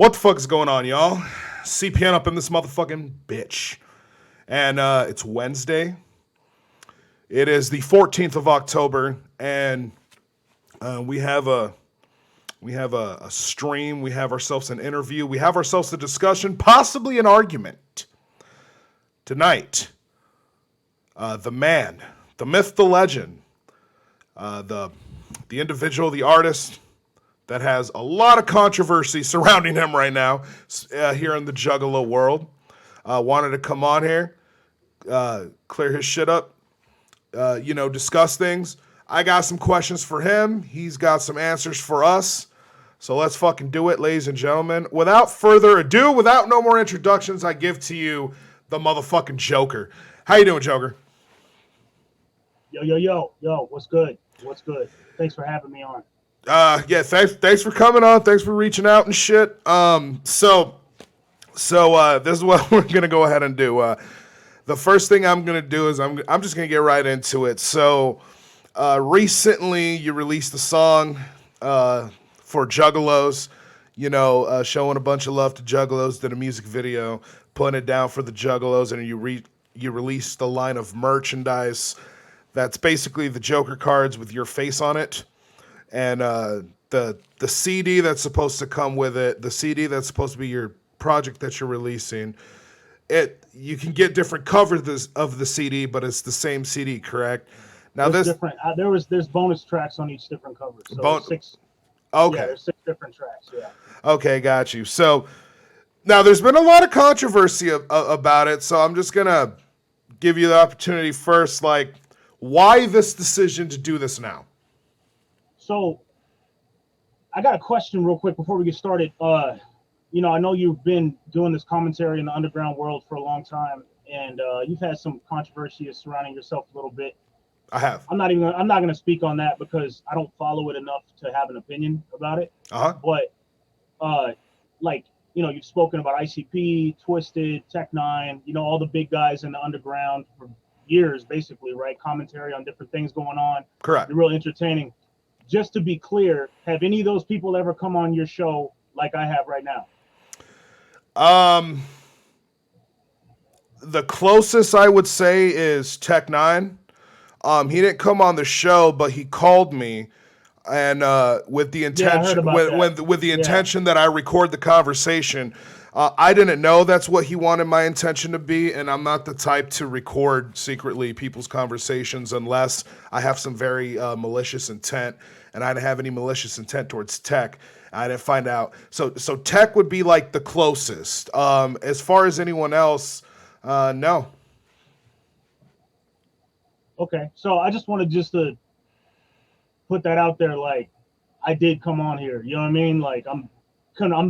What the fuck is going on, y'all? CPN up in this motherfucking bitch. And it's Wednesday. It is the 14th of October, and we have a stream. We have ourselves an interview. We have ourselves a discussion, possibly an argument tonight. The man, the myth, the legend, the individual, the artist that has a lot of controversy surrounding him right now here in the Juggalo world. Wanted to come on here, clear his shit up, discuss things. I got some questions for him. He's got some answers for us. So let's fucking do it, ladies and gentlemen. Without further ado, without no more introductions, I give to you the motherfucking Joker. How you doing, Joker? Yo, what's good? What's good? Thanks for having me on. Thanks for coming on. Thanks for reaching out and shit. So this is what we're gonna go ahead and do. The first thing I'm gonna do is I'm just gonna get right into it. So, recently you released a song for Juggalos, showing a bunch of love to Juggalos. Did a music video, putting it down for the Juggalos, and you released a line of merchandise that's basically the Joker cards with your face on it. And the CD that's supposed to come with it, the CD that's supposed to be your project that you're releasing, you can get different covers of the CD, but it's the same CD, correct? Now there's different. There's bonus tracks on each different cover. So six. Okay. Yeah, there's 6 different tracks. Yeah. Okay, got you. So now there's been a lot of controversy about it. So I'm just gonna give you the opportunity first. Like, why this decision to do this now? So, I got a question real quick before we get started. I know you've been doing this commentary in the underground world for a long time, and you've had some controversy surrounding yourself a little bit. I have. I'm not going to speak on that because I don't follow it enough to have an opinion about it. But, you've spoken about ICP, Twisted, Tech Nine, all the big guys in the underground for years, basically, right? Commentary on different things going on. Correct. They're real entertaining. Just to be clear, have any of those people ever come on your show like I have right now? The closest I would say is Tech Nine. He didn't come on the show, but he called me, and with the intention intention that I record the conversation. I didn't know that's what he wanted my intention to be, and I'm not the type to record secretly people's conversations unless I have some very malicious intent, and I didn't have any malicious intent towards Tech. I didn't find out. So Tech would be like the closest. As far as anyone else, no. Okay, so I just wanted to put that out there. Like, I did come on here. You know what I mean? Like, I'm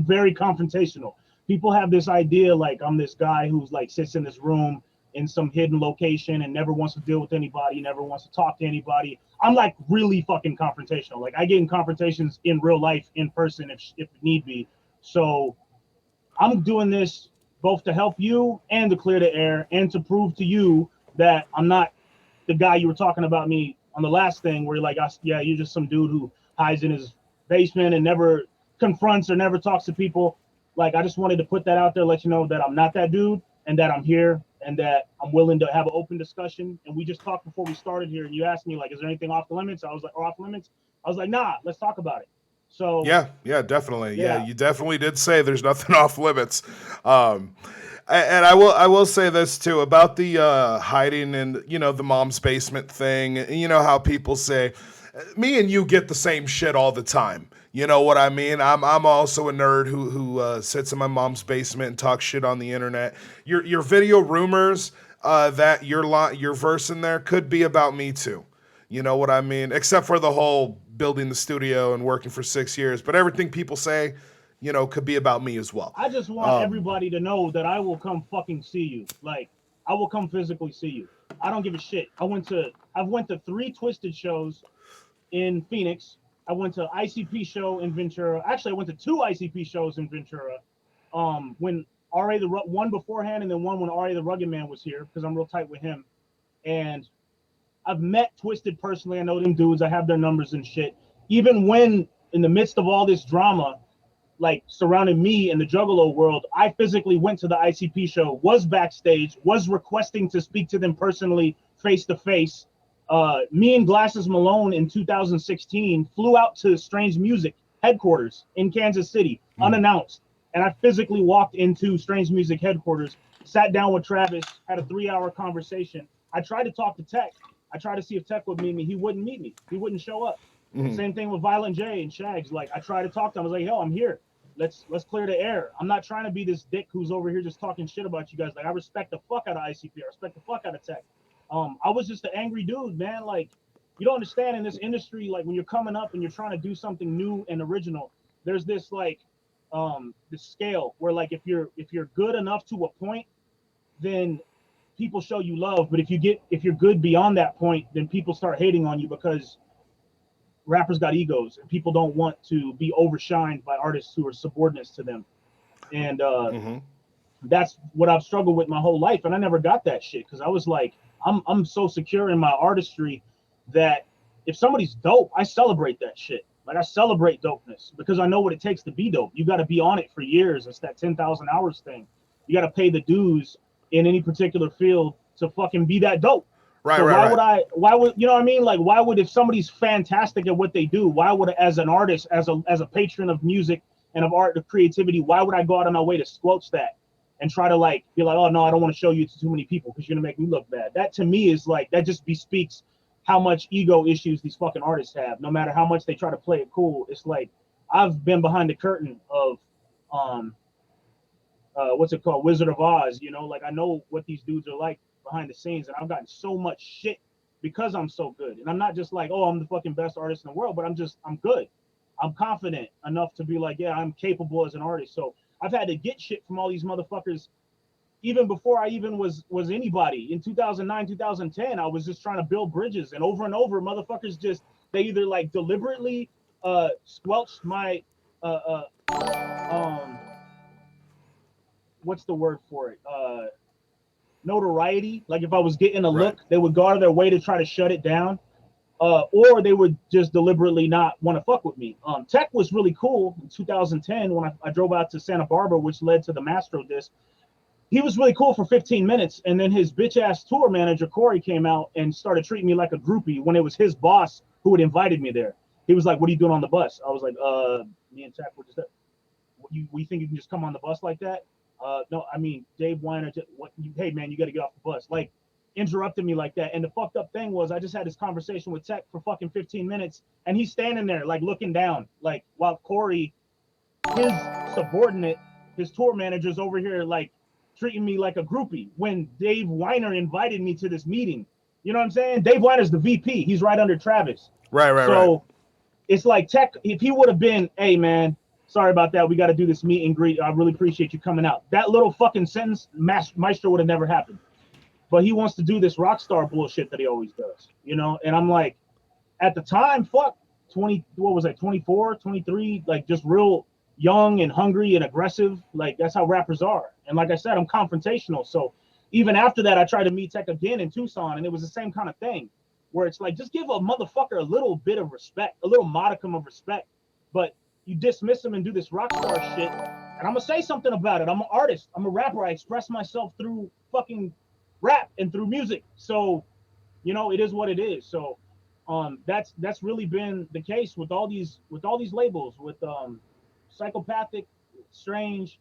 very confrontational. People have this idea like I'm this guy who's like sits in this room in some hidden location and never wants to deal with anybody, never wants to talk to anybody. I'm like really fucking confrontational. Like, I get in confrontations in real life, in person, if need be. So I'm doing this both to help you and to clear the air and to prove to you that I'm not the guy you were talking about me on the last thing where you're like, you're just some dude who hides in his basement and never confronts or never talks to people. Like, I just wanted to put that out there, let you know that I'm not that dude and that I'm here and that I'm willing to have an open discussion. And we just talked before we started here, and you asked me, like, is there anything off the limits? I was like, off limits? I was like, nah, let's talk about it. So yeah, definitely. Yeah, you definitely did say there's nothing off limits. And I will say this too about the hiding in the mom's basement thing. How people say, me and you get the same shit all the time. You know what I mean? I'm also a nerd who sits in my mom's basement and talks shit on the internet. Your video rumors that your verse in there could be about me too. You know what I mean? Except for the whole building the studio and working for 6 years, but everything people say, could be about me as well. I just want everybody to know that I will come fucking see you. Like, I will come physically see you. I don't give a shit. I've went to 3 Twisted shows in Phoenix. I went to ICP show in Ventura. Actually, I went to 2 ICP shows in Ventura. When R.A. one beforehand and then one when R.A. the Rugged Man was here, because I'm real tight with him. And I've met Twisted personally. I know them dudes. I have their numbers and shit. Even when in the midst of all this drama, like surrounding me in the Juggalo world, I physically went to the ICP show, was backstage, was requesting to speak to them personally, face to face. Me and Glasses Malone in 2016 flew out to Strange Music headquarters in Kansas City, unannounced. And I physically walked into Strange Music headquarters, sat down with Travis, had a 3-hour conversation. I tried to talk to Tech. I tried to see if Tech would meet me. He wouldn't meet me. He wouldn't show up. Same thing with Violent J and Shags. Like, I tried to talk to him. I was like, yo, I'm here. Let's clear the air. I'm not trying to be this dick who's over here just talking shit about you guys. Like, I respect the fuck out of ICP. I respect the fuck out of Tech. I was just an angry dude, man. Like, you don't understand in this industry, like when you're coming up and you're trying to do something new and original, there's this like this scale where like if you're good enough to a point, then people show you love. But if you're good beyond that point, then people start hating on you because rappers got egos and people don't want to be overshined by artists who are subordinates to them. And that's what I've struggled with my whole life. And I never got that shit because I was like, I'm so secure in my artistry that if somebody's dope, I celebrate that shit. Like I celebrate dopeness because I know what it takes to be dope. You got to be on it for years. It's that 10,000 hours thing. You got to pay the dues in any particular field to fucking be that dope. Right, so right. why would, you know what I mean? Like, why would, if somebody's fantastic at what they do, why would, as an artist, as a patron of music and of art, of creativity, why would I go out of my way to squelch that and try to like, be like, oh no, I don't want to show you to too many people because you're gonna make me look bad. That to me is like, that just bespeaks how much ego issues these fucking artists have. No matter how much they try to play it cool, it's like, I've been behind the curtain of, what's it called? Wizard of Oz, you know, like I know what these dudes are like behind the scenes, and I've gotten so much shit because I'm so good. And I'm not just like, oh, I'm the fucking best artist in the world, but I'm good. I'm confident enough to be like, yeah, I'm capable as an artist. So I've had to get shit from all these motherfuckers even before I even was anybody. In 2009, 2010, I was just trying to build bridges, and over motherfuckers just, they either like deliberately squelched my what's the word for it? Notoriety. Like if I was getting a look, they would go out of their way to try to shut it down. Or they would just deliberately not want to fuck with me. Tech was really cool in 2010 when I drove out to Santa Barbara, which led to the Mastro disc. He was really cool for 15 minutes, and then his bitch ass tour manager Corey came out and started treating me like a groupie when it was his boss who had invited me there. He was like, "What are you doing on the bus?" I was like, "Me and Tech were just there." You think you can just come on the bus like that? No, I mean, Dave Weiner, hey man, you got to get off the bus. Like, interrupted me like that. And the fucked up thing was I just had this conversation with Tech for fucking 15 minutes, and he's standing there like looking down, like while Corey, his subordinate, his tour manager's over here like treating me like a groupie when Dave Weiner invited me to this meeting. You know what I'm saying? Dave Weiner's the VP. He's right under Travis. So it's like Tech, if he would have been, hey man, sorry about that, we got to do this meet and greet, I really appreciate you coming out, that little fucking sentence, Maestro would have never happened. But he wants to do this rock star bullshit that he always does, you know? And I'm like, at the time, fuck, 20, what was I, 24, 23, like just real young and hungry and aggressive. Like that's how rappers are. And like I said, I'm confrontational. So even after that, I tried to meet Tech again in Tucson, and it was the same kind of thing where it's like, just give a motherfucker a little bit of respect, a little modicum of respect, but you dismiss him and do this rock star shit. And I'm gonna say something about it. I'm an artist. I'm a rapper. I express myself through fucking rap and through music. So, you know, it is what it is. So, that's really been the case with all these labels, with Psychopathic, Strange.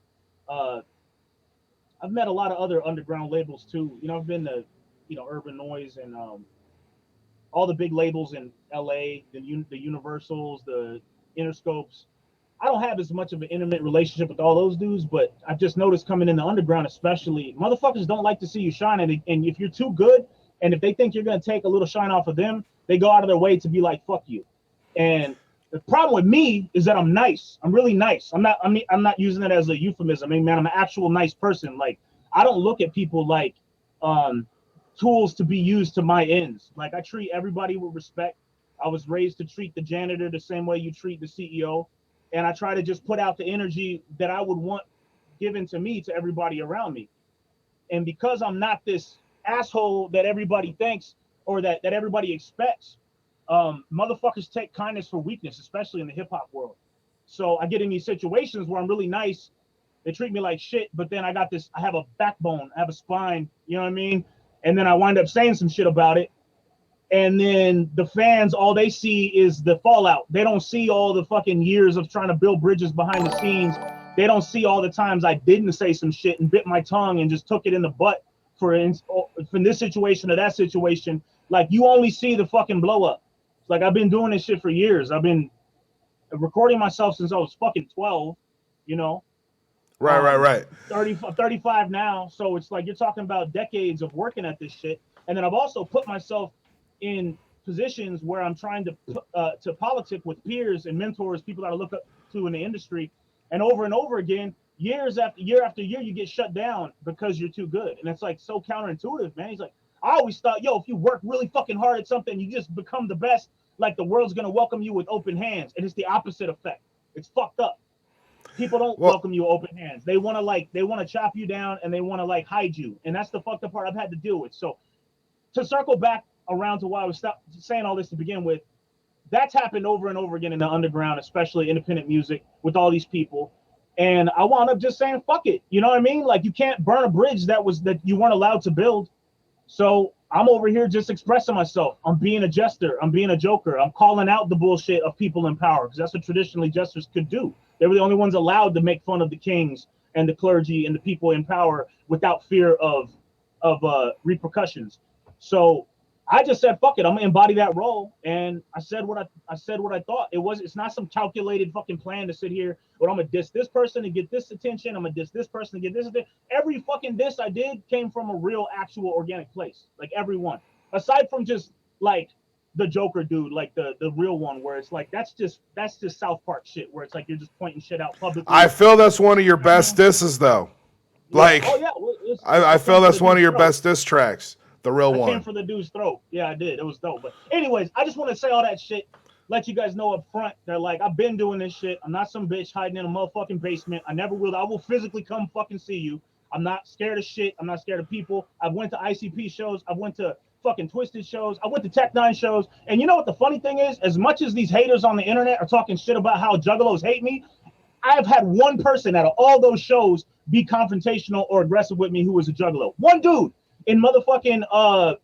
I've met a lot of other underground labels too. You know, I've been to, you know, Urban Noise and all the big labels in LA, the Universals, the Interscopes. I don't have as much of an intimate relationship with all those dudes, but I've just noticed coming in the underground, especially, motherfuckers don't like to see you shine. And if you're too good, and if they think you're going to take a little shine off of them, they go out of their way to be like, fuck you. And the problem with me is that I'm nice. I'm really nice. I'm not using it as a euphemism. I mean, man, I'm an actual nice person. Like, I don't look at people like tools to be used to my ends. Like, I treat everybody with respect. I was raised to treat the janitor the same way you treat the CEO. And I try to just put out the energy that I would want given to me to everybody around me. And because I'm not this asshole that everybody thinks or that everybody expects, motherfuckers take kindness for weakness, especially in the hip hop world. So I get in these situations where I'm really nice. They treat me like shit, but then I have a backbone, I have a spine, you know what I mean? And then I wind up saying some shit about it. And then the fans, all they see is the fallout. They don't see all the fucking years of trying to build bridges behind the scenes. They don't see all the times I didn't say some shit and bit my tongue and just took it in the butt from this situation to that situation. Like, you only see the fucking blow up. Like, I've been doing this shit for years. I've been recording myself since I was fucking 12, you know. Right. 35 now. So it's like you're talking about decades of working at this shit. And then I've also put myself in positions where I'm trying to politic with peers and mentors, people that I look up to in the industry. And over again, year after year, you get shut down because you're too good. And it's like so counterintuitive, man. He's like, I always thought, if you work really fucking hard at something, you just become the best. Like, the world's gonna welcome you with open hands. And it's the opposite effect. It's fucked up. People don't welcome you open hands. They want to chop you down, and they want to hide you. And that's the fucked up part I've had to deal with. So to circle back around to why I was saying all this to begin with, that's happened over and over again in the underground, especially independent music, with all these people. And I wound up just saying, fuck it. You know what I mean? Like, you can't burn a bridge that you weren't allowed to build. So I'm over here just expressing myself. I'm being a jester. I'm being a joker. I'm calling out the bullshit of people in power, because that's what traditionally jesters could do. They were the only ones allowed to make fun of the kings and the clergy and the people in power without fear of repercussions. So I just said, fuck it, I'm gonna embody that role. And I said what I thought. It's not some calculated fucking plan to sit here, but I'm gonna diss this person to get this attention. I'm gonna diss this person to get this attention. Every fucking diss I did came from a real, actual, organic place. Like, every one. Aside from just like the Joker dude, like the real one, where it's like that's just South Park shit, where it's like you're just pointing shit out publicly. I feel that's one of your best disses, though. Like, I feel that's one of your best diss tracks. The real one. I came for the dude's throat. Yeah, I did. It was dope. But anyways, I just want to say all that shit. Let you guys know up front. They're like, I've been doing this shit. I'm not some bitch hiding in a motherfucking basement. I never will. I will physically come fucking see you. I'm not scared of shit. I'm not scared of people. I've went to ICP shows. I've went to fucking Twisted shows. I went to Tech 9 shows. And you know what the funny thing is? As much as these haters on the internet are talking shit about how juggalos hate me, I've had one person out of all those shows be confrontational or aggressive with me who was a juggalo. One dude in motherfucking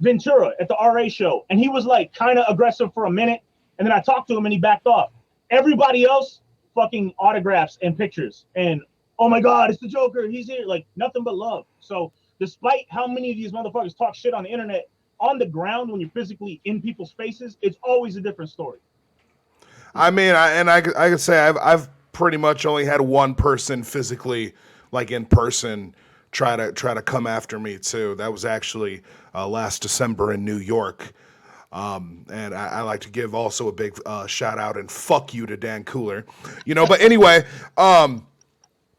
Ventura at the RA show. And he was like kind of aggressive for a minute. And then I talked to him and he backed off. Everybody else, fucking autographs and pictures. And, oh my God, it's the Joker. He's here. Like, nothing but love. So despite how many of these motherfuckers talk shit on the internet, on the ground, when you're physically in people's faces, it's always a different story. I mean, I could say I've pretty much only had one person physically, like in person, try to come after me too. That was actually last December in New York. And I like to give also a big shout out and fuck you to Dan Cooler, But anyway, and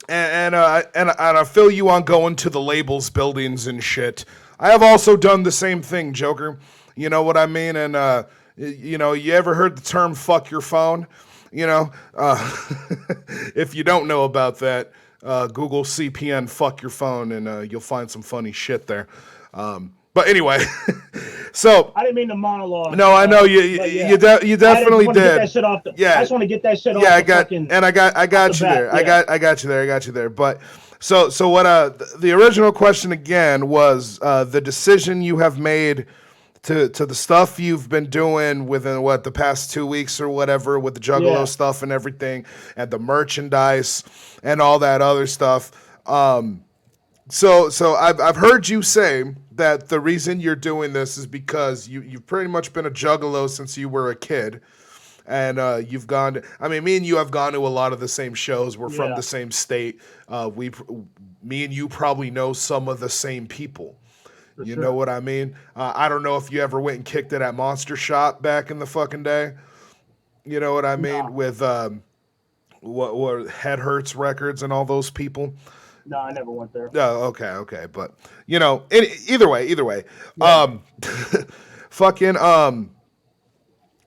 I feel you on going to the labels, buildings, and shit. I have also done the same thing, Joker. You know what I mean? And you ever heard the term "fuck your phone"? If you don't know about that, Google CPN "fuck your phone" and you'll find some funny shit there. But anyway, so I didn't mean to monologue. No, I know you definitely did. I just want to get that shit off. Yeah, I got you there. Yeah. I got you there. But so what? The original question again was the decision you have made to the stuff you've been doing within the past 2 weeks or whatever with the Juggalo stuff and everything and the merchandise and all that other stuff. So I've heard you say that the reason you're doing this is because you've pretty much been a Juggalo since you were a kid. And you've gone to, me and you have gone to a lot of the same shows. We're from the same state. Me and you probably know some of the same people. You know what I mean? I don't know if you ever went and kicked it at Monster Shop back in the fucking day. You know what I mean? No. With what Head Hurts Records and all those people. No, I never went there. Oh, okay. But, either way. Yeah.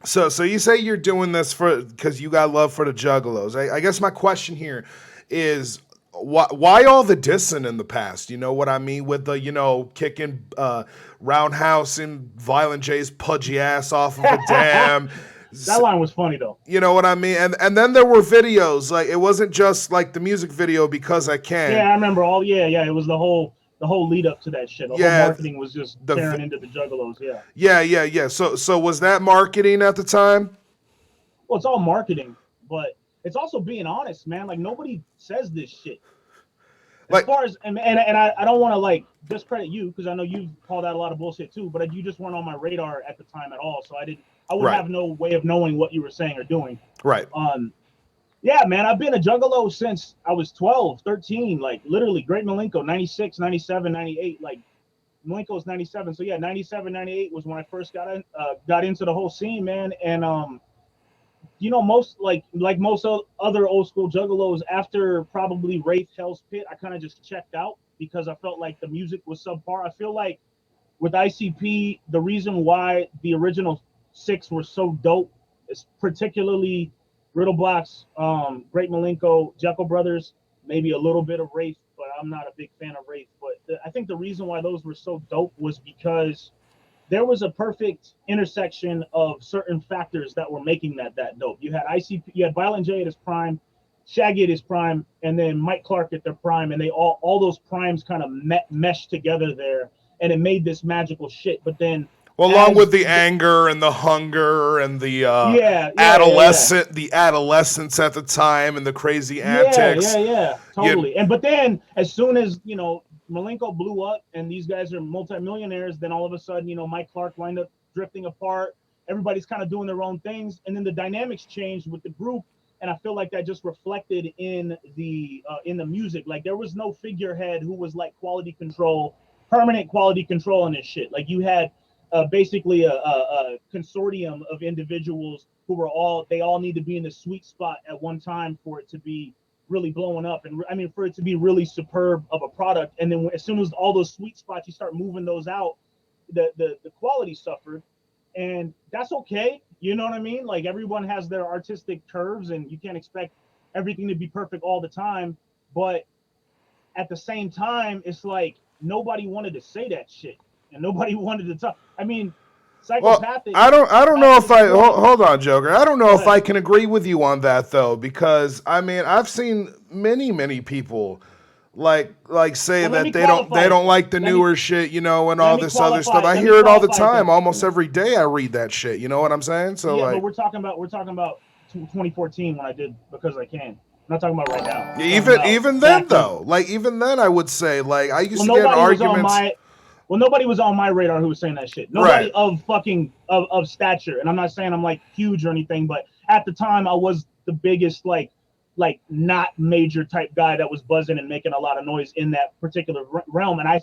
So you say you're doing this because you got love for the Juggalos. I guess my question here is, why all the dissing in the past? You know what I mean? With the, kicking Roundhouse and Violent J's pudgy ass off of a dam, That line was funny though. You know what I mean? And then there were videos. Like, it wasn't just like the music video Because I Can. Yeah, I remember all. Yeah, yeah. It was the whole lead up to that shit. The whole marketing was just tearing into the Juggalos. Yeah. Yeah. So was that marketing at the time? Well, it's all marketing, but it's also being honest, man. Like nobody says this shit. As far as and I don't want to like discredit you because I know you've called out a lot of bullshit too, but you just weren't on my radar at the time at all, so I would have no way of knowing what you were saying or doing. Right. Yeah, man, I've been a Juggalo since I was 12, 13, like literally Great Milenko, 96, 97, 98, like Milenko's 97. So yeah, 97, 98 was when I first got into the whole scene, man. And most like most other old school Juggalos, after probably Wraith, Hell's Pit, I kind of just checked out because I felt like the music was subpar. I feel like with ICP, the reason why the original 6 were so dope is particularly Riddle Blocks, Great Milenko, Jekyll Brothers, maybe a little bit of Wraith, but I'm not a big fan of Wraith. But I think the reason why those were so dope was because there was a perfect intersection of certain factors that were making that dope. You had ICP, you had Violent J at his prime, Shaggy at his prime, and then Mike Clark at their prime, and they all those primes kind of meshed together there, and it made this magical shit. But then, well, along with the anger and the hunger and the the adolescence at the time and the crazy antics. Yeah, totally. But then as soon as Milenko blew up and these guys are multimillionaires, then all of a sudden, Mike Clark wound up drifting apart. Everybody's kind of doing their own things, and then the dynamics changed with the group. And I feel like that just reflected in the music. Like there was no figurehead who was like quality control, permanent quality control in this shit. Like you had basically a consortium of individuals who were all need to be in the sweet spot at one time for it to be really blowing up, and I mean for it to be really superb of a product. And then as soon as all those sweet spots, you start moving those out, the quality suffered, and that's okay. You know what I mean? Like everyone has their artistic curves, and you can't expect everything to be perfect all the time. But at the same time, it's like nobody wanted to say that shit, and nobody wanted to talk. I mean, Psychopathic. Well, I don't know if I hold on, Joker. I don't know if I can agree with you on that though, because I mean I've seen many people like say that they don't like the newer shit, and all this other stuff. I hear it all the time. Almost every day I read that shit. You know what I'm saying? So yeah, but we're talking about 2014 when I did Because I Can. I'm not talking about right now. Even then though, even then I would say I used to get arguments. Nobody was on my radar who was saying that shit. Nobody of fucking of stature. And I'm not saying I'm like huge or anything, but at the time I was the biggest like not major type guy that was buzzing and making a lot of noise in that particular realm. And I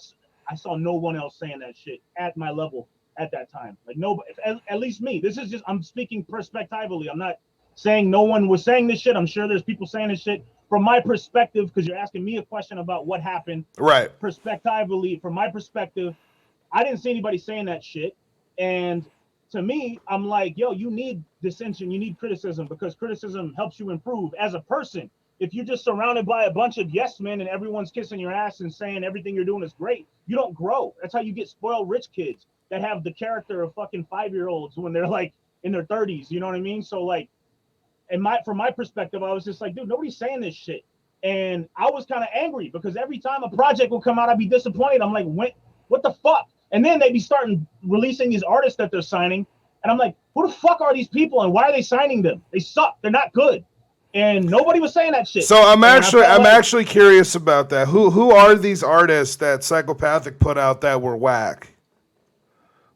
saw no one else saying that shit at my level at that time. Like nobody, at least me. This is just, I'm speaking perspectively. I'm not saying no one was saying this shit. I'm sure there's people saying this shit. From my perspective, because you're asking me a question about what happened, right? Perspectively, from my perspective, I didn't see anybody saying that shit. And to me, I'm like, yo, you need dissension, you need criticism, because criticism helps you improve as a person. If you're just surrounded by a bunch of yes men and everyone's kissing your ass and saying everything you're doing is great, you don't grow. That's how you get spoiled rich kids that have the character of fucking 5-year-olds when they're like in their 30s. You know what I mean? So like, from my perspective, I was just like, dude, nobody's saying this shit. And I was kind of angry because every time a project would come out, I'd be disappointed. I'm like, what the fuck? And then they'd be starting releasing these artists that they're signing. And I'm like, who the fuck are these people and why are they signing them? They suck. They're not good. And nobody was saying that shit. So I'm actually curious about that. Who are these artists that Psychopathic put out that were whack?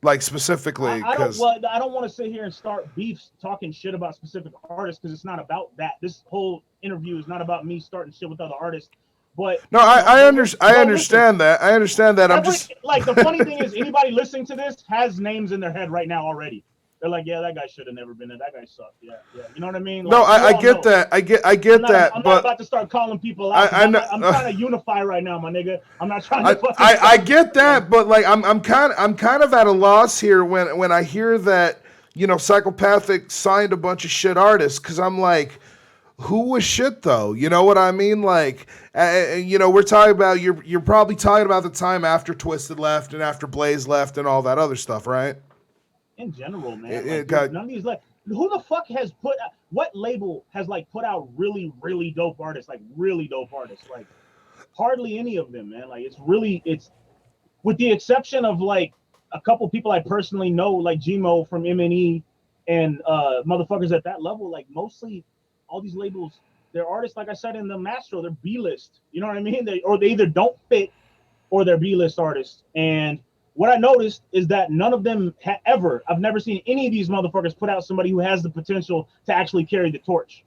Like specifically, I don't want to sit here and start beefs talking shit about specific artists because it's not about that. This whole interview is not about me starting shit with other artists. But no, I understand that. I understand that. I'm just like, the funny thing is, anybody listening to this has names in their head right now already. They're like, yeah, that guy should have never been there. That guy sucked. Yeah. You know what I mean? Like, no, I get that. I get that. I'm not about to start calling people out. I'm trying to unify right now, my nigga. I'm not trying to. I get that, but like, I'm kind of at a loss here when I hear that Psychopathic signed a bunch of shit artists, because I'm like, who was shit though? You know what I mean? Like, we're talking about you're probably talking about the time after Twisted left and after Blaze left and all that other stuff, right? In general, man. None of these who the fuck has put what label has like put out really really dope artists, like really dope artists? Like hardly any of them, man. Like it's with the exception of like a couple people I personally know, like Gmo from MNE and motherfuckers at that level. Like mostly all these labels, they're artists, like I said in the Mastro, they're B list. You know what I mean? They either don't fit or they're B list artists. And what I noticed is that none of them ever, I've never seen any of these motherfuckers put out somebody who has the potential to actually carry the torch.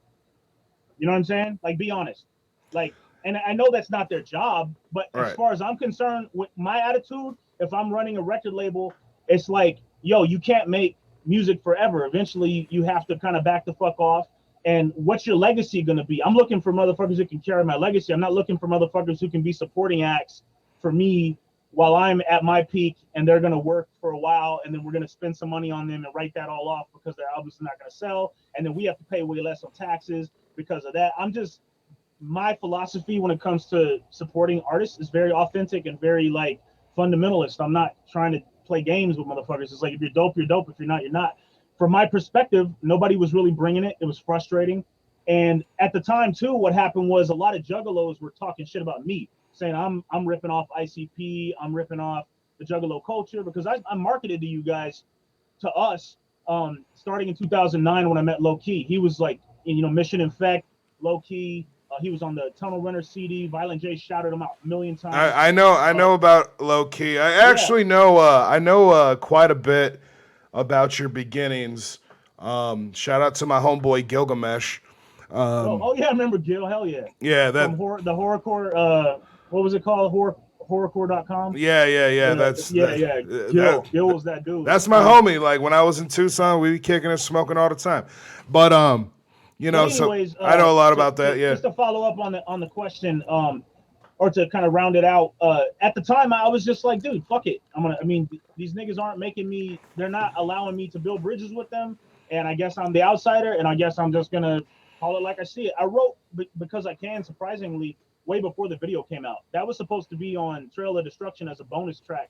You know what I'm saying? Like, be honest. Like, and I know that's not their job, but as Right. far as I'm concerned, with my attitude, if I'm running a record label, it's like, yo, you can't make music forever. Eventually, you have to kind of back the fuck off. And what's your legacy going to be? I'm looking for motherfuckers who can carry my legacy. I'm not looking for motherfuckers who can be supporting acts for me while I'm at my peak, and they're going to work for a while, and then we're going to spend some money on them and write that all off because their albums are not going to sell, and then we have to pay way less on taxes because of that. My philosophy when it comes to supporting artists is very authentic and very like fundamentalist. I'm not trying to play games with motherfuckers. It's like, if you're dope, you're dope. If you're not, you're not. From my perspective, nobody was really bringing it. It was frustrating. And at the time too, what happened was a lot of juggalos were talking shit about me, saying I'm ripping off ICP, I'm ripping off the juggalo culture, because I marketed to you guys, to us, starting in 2009 when I met Low Key. He was like, Mission Infect, Low Key. He was on the Tunnel Runner CD. Violent J shouted him out a million times. I know about Low Key. I Yeah. actually know I know quite a bit about your beginnings. Shout out to my homeboy Gilgamesh. Oh yeah, I remember Gil. Hell yeah. Yeah, From that the horrorcore. What was it called? Horrorcore.com. yeah, that's Yeah, yeah. that Gil was that dude. that's my homie. Like when I was in Tucson, we be kicking and smoking all the time. But But so anyways, I know a lot about that. Yeah, just to follow up on the question, or to kind of round it out, at the time I was just like, dude, fuck it. I mean, these niggas aren't making me. They're not allowing me to build bridges with them, and I guess I'm the outsider, and I guess I'm just gonna call it like I see it. I wrote because I can, surprisingly, way before the video came out. That was supposed to be on Trail of Destruction as a bonus track,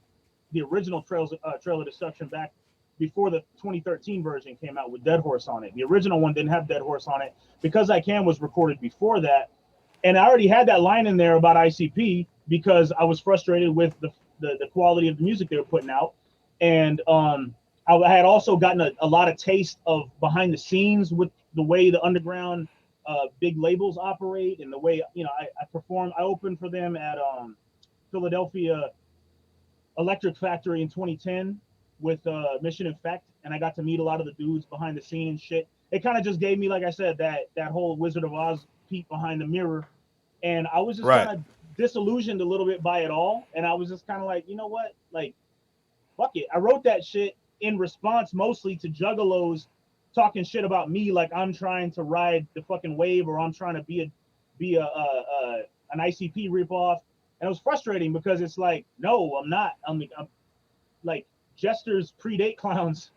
the original Trail of Destruction back before the 2013 version came out with Dead Horse on it. The original one didn't have Dead Horse on it. Because I Can was recorded before that, and I already had that line in there about ICP because I was frustrated with the quality of the music they were putting out, and I had also gotten a lot of taste of behind the scenes with the way the underground big labels operate, and the way I performed. I opened for them at Philadelphia Electric Factory in 2010 with Mission Effect, and I got to meet a lot of the dudes behind the scene and shit. It kind of just gave me, like I said, that whole Wizard of Oz peek behind the mirror, and I was just right. kind of disillusioned a little bit by it all, and I was just kind of like, you know what, like, fuck it. I wrote that shit in response mostly to juggalos talking shit about me, like I'm trying to ride the fucking wave, or I'm trying to be an ICP ripoff. And it was frustrating because it's like, no, I'm not. I'm like, jesters predate clowns.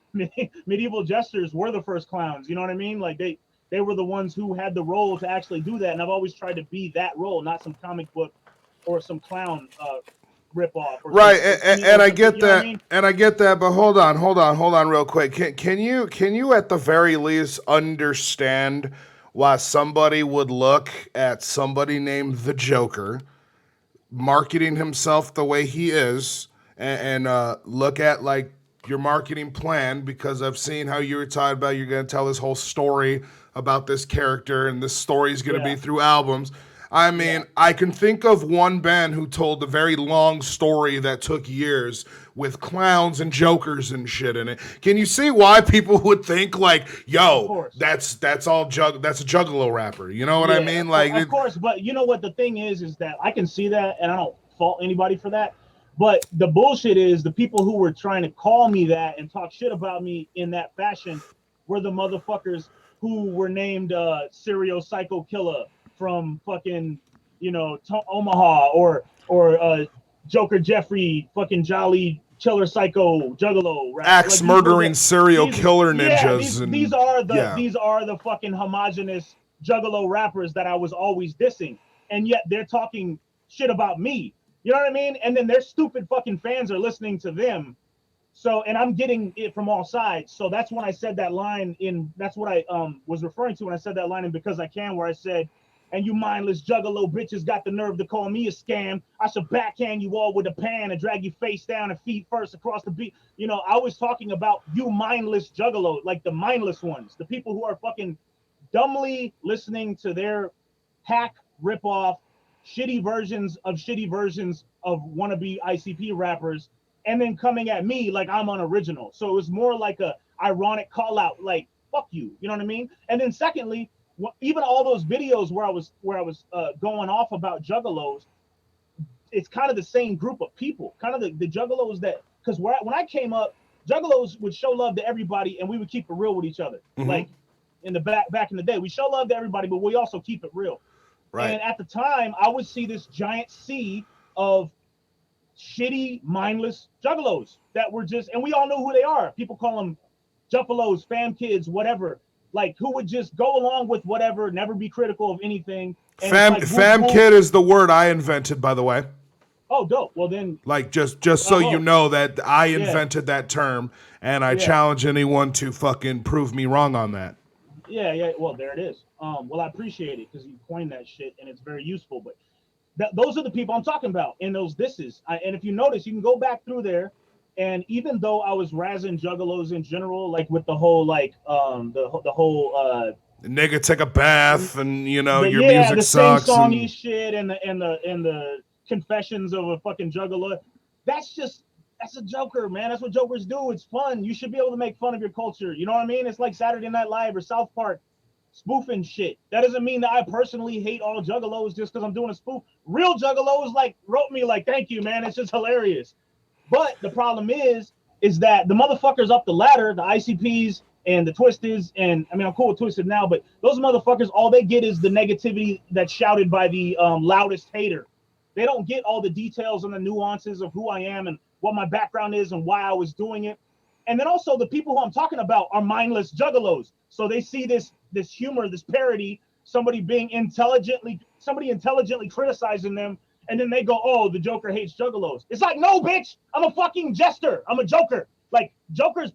Medieval jesters were the first clowns. You know what I mean? Like they were the ones who had the role to actually do that. And I've always tried to be that role, not some comic book or some clown rip off or Right, or I some, get you know what I that, mean? and I get that. But hold on, real quick. Can you at the very least understand why somebody would look at somebody named the Joker marketing himself the way he is, and look at like your marketing plan? Because I've seen how you were talking about you're going to tell this whole story about this character, and this story is going to be Yeah, through albums. I mean, yeah. I can think of one band who told a very long story that took years with clowns and jokers and shit in it. Can you see why people would think like, Of "Yo, course. that's that's a juggalo rapper"? You know what I Yeah, mean? Like, of course. But you know what the thing is that I can see that, and I don't fault anybody for that. But the bullshit is the people who were trying to call me that and talk shit about me in that fashion were the motherfuckers who were named serial psycho killer from fucking Omaha, or Joker Jeffrey, fucking Jolly Killer Psycho Juggalo rapper. axe Like these were the murdering serial these killer yeah ninjas these and are the yeah. these are the fucking homogenous Juggalo rappers that I was always dissing, and yet they're talking shit about me. You know what I mean? And then their stupid fucking fans are listening to them So, and I'm getting it from all sides. So that's when I said that line that's what I was referring to when I said that line in Because I Can, where I said, and you mindless juggalo bitches got the nerve to call me a scam. I should backhand you all with a pan and drag you face down and feet first across the beat. You know, I was talking about you mindless juggalo, like the mindless ones, the people who are fucking dumbly listening to their hack ripoff shitty versions of wannabe ICP rappers, and then coming at me like I'm unoriginal. So it was more like a ironic call out, like fuck you, you know what I mean? And then secondly, even all those videos where I was going off about juggalos, it's kind of the same group of people, kind of the juggalos that, because when I came up, juggalos would show love to everybody and we would keep it real with each other. Mm-hmm. Like in the back in the day, we show love to everybody, but we also keep it real. Right. And at the time, I would see this giant sea of shitty, mindless juggalos that were just, and we all know who they are. People call them juffalos, fam kids, whatever. Like, who would just go along with whatever, never be critical of anything. And fam kid is the word I invented, by the way. Oh, dope. Well, then, like just so you know that I invented that term, and I challenge anyone to fucking prove me wrong on that. Yeah. Well, there it is. Well, I appreciate it because you coined that shit and it's very useful. But those are the people I'm talking about in those disses. And if you notice, you can go back through there. And even though I was razzing juggalos in general, like with the whole like the whole nigga take a bath and your music the sucks, sing-songy shit and the confessions of a fucking juggalo. That's a Joker, man. That's what Jokers do. It's fun. You should be able to make fun of your culture. You know what I mean? It's like Saturday Night Live or South Park spoofing shit. That doesn't mean that I personally hate all juggalos just because I'm doing a spoof. Real juggalos wrote me like, thank you, man. It's just hilarious. But the problem is that the motherfuckers up the ladder, the ICPs and the Twisteds, and I mean, I'm cool with Twisted now, but those motherfuckers, all they get is the negativity that's shouted by the loudest hater. They don't get all the details and the nuances of who I am and what my background is and why I was doing it. And then also the people who I'm talking about are mindless juggalos. So they see this humor, this parody, somebody intelligently criticizing them, and then they go, oh, the Joker hates juggalos. It's like, no, bitch, I'm a fucking jester. I'm a Joker. Like, Jokers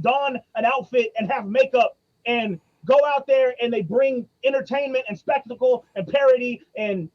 don an outfit and have makeup and go out there and they bring entertainment and spectacle and parody and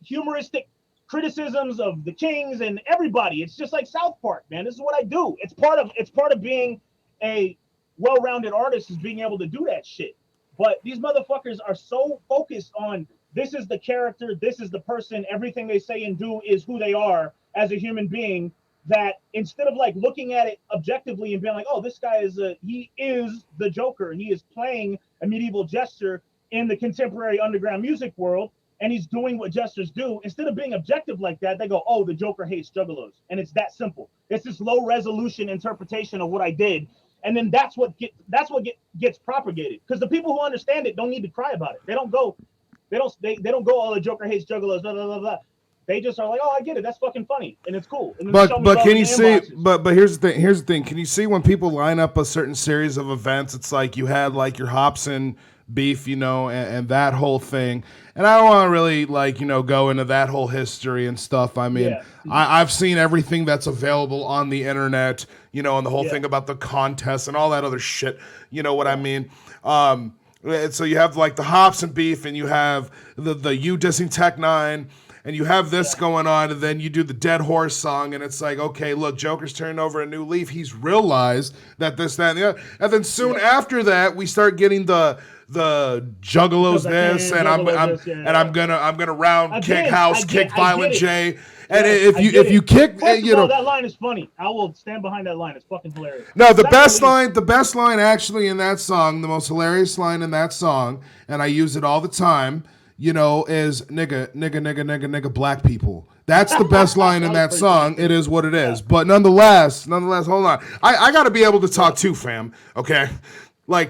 humoristic criticisms of the kings and everybody. It's just like South Park, man. This is what I do. It's part of being a well-rounded artist, is being able to do that shit. But these motherfuckers are so focused on, this is the character, this is the person, everything they say and do is who they are as a human being, that instead of like looking at it objectively and being like, oh, this guy he is the Joker. He is playing a medieval jester in the contemporary underground music world, and he's doing what jesters do. Instead of being objective like that, they go, oh, the Joker hates juggalos. And it's that simple. It's this low resolution interpretation of what I did. And then that's what gets propagated. Because the people who understand it don't need to cry about it. They don't go, oh, the Joker hates juggalos, blah, blah, blah, blah. They just are like, oh, I get it. That's fucking funny, and it's cool. And but can you see? But here's the thing. Here's the thing. Can you see when people line up a certain series of events? It's like you had like your Hobson beef, and that whole thing. And I don't want to really go into that whole history and stuff. I mean, I've seen everything that's available on the internet, and the whole thing about the contests and all that other shit. You know what I mean? So you have like the Hobson beef, and you have the you dissing Tech Nine. And you have this going on, and then you do the Dead Horse song, and it's like, okay, look, Joker's turning over a new leaf. He's realized that this, that, and the other. And then soon after that, we start getting the juggalos this, and I'm gonna round kick house kick Violent J. And if you kick, that line is funny. I will stand behind that line. It's fucking hilarious. No, the best line actually in that song, the most hilarious line in that song, and I use it all the time, is nigga, black people. That's the best line in that song. It is what it is. Yeah. But nonetheless, hold on. I got to be able to talk too, fam. Okay? My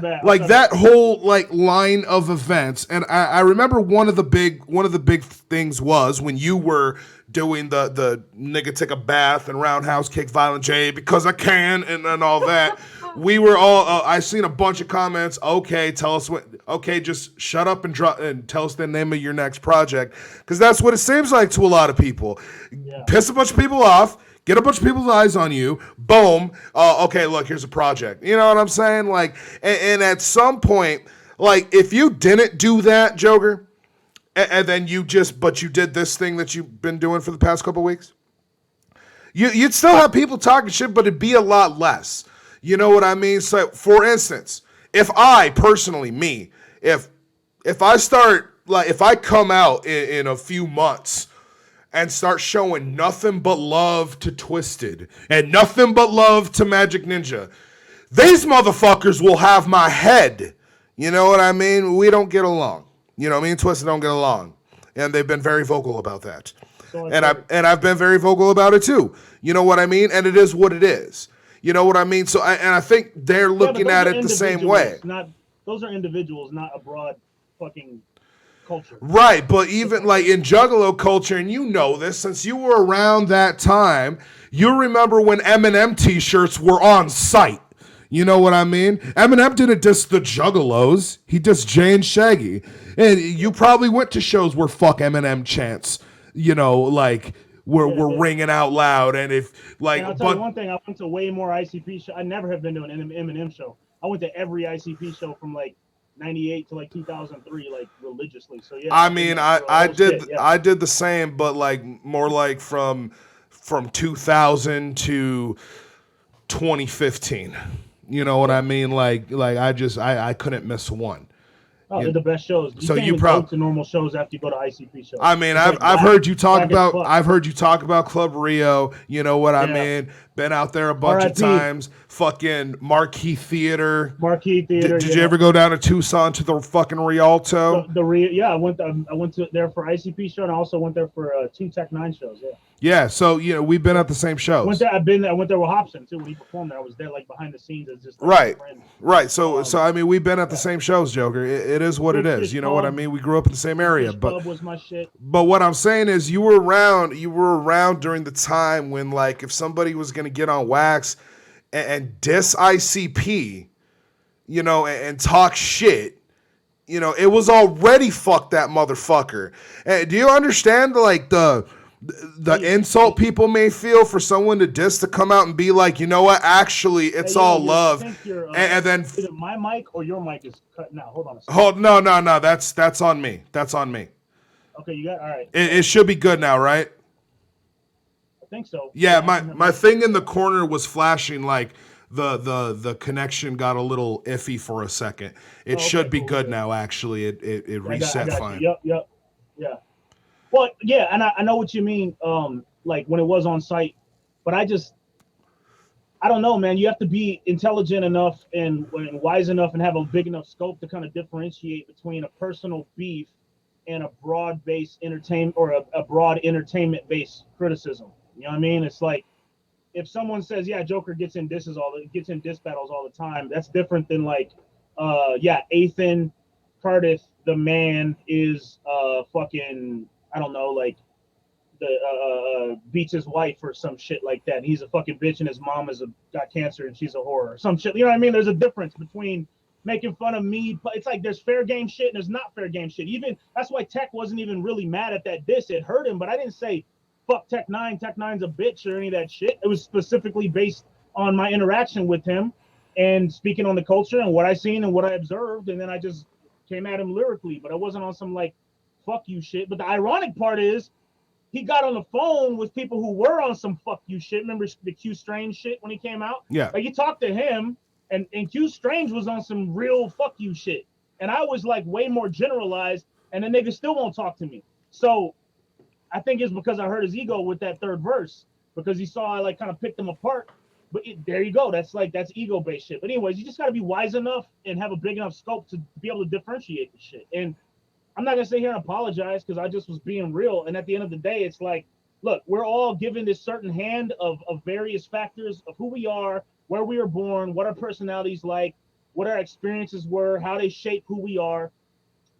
bad. Like that whole line of events. And I remember one of the big things was when you were doing the nigga take a bath and roundhouse kick Violent J because I can and all that. We were all. I seen a bunch of comments. Okay, tell us what. Okay, just shut up and tell us the name of your next project, because that's what it seems like to a lot of people. Yeah. Piss a bunch of people off, Get a bunch of people's eyes on you. Boom. Okay, look, here's a project. You know what I'm saying? Like, and at some point, like, if you didn't do that, Joker, and then you did this thing that you've been doing for the past couple weeks, you'd still have people talking shit, but it'd be a lot less. You know what I mean? So, for instance, if I personally, if I start, like, if I come out in a few months and start showing nothing but love to Twisted and nothing but love to Magic Ninja, these motherfuckers will have my head. You know what I mean? We don't get along. You know, me and Twisted don't get along. And they've been very vocal about that. So I've been very vocal about it too. You know what I mean? And it is what it is. You know what I mean? So I think they're looking at it the same way. Those are individuals, not a broad fucking culture. Right, but even like in Juggalo culture, and you know this since you were around that time, you remember when Eminem t-shirts were on site. You know what I mean? Eminem didn't diss the Juggalos. He dissed Jay and Shaggy. And you probably went to shows where fuck Eminem chants, you know, like we're ringing out loud. And if like, and I'll tell you one thing, I went to way more ICP shows. I never have been to an Eminem show. I went to every ICP show from like 98 to like 2003, like religiously. So yeah. I mean, I did the same, but like more like from 2000 to 2015. You know what I mean? Like I couldn't miss one. Oh, they're the best shows. So can't you even probably go to normal shows after you go to ICP shows. I mean, I've heard you talk about Club Rio. You know what I mean? Been out there a bunch of times. Fucking Marquee Theater. Did you ever go down to Tucson to the fucking Rialto? I went to there for ICP show, and I also went there for 2 Tech 9 shows. Yeah. Yeah, so you know we've been at the same shows. I went there with Hobson too when he performed there. I was there like behind the scenes as just like, right. So I mean we've been at the same shows, Joker. It is what it is. You know what I mean? We grew up in the same area, but was my shit. But what I'm saying is you were around during the time when like if somebody was gonna get on wax and diss ICP, you know, and talk shit. You know, it was already fuck that motherfucker. And do you understand like the insult people may feel for someone to diss to come out and be like, you know what, actually, it's all love. And then is it my mic or your mic is cutting out? Hold on a second. No, that's on me. That's on me. Okay, you got all right. It should be good now, right? I think so. Yeah, my thing in the corner was flashing like the connection got a little iffy for a second. It should be good now, actually. It reset fine. Yep. Yeah. Well, yeah, and I know what you mean, like when it was on site, but I don't know, man. You have to be intelligent enough and wise enough and have a big enough scope to kind of differentiate between a personal beef and a broad-based entertainment or a broad entertainment-based criticism. You know what I mean? It's like if someone says, yeah, Joker gets in diss battles all the time, that's different than like, Ethan Cardiff, the man is fucking, I don't know, like the beats his wife or some shit like that. And he's a fucking bitch and his mom got cancer and she's a whore or some shit. You know what I mean? There's a difference between making fun of me, but it's like there's fair game shit and there's not fair game shit. Even that's why Tech wasn't even really mad at that diss. It hurt him, but I didn't say fuck Tech 9. Tech 9's a bitch or any of that shit. It was specifically based on my interaction with him and speaking on the culture and what I seen and what I observed, and then I just came at him lyrically, but I wasn't on some like fuck you shit. But the ironic part is he got on the phone with people who were on some fuck you shit. Remember the Q Strange shit when he came out? Yeah. Like you talked to him and Q Strange was on some real fuck you shit. And I was like way more generalized and the nigga still won't talk to me. So I think it's because I hurt his ego with that third verse because he saw I like kind of picked him apart. But there you go. That's ego-based shit. But anyways, you just got to be wise enough and have a big enough scope to be able to differentiate the shit. And I'm not going to sit here and apologize because I just was being real. And at the end of the day, it's like, look, we're all given this certain hand of various factors of who we are, where we were born, what our personalities like, what our experiences were, how they shape who we are.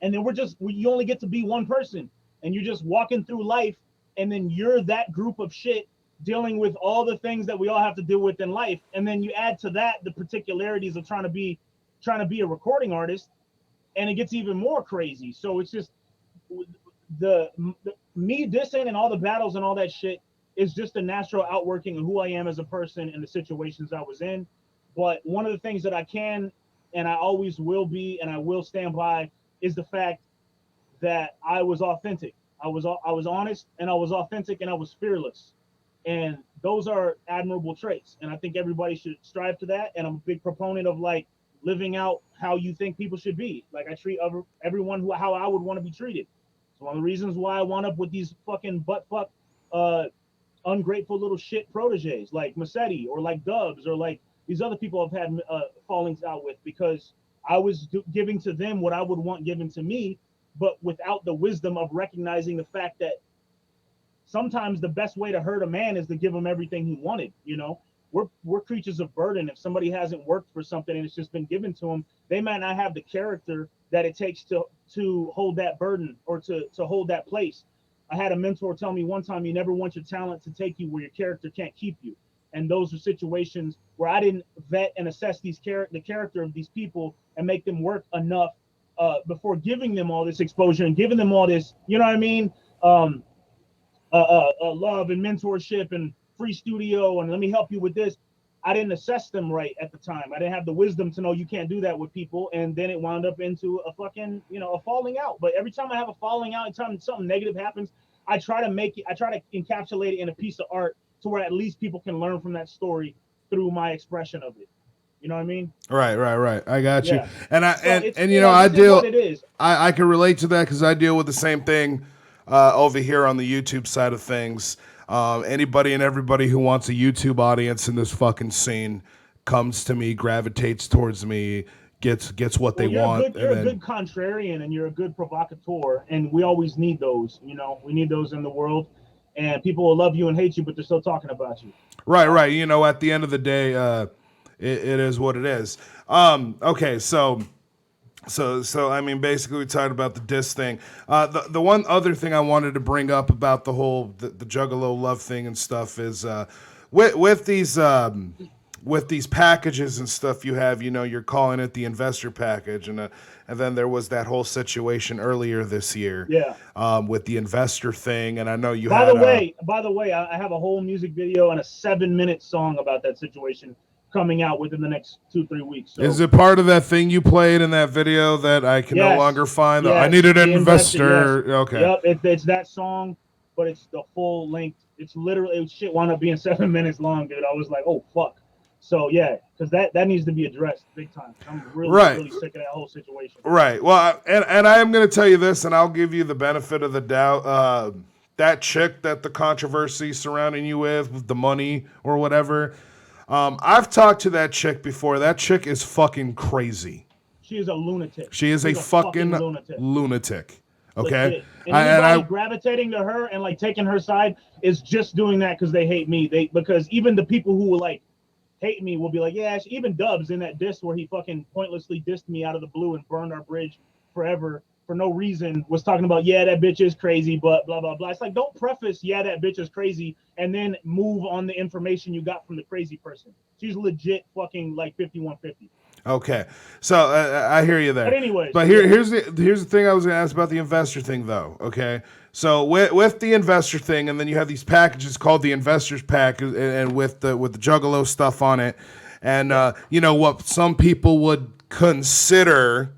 And then you only get to be one person. And you're just walking through life. And then you're that group of shit dealing with all the things that we all have to deal with in life. And then you add to that the particularities of trying to be a recording artist, and it gets even more crazy. So it's just the me dissing and all the battles and all that shit. is just a natural outworking of who I am as a person and the situations I was in. But one of the things that I can and I always will be and I will stand by is the fact that I was authentic. I was honest and I was authentic and I was fearless. And those are admirable traits. And I think everybody should strive to that. And I'm a big proponent of like living out how you think people should be. Like I treat everyone how I would want to be treated. It's one of the reasons why I wound up with these fucking butt fuck uh, ungrateful little shit proteges like Massetti or like Dubs or like these other people I've had fallings out with because I was giving to them what I would want given to me, but without the wisdom of recognizing the fact that sometimes the best way to hurt a man is to give him everything he wanted. You know, we're creatures of burden. If somebody hasn't worked for something and it's just been given to them, they might not have the character that it takes to hold that burden or to hold that place. I had a mentor tell me one time, you never want your talent to take you where your character can't keep you. And those are situations where I didn't vet and assess the character of these people and make them work enough before giving them all this exposure and giving them all this, you know what I mean? Um, love and mentorship and free studio and let me help you with this. I didn't assess them right at the time. I didn't have the wisdom to know you can't do that with people, and then it wound up into a fucking a falling out. But every time I have a falling out, anytime something negative happens, I try to encapsulate it in a piece of art to where at least people can learn from that story through my expression of it. You know what I mean? Right. I got you. Yeah. And I So and you know I this is what deal. it is. I can relate to that because I deal with the same thing over here on the YouTube side of things. Anybody and everybody who wants a YouTube audience in this fucking scene comes to me, gravitates towards me, gets what they Well, want, and you're a then good contrarian and you're a good provocateur, and we always need those. You know, we need those in the world, and people will love you and hate you, but they're still talking about you. right. You know, at the end of the day, it is what it is. Okay, so I mean, basically, we talked about the diss thing. The one other thing I wanted to bring up about the Juggalo love thing and stuff is with these packages and stuff you have. You know, you're calling it the investor package, and then there was that whole situation earlier this year. Yeah. With the investor thing, and I know you By had the way, I have a whole music video and a 7-minute song about that situation coming out within the next 2-3 weeks. So is it part of that thing you played in that video that I can no yes, longer find? I yes, needed an the investor. investor. Yes, Okay. yep. It's that song, but it's the full length. It's literally shit wound up being 7 minutes long, dude. I was like, oh fuck. So yeah, because that needs to be addressed big time. I'm Right. really sick of that whole situation. Right. Well, and I am going to tell you this, and I'll give you the benefit of the doubt. That chick that the controversy surrounding you with the money or whatever, I've talked to that chick before. That chick is fucking crazy. She is a lunatic. She is a She's fucking lunatic. Okay? Legit. And anybody gravitating to her and like taking her side is just doing that because they hate me. Because even the people who like hate me will be like, yeah, even Dubs in that diss where he fucking pointlessly dissed me out of the blue and burned our bridge forever for no reason was talking about, yeah, that bitch is crazy, but blah, blah, blah. It's like, don't preface, yeah, that bitch is crazy, and then move on the information you got from the crazy person. She's legit fucking like 5150. Okay, so I hear you there. But anyways, here's the thing I was going to ask about the investor thing, though. Okay, so with the investor thing, and then you have these packages called the investors pack, and with the Juggalo stuff on it, and you know what some people would consider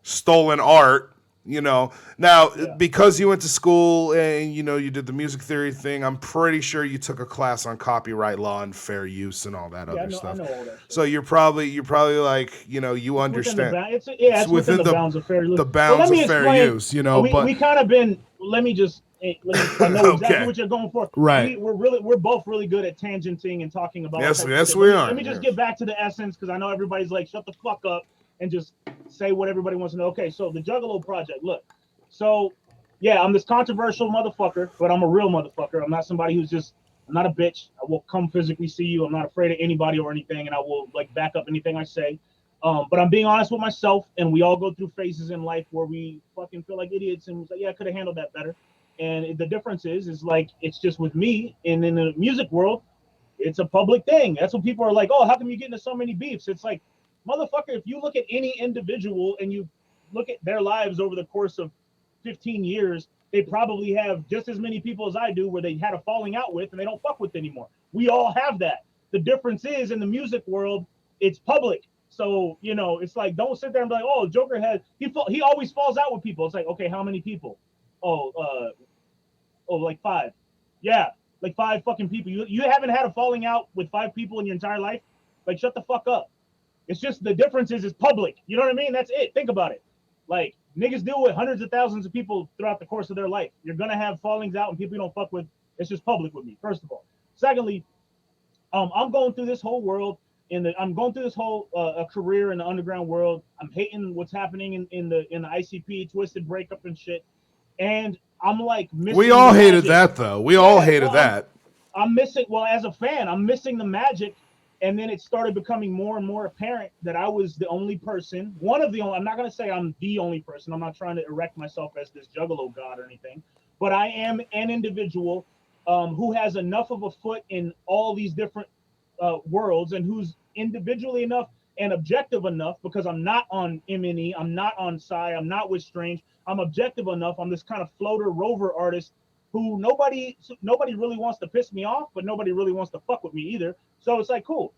stolen art. You know, now because you went to school and you know you did the music theory thing, I'm pretty sure you took a class on copyright law and fair use and all that other stuff. I know all that shit. So you're probably like, you know, you understand. It's within the bounds of fair use. The bounds of fair use, you know. We kind of been. I know exactly what you're going for. Right. We're both really good at tangenting and talking about. Yes, we are. Let me just get back to the essence because I know everybody's like, shut the fuck up and just say what everybody wants to know. Okay, so the Juggalo project. Look, so yeah, I'm this controversial motherfucker, but I'm a real motherfucker. I'm not somebody who's just. I'm not a bitch. I will come physically see you. I'm not afraid of anybody or anything, and I will like back up anything I say. But I'm being honest with myself, and we all go through phases in life where we fucking feel like idiots, and it's like, yeah, I could have handled that better. And the difference is like it's just with me, and in the music world, it's a public thing. That's what people are like, oh, how come you get into so many beefs? It's like, motherfucker, if you look at any individual and you look at their lives over the course of 15 years, they probably have just as many people as I do where they had a falling out with and they don't fuck with anymore. We all have that. The difference is in the music world, it's public. So, you know, it's like, don't sit there and be like, oh, Joker has, he always falls out with people. It's like, okay, how many people? Oh, like 5. Yeah, like 5 fucking people. You haven't had a falling out with 5 people in your entire life? Like, shut the fuck up. It's just the difference is it's public. You know what I mean? That's it. Think about it. Like, niggas deal with hundreds of thousands of people throughout the course of their life. You're gonna have fallings out and people you don't fuck with. It's just public with me, first of all. Secondly, I'm going through this whole world I'm going through this whole career in the underground world. I'm hating what's happening in the ICP, twisted breakup and shit. And I'm like missing. We all hated that though. We all hated that. I'm missing. Well, as a fan, I'm missing the magic. And then it started becoming more and more apparent that I was the only person, one of the only, I'm not going to say I'm the only person. I'm not trying to erect myself as this juggalo god or anything, but I am an individual who has enough of a foot in all these different worlds and who's individually enough and objective enough, because I'm not on MNE, I'm not on Psy, I'm not with Strange. I'm objective enough. I'm this kind of floater rover artist who nobody really wants to piss me off, but nobody really wants to fuck with me either. So it's like, cool.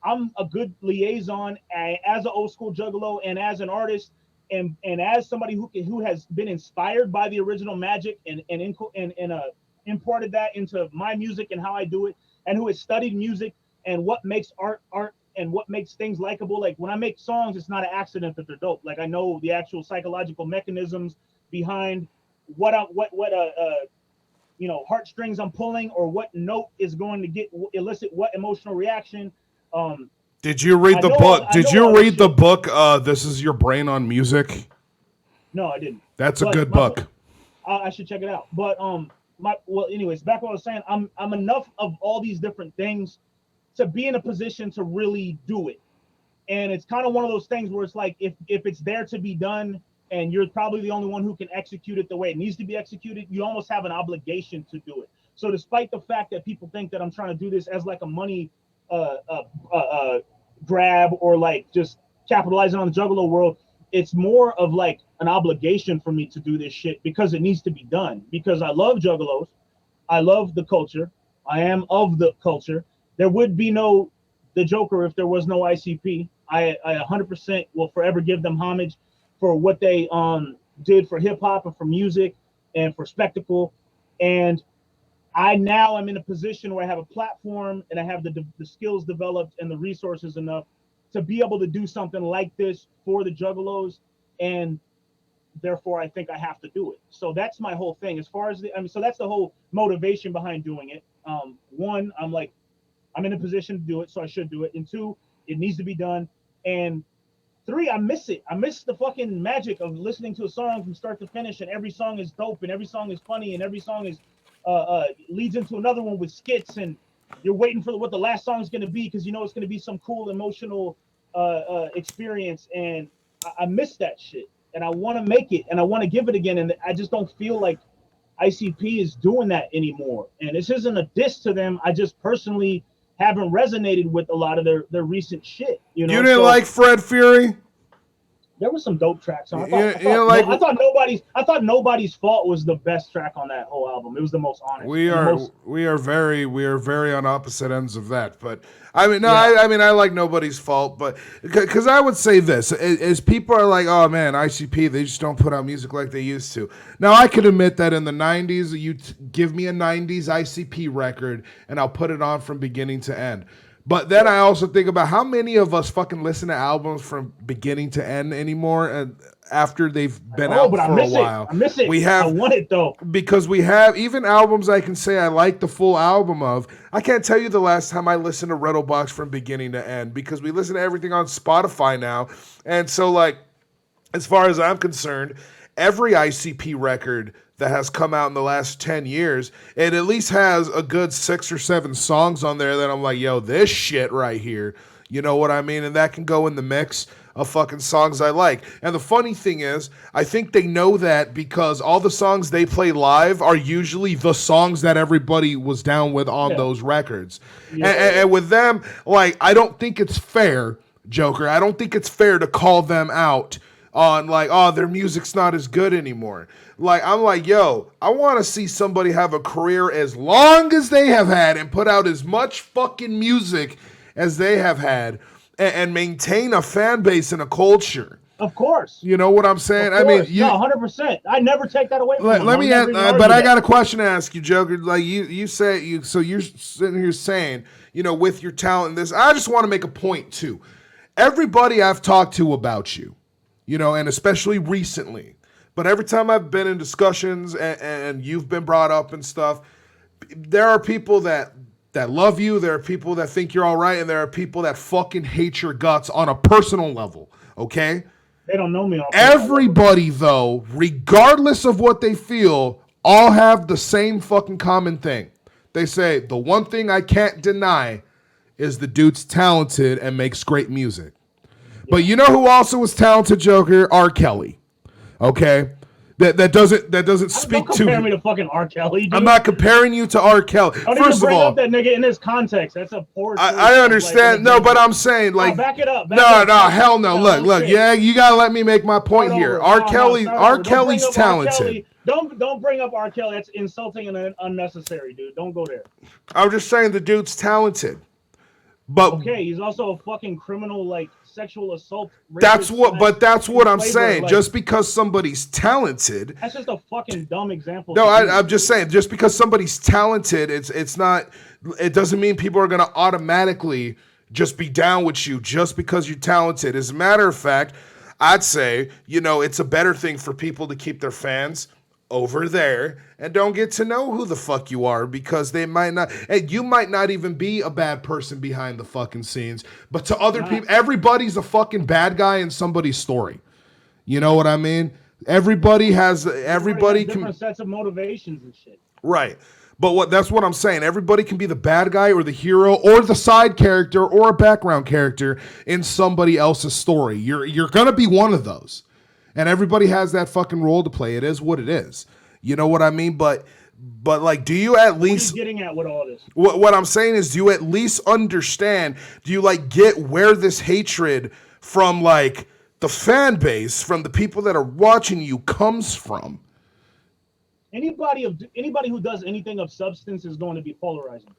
I'm a good liaison as an old school juggalo and as an artist and as somebody who has been inspired by the original magic and imported that into my music and how I do it, and who has studied music and what makes art and what makes things likable. Like when I make songs, it's not an accident that they're dope. Like I know the actual psychological mechanisms behind what you know, heartstrings I'm pulling, or what note is going to elicit what emotional reaction. Did you read the book? Did you read the book? This Is Your Brain on Music. No, I didn't. That's a good book. I should check it out. But anyways, back what I was saying. I'm enough of all these different things to be in a position to really do it. And it's kind of one of those things where it's like if it's there to be done, and you're probably the only one who can execute it the way it needs to be executed, you almost have an obligation to do it. So despite the fact that people think that I'm trying to do this as like a money grab or like just capitalizing on the juggalo world, it's more of like an obligation for me to do this shit because it needs to be done. Because I love juggalos. I love the culture. I am of the culture. There would be no the Jokerr if there was no ICP. I 100% will forever give them homage for what they did for hip hop and for music and for spectacle. And I now am in a position where I have a platform and I have the skills developed and the resources enough to be able to do something like this for the juggalos. And therefore I think I have to do it. So that's my whole thing as far as so that's the whole motivation behind doing it. One, I'm in a position to do it, so I should do it. And two, it needs to be done. And three, I miss it. I miss the fucking magic of listening to a song from start to finish, and every song is dope, and every song is funny, and every song is leads into another one with skits, and you're waiting for what the last song is going to be because you know it's going to be some cool emotional experience. And I miss that shit, and I want to make it, and I want to give it again, and I just don't feel like ICP is doing that anymore. And this isn't a diss to them. I just personally haven't resonated with a lot of their recent shit. You know, you didn't like Fred Fury? There was some dope tracks on. I thought Nobody's Fault was the best track on that whole album. It was the most honest. We are very on opposite ends of that. But I mean, no, yeah. I like Nobody's Fault, but because I would say this is people are like, oh man, ICP, they just don't put out music like they used to. Now I could admit that in the '90s, you give me a '90s ICP record and I'll put it on from beginning to end. But then I also think about how many of us fucking listen to albums from beginning to end anymore, and after they've been out for a while. I miss it. I want it though. Because we have even albums I can say I like the full album of. I can't tell you the last time I listened to Riddle Box from beginning to end because we listen to everything on Spotify now. And so like, as far as I'm concerned, every ICP record that has come out in the last 10 years, it at least has a good 6 or 7 songs on there that I'm like, yo, this shit right here, you know what I mean? And that can go in the mix of fucking songs I like. And the funny thing is, I think they know that because all the songs they play live are usually the songs that everybody was down with on those records. Yeah. And with them, like, I don't think it's fair, Joker, I don't think it's fair to call them out on like, oh, their music's not as good anymore. Like, I'm like, yo, I want to see somebody have a career as long as they have had and put out as much fucking music as they have had and maintain a fan base and a culture. Of course. You know what I'm saying? Of I mean, course. No, 100%. I never take that away from them. let me never ask, even argue but I that. got a question to ask you, Joker. Like you say so you're sitting here saying, you know, with your talent in this, I just want to make a point too. Everybody I've talked to about you, you know, and especially recently, but every time I've been in discussions and you've been brought up and stuff, there are people that love you, there are people that think you're all right, and there are people that fucking hate your guts on a personal level, okay? They don't know me. Everybody, though, regardless of what they feel, all have the same fucking common thing. They say, the one thing I can't deny is the dude's talented and makes great music. Yeah. But you know who also was talented, Joker? R. Kelly. Okay? That doesn't speak don't to compare me to fucking R. Kelly, dude. I'm not comparing you to R. Kelly. Don't First even bring of all, up that nigga in this context. That's a poor. I understand. No, but I'm saying like, back it up. No, hell no. Look. Yeah, you gotta let me make my point here. R. Kelly's talented. Don't bring up R. Kelly. That's insulting and unnecessary, dude. Don't go there. I'm just saying the dude's talented. But okay, he's also a fucking criminal, like sexual assault. That's what I'm saying. Like, just because somebody's talented, that's just a fucking dumb example. No, I'm just saying, just because somebody's talented, it's not. It doesn't mean people are gonna automatically just be down with you just because you're talented. As a matter of fact, I'd say, you know, it's a better thing for people to keep their fans over there and don't get to know who the fuck you are, because they might not, and you might not even be a bad person behind the fucking scenes, but to other people, everybody's a fucking bad guy in somebody's story. You know what I mean? Everybody has different sets of motivations and shit. Right. But that's what I'm saying. Everybody can be the bad guy or the hero or the side character or a background character in somebody else's story. You're going to be one of those. And everybody has that fucking role to play. It is what it is. You know what I mean? But like, do you at least... What are you getting at with all this? What I'm saying is, do you at least understand? Do you, like, get where this hatred from, like, the fan base, from the people that are watching you comes from? Anybody who does anything of substance is going to be polarizing.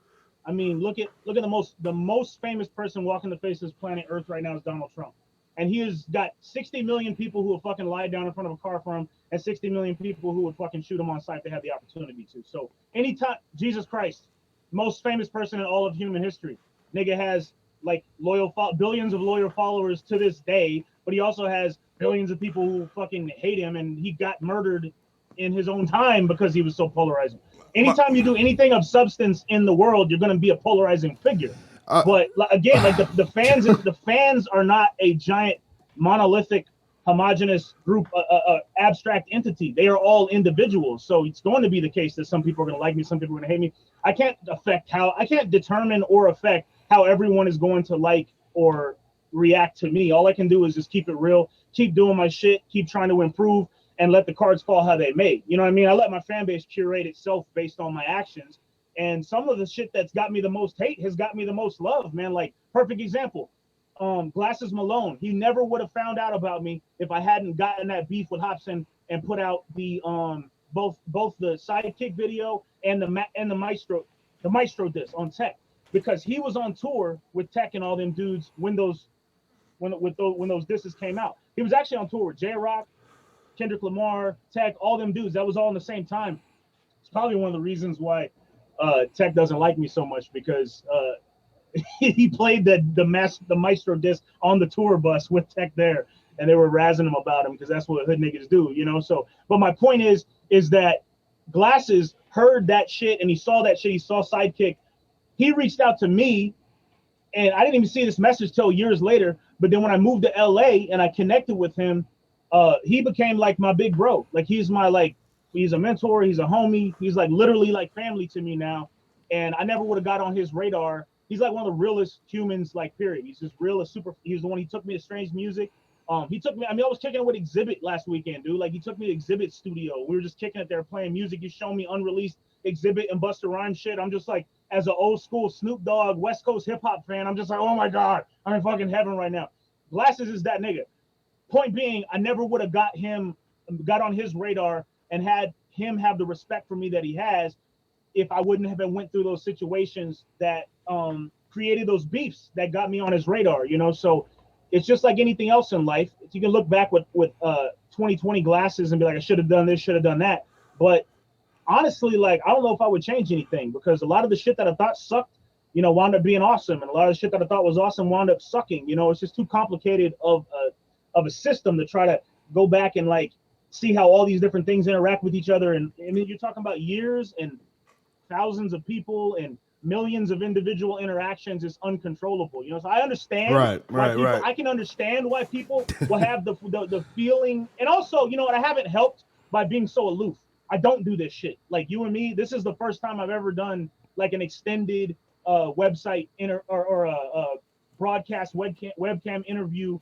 I mean, look at the most famous person walking the face of this planet Earth right now is Donald Trump. And he has got 60 million people who will fucking lie down in front of a car for him, and 60 million people who would fucking shoot him on sight if they had the opportunity to. So anytime, Jesus Christ, most famous person in all of human history, nigga has like billions of loyal followers to this day, but he also has billions of people who fucking hate him, and he got murdered in his own time because he was so polarizing. Anytime you do anything of substance in the world, you're going to be a polarizing figure. But again, like the fans are not a giant monolithic homogenous group, abstract entity. They are all individuals. So it's going to be the case that some people are going to like me, some people are going to hate me. I can't determine or affect how everyone is going to like or react to me. All I can do is just keep it real, keep doing my shit, keep trying to improve, and let the cards fall how they may. You know what I mean? I let my fan base curate itself based on my actions. And some of the shit that's got me the most hate has got me the most love, man. Like, perfect example, Glasses Malone. He never would have found out about me if I hadn't gotten that beef with Hobson and put out the both the Sidekick video and the Maestro disc on Tech, because he was on tour with Tech and all them dudes when those discs came out. He was actually on tour with J-Rock, Kendrick Lamar, Tech, all them dudes. That was all in the same time. It's probably one of the reasons why Tech doesn't like me so much, because he played the Maestro disc on the tour bus with Tech there, and they were razzing him about him because that's what hood niggas do, you know. So, but my point is that Glasses heard that shit and he saw that shit. He saw Sidekick. He reached out to me, and I didn't even see this message till years later. But then when I moved to LA and I connected with him, he became like my big bro. Like, he's a mentor, he's a homie, he's like literally like family to me now. And I never would have got on his radar. He's like one of the realest humans, like, period. He's just real as super. He's the one, he took me to Strange Music. He took me, I was kicking it with Exhibit last weekend, dude. Like, he took me to Exhibit studio. We were just kicking it there, playing music. He's showing me unreleased Exhibit and Busta Rhymes shit. I'm just like, as an old school Snoop Dogg West Coast hip hop fan, I'm just like, oh my God, I'm in fucking heaven right now. Glasses is that nigga. point being, I never would have got on his radar and had him have the respect for me that he has if I wouldn't have been went through those situations that created those beefs that got me on his radar, you know. So it's just like anything else in life. You can look back with 2020 glasses and be like, I should have done this, should have done that. But honestly, like, I don't know if I would change anything, because a lot of the shit that I thought sucked, you know, wound up being awesome, and a lot of the shit that I thought was awesome wound up sucking. You know, it's just too complicated of a system to try to go back and like see how all these different things interact with each other. And I mean, you're talking about years and thousands of people and millions of individual interactions. Is uncontrollable, you know. So I understand Right. I can understand why people will have the feeling. And also, you know what, I haven't helped by being so aloof. I don't do this shit like you and me. This is the first time I've ever done like an extended website or a broadcast webcam interview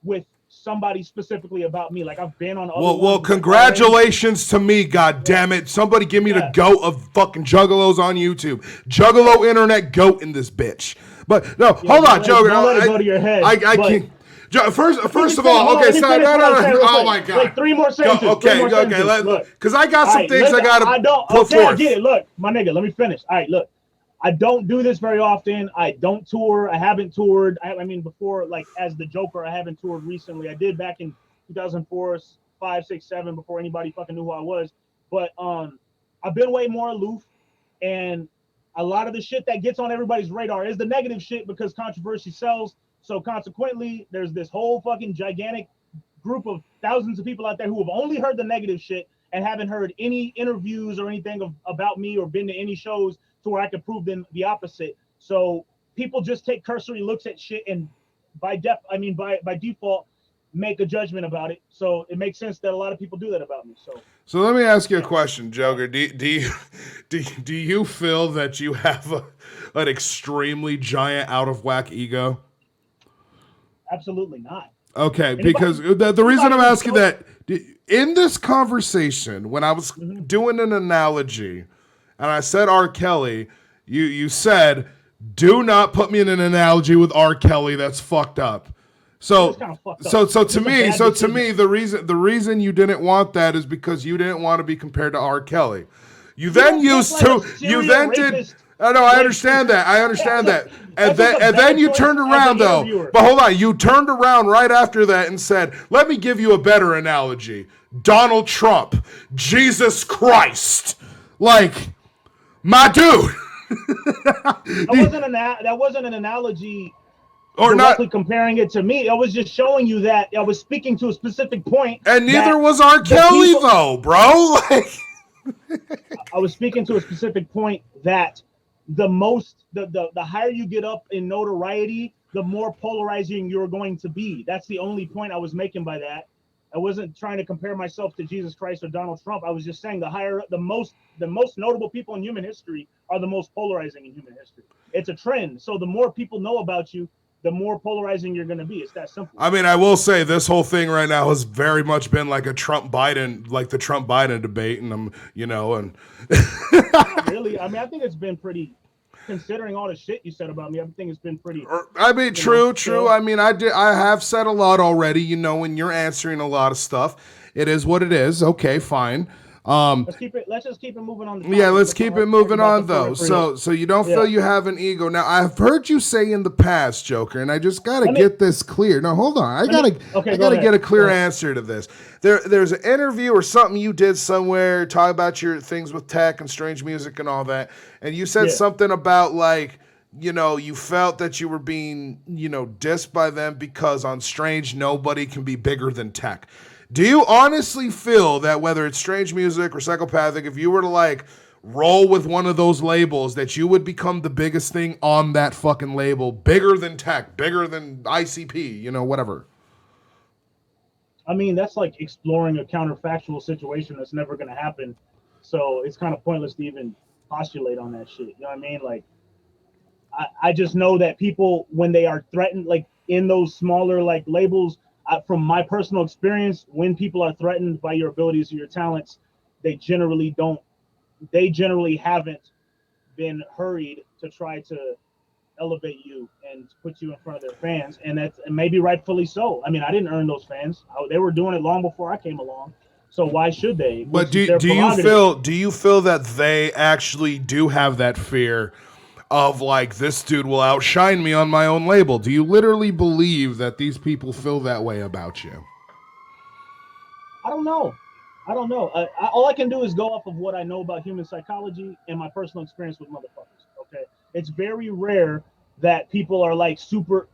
with somebody specifically about me. Like, I've been on other Well, congratulations to me, god damn it. Somebody give me the goat of fucking juggalos on YouTube. Juggalo internet goat in this bitch. But no, hold on, Joker. Don't let it go to your head. I can't. First of all, okay, so no. Oh my god. Like 3 more sentences. Okay. Because I got some things I gotta put forth. I get it. Look, my nigga, let me finish. All right, look. I don't do this very often. I don't tour. I haven't toured. I mean, before, like, as the Joker, I haven't toured recently. I did back in 2004, 5, 6, 7, before anybody fucking knew who I was. But I've been way more aloof, and a lot of the shit that gets on everybody's radar is the negative shit, because controversy sells. So consequently, there's this whole fucking gigantic group of thousands of people out there who have only heard the negative shit and haven't heard any interviews or anything about me or been to any shows to where I could prove them the opposite. So people just take cursory looks at shit and by default make a judgment about it. So it makes sense that a lot of people do that about me. So let me ask you a question, Joker. Do you feel that you have an extremely giant out of whack ego? Absolutely not. Okay, because the reason I'm asking that, in this conversation, when I was doing an analogy, and I said R. Kelly, you said, do not put me in an analogy with R. Kelly. That's fucked up. So to me, the reason you didn't want that is because you didn't want to be compared to R. Kelly. You then did. Oh, no, I understand that. And then you turned around, though. But hold on. You turned around right after that and said, let me give you a better analogy. Donald Trump. Jesus Christ. Like, my dude. That wasn't an analogy or directly not comparing it to me. I was just showing you that I was speaking to a specific point. And neither was R. Kelly, though, bro. Like, I was speaking to a specific point that the higher you get up in notoriety, the more polarizing you're going to be. That's the only point I was making by that. I wasn't trying to compare myself to Jesus Christ or Donald Trump. I was just saying the most notable people in human history are the most polarizing in human history. It's a trend. So the more people know about you, the more polarizing you're going to be. It's that simple. I mean, I will say this whole thing right now has very much been like the Trump Biden debate, and and Not really. I mean, I think it's been pretty, considering all the shit you said about me, I think it's been pretty. I mean, true. I mean, I have said a lot already, you know, when you're answering a lot of stuff. It is what it is. Okay, fine. Let's just keep it moving on. Let's keep it moving on, though. So you don't feel you have an ego. Now, I've heard you say in the past, Joker, and I just gotta get this clear. No, hold on. I gotta get a clear answer to this. There's an interview or something you did somewhere, talk about your things with tech and strange music and all that, and you said something about, like, you know, you felt that you were being, you know, dissed by them because on Strange nobody can be bigger than tech. Do you honestly feel that whether it's strange music or psychopathic, if you were to like roll with one of those labels, that you would become the biggest thing on that fucking label, bigger than tech, bigger than ICP, you know, whatever? I mean, that's like exploring a counterfactual situation that's never going to happen. So it's kind of pointless to even postulate on that shit. You know what I mean? Like, I just know that people, when they are threatened, like in those smaller like labels, from my personal experience, when people are threatened by your abilities or your talents, they generally haven't been hurried to try to elevate you and put you in front of their fans, and that's and maybe rightfully so. I mean, I didn't earn those fans; they were doing it long before I came along. So why should they? But Which is their prerogative. do you feel that they actually do have that fear of like this dude will outshine me on my own label? Do you literally believe that these people feel that way about you? I don't know. I don't know. All I can do is go off of what I know about human psychology and my personal experience with motherfuckers. Okay, it's very rare that people are like super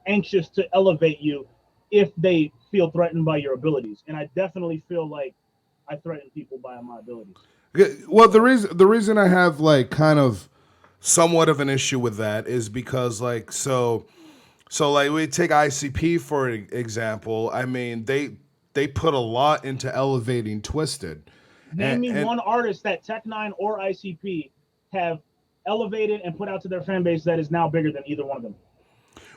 anxious to elevate you if they feel threatened by your abilities, and I definitely feel like I threaten people by my abilities. Well, So the reason I have like kind of somewhat of an issue with that is because like like we take ICP for example. I mean they put a lot into elevating Twisted, name me and one artist that Tech Nine or ICP have elevated and put out to their fan base that is now bigger than either one of them.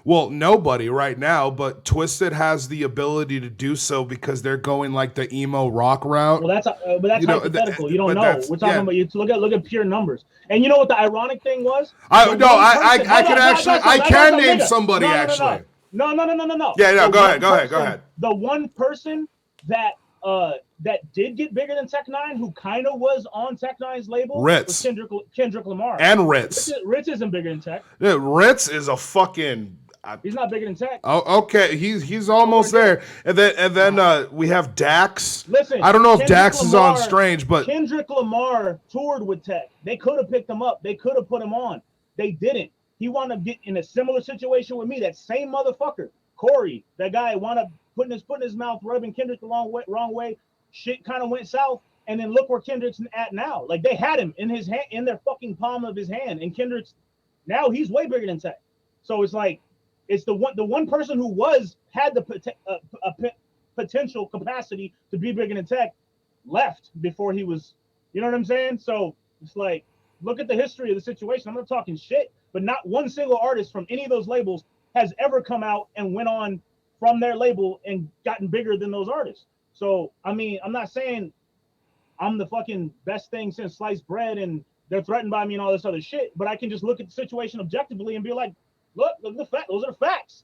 well, nobody right now, but Twisted has the ability to do so because they're going like the emo rock route. Well, but that's You know, hypothetical. You don't but know. that's We're talking yeah. about you. Look at pure numbers. And you know what the ironic thing was? I The no, one person, I can actually I can name nigga. somebody actually. No. Yeah, no, The go one ahead, go ahead, go person- ahead. The one person that that did get bigger than Tech Nine, who kind of was on Tech Nine's label, Ritz. was Kendrick Lamar. And Ritz. Ritz isn't bigger than Tech. Yeah, Ritz is a fucking. He's not bigger than Tech. Oh, okay, he's almost there, and then we have Dax. Listen, I don't know if Kendrick Dax is Lamar, on Strange, but Kendrick Lamar toured with Tech. They could have picked him up. They could have put him on. They didn't. He wound up getting in a similar situation with me. That same motherfucker, Corey, that guy wound up putting his foot in his mouth, rubbing Kendrick the wrong way. Shit kind of went south, and then look where Kendrick's at now. Like they had him in his hand, in their fucking palm of his hand, and Kendrick's now he's way bigger than Tech. So it's like it's the one person who had the potential capacity to be bigger than Tech left before he was. You know what I'm saying? So it's like look at the history of the situation. I'm not talking shit, but not one single artist from any of those labels has ever come out and went on from their label and gotten bigger than those artists. So, I mean, I'm not saying I'm the fucking best thing since sliced bread and they're threatened by me and all this other shit, but I can just look at the situation objectively and be like, look at the fact, those are the facts.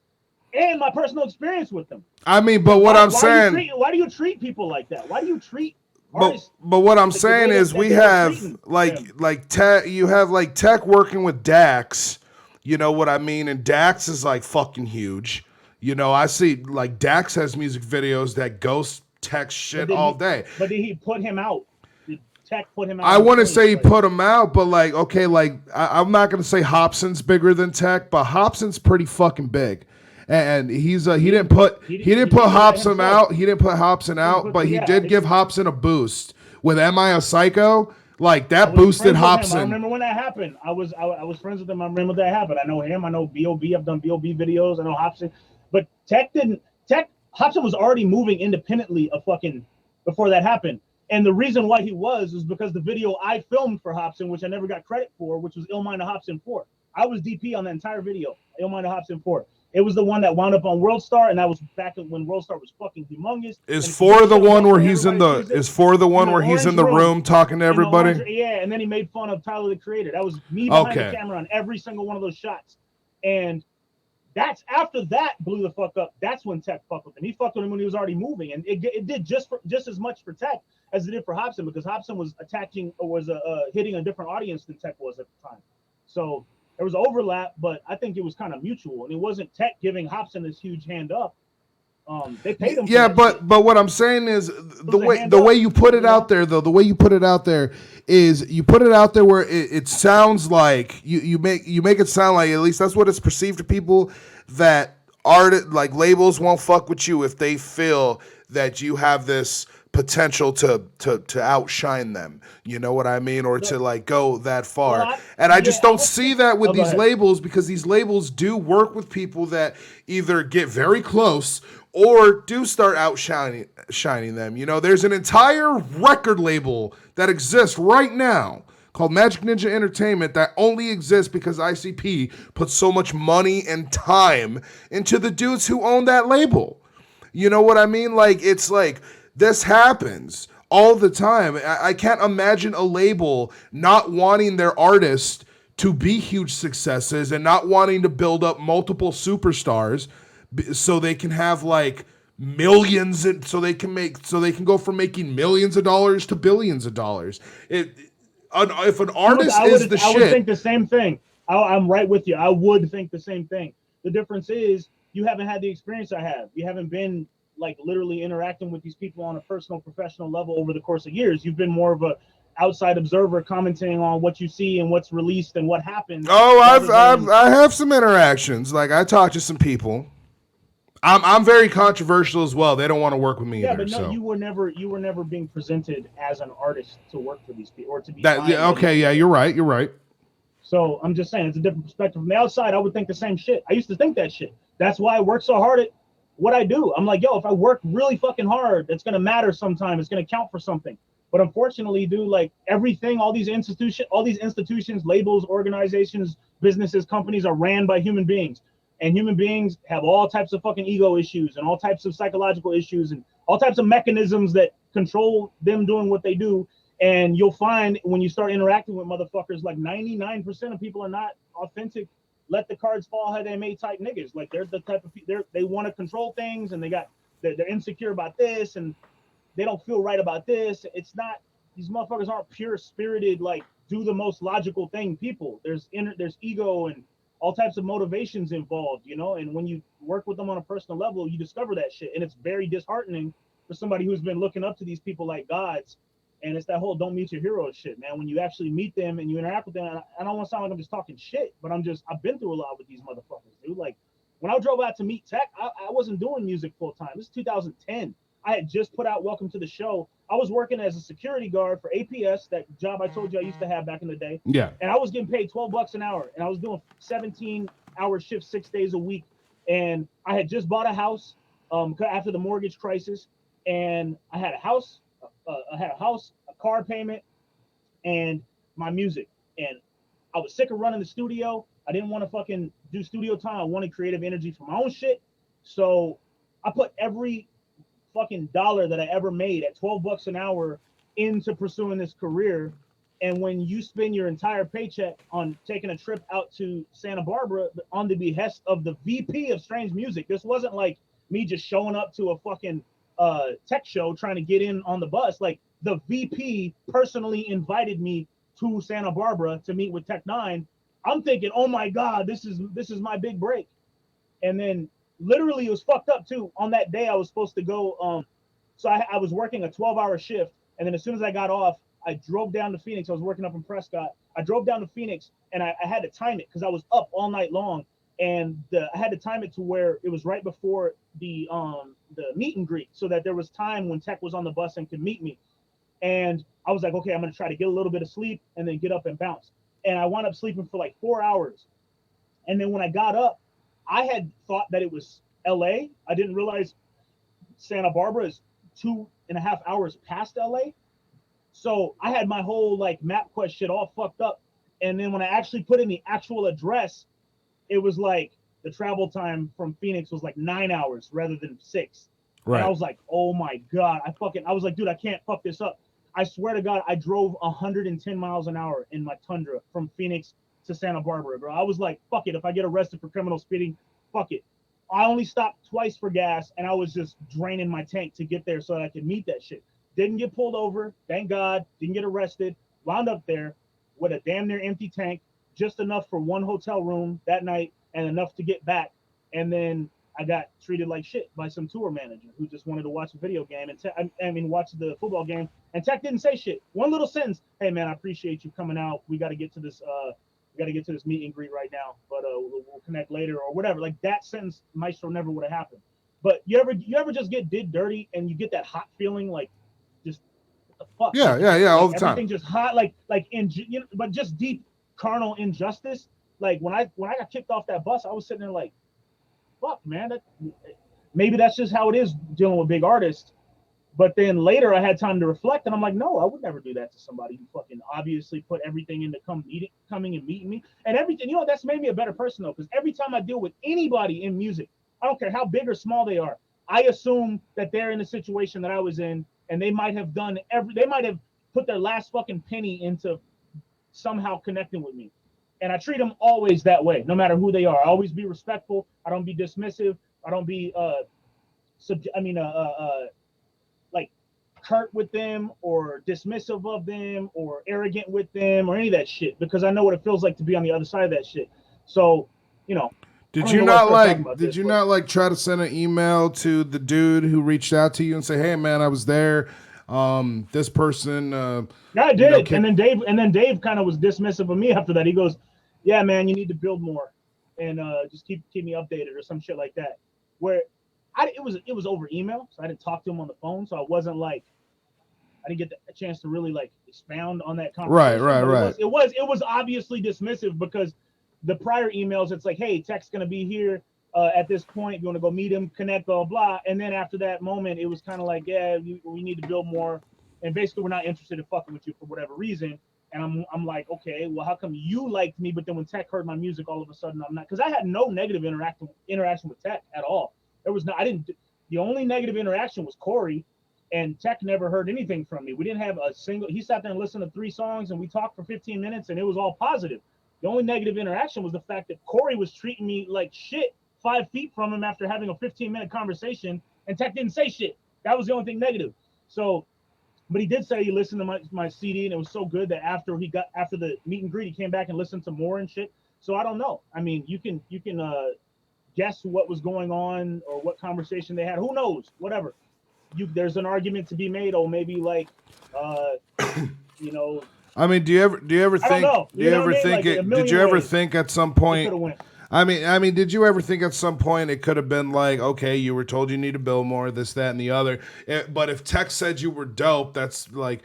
And my personal experience with them. I mean, but what I'm saying, why do you treat people like that? Why do you treat but what I'm saying is we have like Tech. You have like Tech working with Dax. You know what I mean? And Dax is like fucking huge. You know, I see like Dax has music videos that ghost Tech shit all day. But did he put him out? Did Tech put him out? I wouldn't say he put him out, but like, okay, like I'm not gonna say Hobson's bigger than Tech, but Hobson's pretty fucking big. And he's he didn't put Hobson out. He didn't put Hobson out, but he did give Hobson a boost with "Am I a Psycho?" Like that boosted Hobson. I remember when that happened. I was friends with him. I remember that happened. I know him. I know B.O.B. I've done B.O.B. videos. I know Hobson, but Tech didn't. Hobson was already moving independently of fucking before that happened. And the reason why he was because the video I filmed for Hobson, which I never got credit for, which was Illmind of Hobson 4. I was DP on the entire video, Illmind of Hobson 4. It was the one that wound up on World Star, and that was back when World Star was fucking humongous. Is for the one where he's in the room talking to everybody? Yeah, and then he made fun of Tyler the Creator. That was me behind the camera on every single one of those shots. And that's after that blew the fuck up. That's when Tech fucked with him. He fucked with him when he was already moving, and it did just as much for Tech as it did for Hobson, because Hobson was attaching or was hitting a different audience than Tech was at the time. So there was overlap, but I think it was kind of mutual, and it wasn't Tech giving Hobson this huge hand up. They paid him. Yeah, but what I'm saying is the way you put it out there, though, the way you put it out there is you put it out there where it sounds like you make it sound like, at least that's what it's perceived to people, that like labels won't fuck with you if they feel that you have this potential to outshine them, you know what I mean, or to like go that far. I just don't see that with these labels, because these labels do work with people that either get very close or do start outshining them. You know, there's an entire record label that exists right now called Magic Ninja Entertainment that only exists because ICP put so much money and time into the dudes who own that label. You know what I mean? Like, it's like, this happens all the time. I can't imagine a label not wanting their artist to be huge successes and not wanting to build up multiple superstars so they can have like millions and so they can go from making millions of dollars to billions of dollars. If an artist is the I would shit, think the same thing. I'm right with you. I would think the same thing. The difference is you haven't had the experience I have. You haven't been like literally interacting with these people on a personal, professional level over the course of years. You've been more of a outside observer commenting on what you see and what's released and what happens. oh, I have some interactions. Like I talk to some people. I'm very controversial as well. They don't want to work with me yeah, either. but no, So you were never being presented as an artist to work for these people or to be that yeah, okay, yeah, you're right. You're right. So I'm just saying it's a different perspective. From the outside, I would think the same shit. I used to think that shit. That's why I work so hard at what I do. I'm like, yo, if I work really fucking hard, it's gonna matter sometime. It's gonna count for something. But unfortunately, dude, like everything, all these institutions, labels, organizations, businesses, companies are ran by human beings. And human beings have all types of fucking ego issues and all types of psychological issues and all types of mechanisms that control them doing what they do. And you'll find when you start interacting with motherfuckers, like 99% of people are not authentic. Let the cards fall how they may type niggas. Like they're the type of they want to control things and they're insecure about this and they don't feel right about this. It's not, these motherfuckers aren't pure spirited, like do the most logical thing people. There's ego and all types of motivations involved, you know. And when you work with them on a personal level, you discover that shit, and it's very disheartening for somebody who's been looking up to these people like gods. And it's that whole don't meet your heroes shit, man. When you actually meet them and you interact with them, I don't want to sound like I'm just talking shit, but I've been through a lot with these motherfuckers, dude. Like when I drove out to meet Tech, I wasn't doing music full time. This is 2010. I had just put out Welcome to the Show. I was working as a security guard for APS, that job I told you I used to have back in the day. Yeah. And I was getting paid $12 an hour, and I was doing 17-hour shifts 6 days a week. And I had just bought a house after the mortgage crisis, and I had a house, a car payment, and my music. And I was sick of running the studio. I didn't want to fucking do studio time. I wanted creative energy for my own shit. So I put every fucking dollar that I ever made at $12 an hour into pursuing this career. And when you spend your entire paycheck on taking a trip out to Santa Barbara on the behest of the VP of Strange Music, this wasn't like me just showing up to a fucking tech show trying to get in on the bus. Like the VP personally invited me to Santa Barbara to meet with Tech Nine. I'm thinking, oh my God, this is my big break. And then literally it was fucked up too. On that day I was supposed to go, so I was working a 12-hour shift, and then as soon as I got off, I drove down to Phoenix. I was working up in Prescott. I drove down to Phoenix, and I had to time it because I was up all night long, and I had to time it to where it was right before the meet and greet, so that there was time when Tech was on the bus and could meet me. And I was like, okay, I'm gonna try to get a little bit of sleep and then get up and bounce. And I wound up sleeping for like 4 hours, and then when I got up, I had thought that it was LA. I didn't realize Santa Barbara is 2.5 hours past LA. So I had my whole like MapQuest shit all fucked up. And then when I actually put in the actual address, it was like the travel time from Phoenix was like 9 hours rather than 6. Right. And I was like, oh my God. I was like, dude, I can't fuck this up. I swear to God, I drove 110 miles an hour in my Tundra from Phoenix to Santa Barbara, bro. I was like, fuck it. If I get arrested for criminal speeding, fuck it. I only stopped twice for gas, and I was just draining my tank to get there so that I could meet that shit. Didn't get pulled over, thank God. Didn't get arrested. Wound up there with a damn near empty tank, just enough for one hotel room that night and enough to get back. And then I got treated like shit by some tour manager who just wanted to watch a video game and watch the football game. And Tech didn't say shit. One little sentence: "Hey man, I appreciate you coming out. We got to get to this. Meet and greet right now, but we'll connect later or whatever." Like that sentence, Maestro never would have happened. But you ever just get did dirty and you get that hot feeling like just what the fuck? Yeah, like, yeah, all the time. Everything just hot, but just deep carnal injustice. Like when I got kicked off that bus, I was sitting there like, fuck, man. Maybe that's just how it is dealing with big artists. But then later I had time to reflect, and I'm like, no, I would never do that to somebody who fucking obviously put everything into coming and meeting me. And everything, that's made me a better person, though, because every time I deal with anybody in music, I don't care how big or small they are, I assume that they're in the situation that I was in, and they might have put their last fucking penny into somehow connecting with me. And I treat them always that way, no matter who they are. I always be respectful. I don't be dismissive. I don't be like curt with them or dismissive of them or arrogant with them or any of that shit, because I know what it feels like to be on the other side of that shit. So, you know, I Did don't even you know why I not started talking like? about Did this, you but not like try to send an email to the dude who reached out to you and say, "Hey, man, I was there. This person, yeah, I you know, did. kicked." And then Dave kind of was dismissive of me after that. He goes, "Yeah, man, you need to build more, and just keep me updated or some shit like that." Where it was over email, so I didn't talk to him on the phone, so I wasn't like I didn't get a chance to really like expound on that Right, conversation. right, But right. it was obviously dismissive because the prior emails, it's like, hey, Tech's gonna be here at this point. You want to go meet him, connect, blah blah. And then after that moment, it was kind of like, yeah, we need to build more, and basically we're not interested in fucking with you for whatever reason. And I'm like, okay, well, how come you liked me, but then when Tech heard my music, all of a sudden I'm not? Because I had no negative interaction with Tech at all. There was no, I didn't. The only negative interaction was Corey, and Tech never heard anything from me. We didn't have a single. He sat there and listened to 3 songs, and we talked for 15 minutes, and it was all positive. The only negative interaction was the fact that Corey was treating me like shit 5 feet from him after having a 15-minute conversation, and Tech didn't say shit. That was the only thing negative. So, but he did say he listened to my CD, and it was so good that after the meet and greet, he came back and listened to more and shit. So I don't know. I mean, you can guess what was going on or what conversation they had. Who knows? Whatever. There's an argument to be made. Oh, maybe like, uh, you know, I mean, do you ever I don't think know. You know what I mean? Like a did you million ever ways think at some it could point? have went. Did you ever think at some point it could have been like, okay, you were told you need to build more, this, that, and the other. But if Tech said you were dope, that's like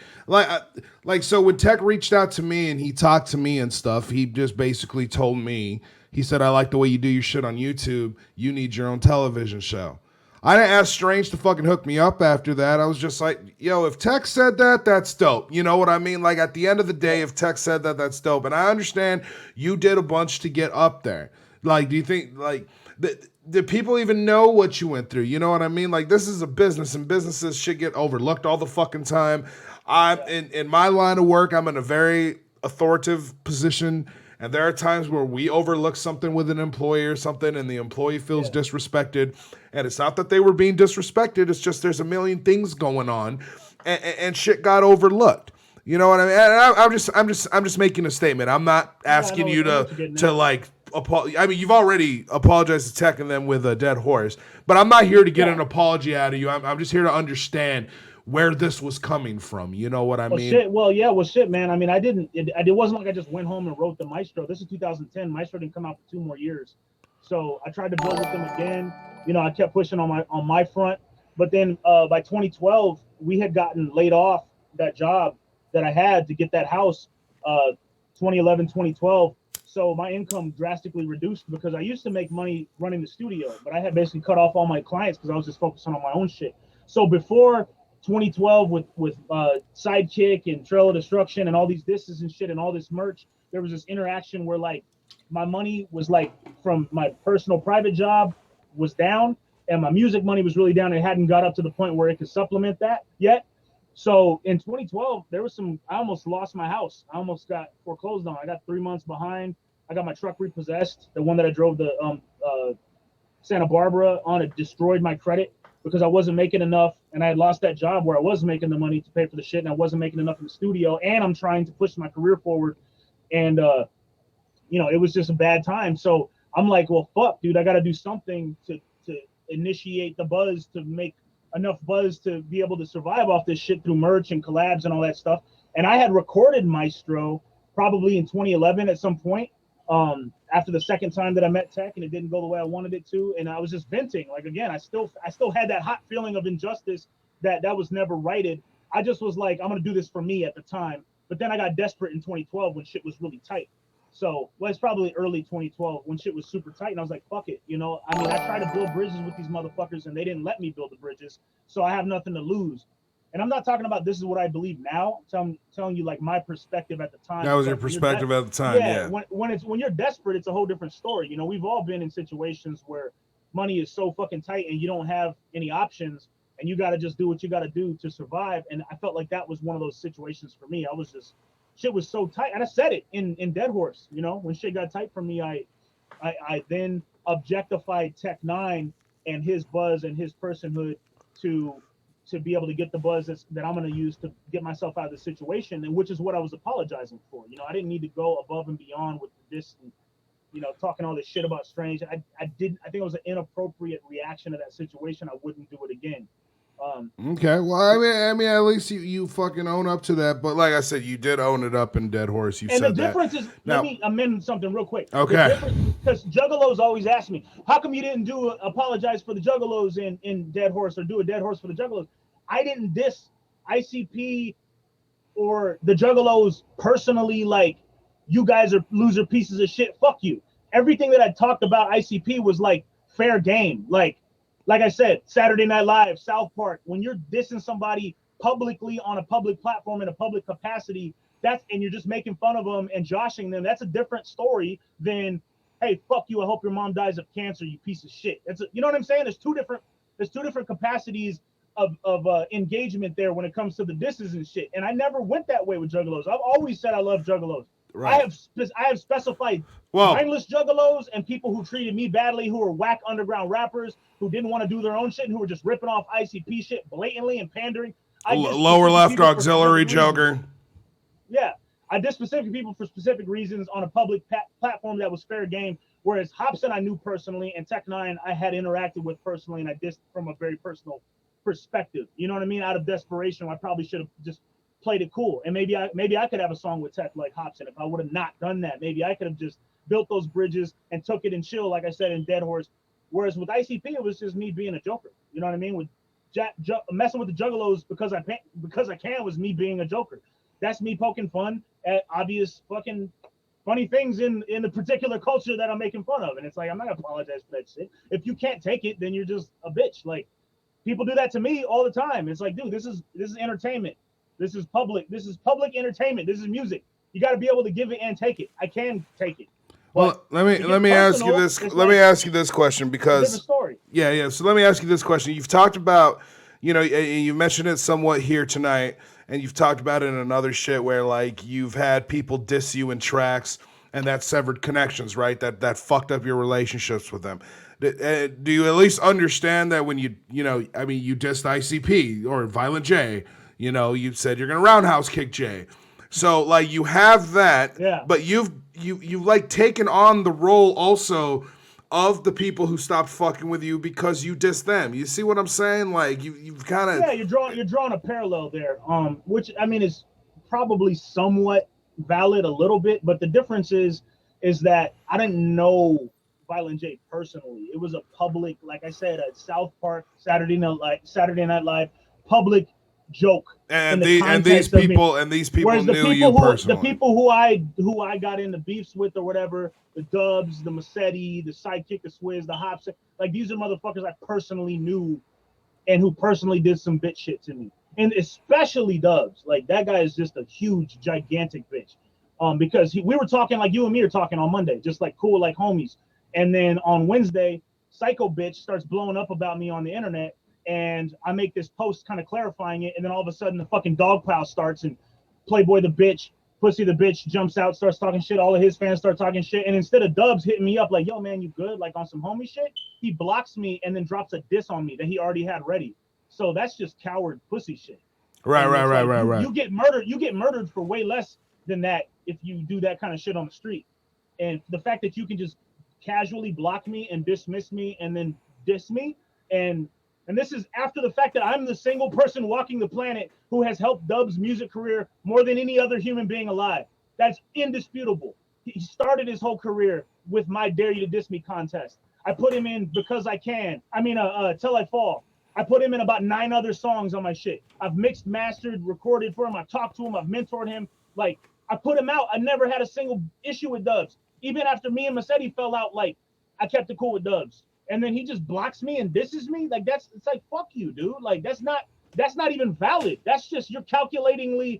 so when Tech reached out to me and he talked to me and stuff, he just basically told me, he said, I like the way you do your shit on YouTube. You need your own television show. I didn't ask Strange to fucking hook me up after that. I was just like, yo, if Tech said that, that's dope. You know what I mean? Like at the end of the day, Yeah. if Tech said that, that's dope. And I understand you did a bunch to get up there. Like, do you think like did people even know what you went through? You know what I mean? Like this is a business and businesses should get overlooked all the fucking time. I'm Yeah. in my line of work, I'm in a very authoritative position. And there are times where we overlook something with an employee or something, and the employee feels Yeah. disrespected. And it's not that they were being disrespected; it's just there's a million things going on, and shit got overlooked. You know what I mean? And I'm just making a statement. I'm not Yeah. asking you I know what you're getting to at. like. I mean, you've already apologized to Tech and them with a dead horse, but I'm not here to get Yeah. an apology out of you. I'm just here to understand where this was coming from. You know what I Well, mean? shit. Well, yeah. Well, shit, man. I mean, I didn't. It wasn't like I just went home and wrote the Maestro. This is 2010. Maestro didn't come out for 2 more years, so I tried to build with them again. You know, I kept pushing on my front, but then by 2012, we had gotten laid off that job that I had to get that house. 2011, 2012. So my income drastically reduced because I used to make money running the studio, but I had basically cut off all my clients because I was just focusing on my own shit. So before 2012 with Sidekick and Trail of Destruction and all these disses and shit and all this merch, there was this interaction where like my money was like from my personal private job was down and my music money was really down. It hadn't got up to the point where it could supplement that yet. So in 2012, there was some. I almost lost my house. I almost got foreclosed on. I got 3 months behind. I got my truck repossessed. The one that I drove the Santa Barbara on, it destroyed my credit because I wasn't making enough, and I had lost that job where I was making the money to pay for the shit, and I wasn't making enough in the studio. And I'm trying to push my career forward, and it was just a bad time. So I'm like, well, fuck, dude, I got to do something to initiate the buzz to make enough buzz to be able to survive off this shit through merch and collabs and all that stuff. And I had recorded Maestro probably in 2011 at some point. After the second time that I met Tech and it didn't go the way I wanted it to, and I was just venting. Like again, I still had that hot feeling of injustice that was never righted. I just was like, I'm gonna do this for me at the time. But then I got desperate in 2012 when shit was really tight. So, well, it's probably early 2012 when shit was super tight, and I was like, "Fuck it," you know. I mean, I tried to build bridges with these motherfuckers, and they didn't let me build the bridges, so I have nothing to lose. And I'm not talking about this is what I believe now. I'm telling you like my perspective at the time. That was your Because when perspective at the time, yeah, yeah. when you're desperate, it's a whole different story. You know, we've all been in situations where money is so fucking tight and you don't have any options, and you got to just do what you got to do to survive. And I felt like that was one of those situations for me. I was just shit was so tight. And I said it in Dead Horse, you know, when shit got tight for me, I then objectified Tech-9 and his buzz and his personhood to be able to get the buzz that I'm going to use to get myself out of the situation, and which is what I was apologizing for. You know, I didn't need to go above and beyond with this, and, you know, talking all this shit about Strange. I think it was an inappropriate reaction to that situation. I wouldn't do it again. Okay, well, I mean, at least you fucking own up to that. But like I said, you did own it up in Dead Horse. You and said the difference that. is, let me amend something real quick. Okay. Because Juggalos always ask me, how come you didn't apologize for the Juggalos in Dead Horse, or do a Dead Horse for the Juggalos? I didn't diss ICP or the Juggalos personally, like, you guys are loser pieces of shit, fuck you. Everything that I talked about ICP was like fair game. Like I said, Saturday Night Live, South Park, when you're dissing somebody publicly on a public platform in a public capacity, and you're just making fun of them and joshing them, that's a different story than, hey, fuck you, I hope your mom dies of cancer, you piece of shit. You know what I'm saying? There's two different capacities of engagement there when it comes to the disses and shit. And I never went that way with Juggalos. I've always said I love Juggalos. Right. I have specified mindless Juggalos and people who treated me badly, who were whack underground rappers, who didn't want to do their own shit, and who were just ripping off ICP shit blatantly and pandering. Lower left auxiliary Jokerr. Yeah, I did specific people for specific reasons on a public platform that was fair game. Whereas Hobson I knew personally, and Tech-9 I had interacted with personally, and I dissed from a very personal perspective. You know what I mean? Out of desperation, I probably should have just played it cool. And maybe I could have a song with Tech like Hobson. If I would have not done that, maybe I could have just built those bridges and took it and chill, like I said in Dead Horse. Whereas with ICP, it was just me being a Joker. You know what I mean? With messing with the Juggalos because I can was me being a Joker. That's me poking fun at obvious fucking funny things in the particular culture that I'm making fun of. And it's like, I'm not gonna apologize for that shit. If you can't take it, then you're just a bitch. Like, people do that to me all the time. It's like, dude, this is entertainment. This is public entertainment. This is music. You got to be able to give it and take it. I can take it. Well, let me ask you this. Let me ask you this question, because yeah. So let me ask you this question. You've talked about, you know, you mentioned it somewhat here tonight, and you've talked about it in another shit where, like, you've had people diss you in tracks, and that severed connections, right? That fucked up your relationships with them. Do you at least understand that when you dissed ICP or Violent J, you know, you said you're gonna roundhouse kick Jay, so like you have that, yeah. But you've like taken on the role also of the people who stopped fucking with you because you dissed them. You see what I'm saying? Like you've kind of you're drawing a parallel there, which I mean is probably somewhat valid a little bit, but the difference is that I didn't know Violent J personally. It was a public, like I said, a South Park Saturday Night Live public joke. And these people knew you personally. The people who I got into beefs with or whatever, the Dubs, the Massetti, the Sidekick, the Swizz, the Hops, like these are motherfuckers I personally knew and who personally did some bitch shit to me. And especially Dubs. Like that guy is just a huge, gigantic bitch. Because we were talking like you and me are talking on Monday, just like cool, like homies. And then on Wednesday, Psycho Bitch starts blowing up about me on the internet. And I make this post kind of clarifying it, and then all of a sudden the fucking dog pile starts, and Playboy the bitch, Pussy the bitch jumps out, starts talking shit. All of his fans start talking shit, and instead of Dubs hitting me up like, "Yo, man, you good?" like on some homie shit, he blocks me and then drops a diss on me that he already had ready. So that's just coward pussy shit. Right. You get murdered. You get murdered for way less than that if you do that kind of shit on the street. And the fact that you can just casually block me and dismiss me and then diss me, and this is after the fact that I'm the single person walking the planet who has helped Dub's music career more than any other human being alive. That's indisputable. He started his whole career with my Dare You to Diss Me contest. I put him in Because I Can. Till I Fall. I put him in about 9 other songs on my shit. I've mixed, mastered, recorded for him. I've talked to him. I've mentored him. Like, I put him out. I never had a single issue with Dubs. Even after me and Massetti fell out, like, I kept it cool with Dubs. And then he just blocks me and disses me. Like it's like, fuck you, dude. Like that's not even valid. That's just you're calculatedly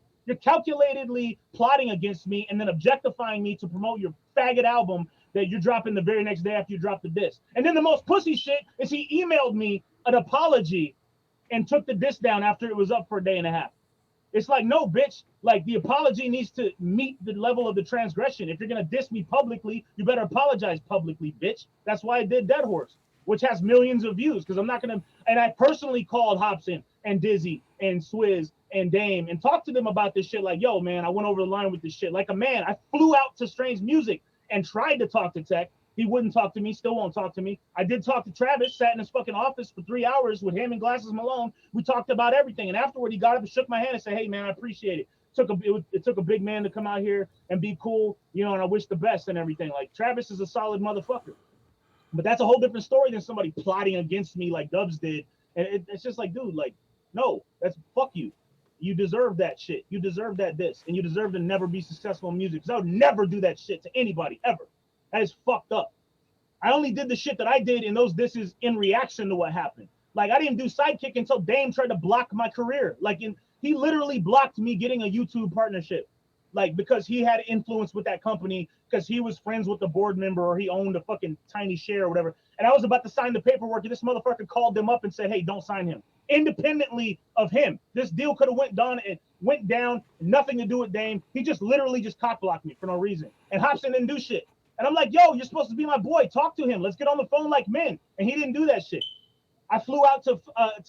plotting against me and then objectifying me to promote your faggot album that you're dropping the very next day after you drop the diss. And then the most pussy shit is he emailed me an apology and took the diss down after it was up for a day and a half. It's like, no, bitch. Like, the apology needs to meet the level of the transgression. If you're gonna diss me publicly, you better apologize publicly, bitch. That's why I did Dead Horse, which has millions of views, because I'm not gonna. And I personally called Hobson and Dizzy and Swizz and Dame and talked to them about this shit. Like, yo, man, I went over the line with this shit. Like a man, I flew out to Strange Music and tried to talk to Tech. He wouldn't talk to me, still won't talk to me. I did talk to Travis, sat in his fucking office for 3 hours with him and Glasses Malone. We talked about everything. And afterward, he got up and shook my hand and said, hey, man, I appreciate it. It took a big man to come out here and be cool, you know, and I wish the best and everything. Like, Travis is a solid motherfucker. But that's a whole different story than somebody plotting against me like Dubs did. And it's just like, dude, like, no, that's fuck you. You deserve that shit. You deserve that diss. And you deserve to never be successful in music. Because I would never do that shit to anybody, ever. That is fucked up. I only did the shit that I did in those disses in reaction to what happened. Like, I didn't do Sidekick until Dame tried to block my career. Like, he literally blocked me getting a YouTube partnership. Like, because he had influence with that company, because he was friends with the board member, or he owned a fucking tiny share or whatever. And I was about to sign the paperwork, and this motherfucker called them up and said, hey, don't sign him. Independently of him. This deal could have went down, nothing to do with Dame. He just literally just cock blocked me for no reason. And Hobson didn't do shit. And I'm like, yo, you're supposed to be my boy. Talk to him. Let's get on the phone like men. And he didn't do that shit. I flew out to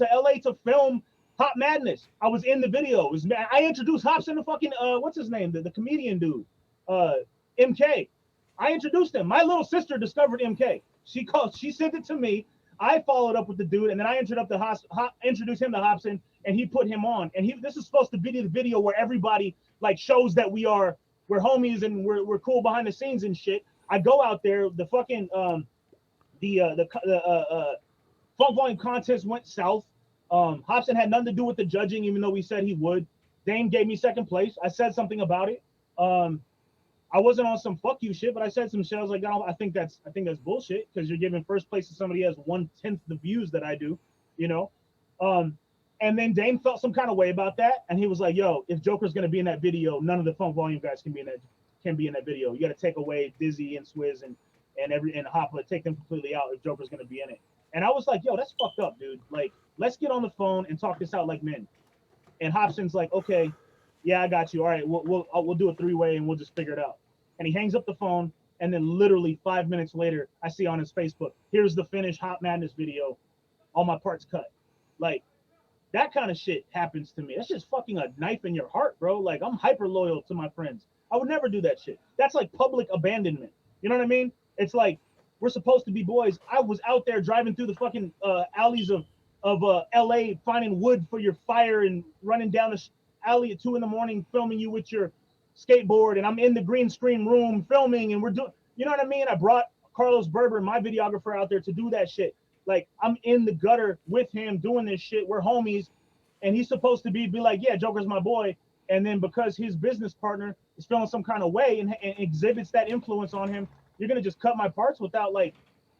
LA to film Hot Madness. I was in the video. I introduced Hobson to fucking what's his name? The comedian dude, MK. I introduced him. My little sister discovered MK. She sent it to me. I followed up with the dude, and then I introduced him to Hobson, and he put him on. And this is supposed to be the video where everybody like shows that we're homies and we're cool behind the scenes and shit. I go out there, the fucking Funk Volume contest went south. Hobson had nothing to do with the judging, even though we said he would. Dame gave me second place. I said something about it. I wasn't on some fuck you shit, but I said some shit. I was like, no, I think that's bullshit, because you're giving first place to somebody who has 1/10 the views that I do, you know. And then Dame felt some kind of way about that, and he was like, yo, if Joker's gonna be in that video, none of the Funk Volume guys can be in that video. You got to take away Dizzy and Swizz and Hopla, take them completely out if Joker's gonna be in it. And I was like, yo, that's fucked up, dude. Like, let's get on the phone and talk this out like men. And Hobson's like, okay, yeah, I got you. All right, we'll do a three-way and we'll just figure it out. And he hangs up the phone, and then literally 5 minutes later, I see on his Facebook, here's the finished Hot Madness video, all my parts cut. Like, that kind of shit happens to me. That's just fucking a knife in your heart, bro. Like, I'm hyper loyal to my friends. I would never do that shit. That's like public abandonment. You know what I mean? It's like, we're supposed to be boys. I was out there driving through the fucking alleys of LA, finding wood for your fire and running down the alley at 2 a.m, filming you with your skateboard. And I'm in the green screen room filming, and we're doing, you know what I mean? I brought Carlos Berber, my videographer, out there to do that shit. Like, I'm in the gutter with him doing this shit. We're homies. And he's supposed to be like, yeah, Joker's my boy. And then because his business partner is feeling some kind of way and exhibits that influence on him, you're going to just cut my parts without like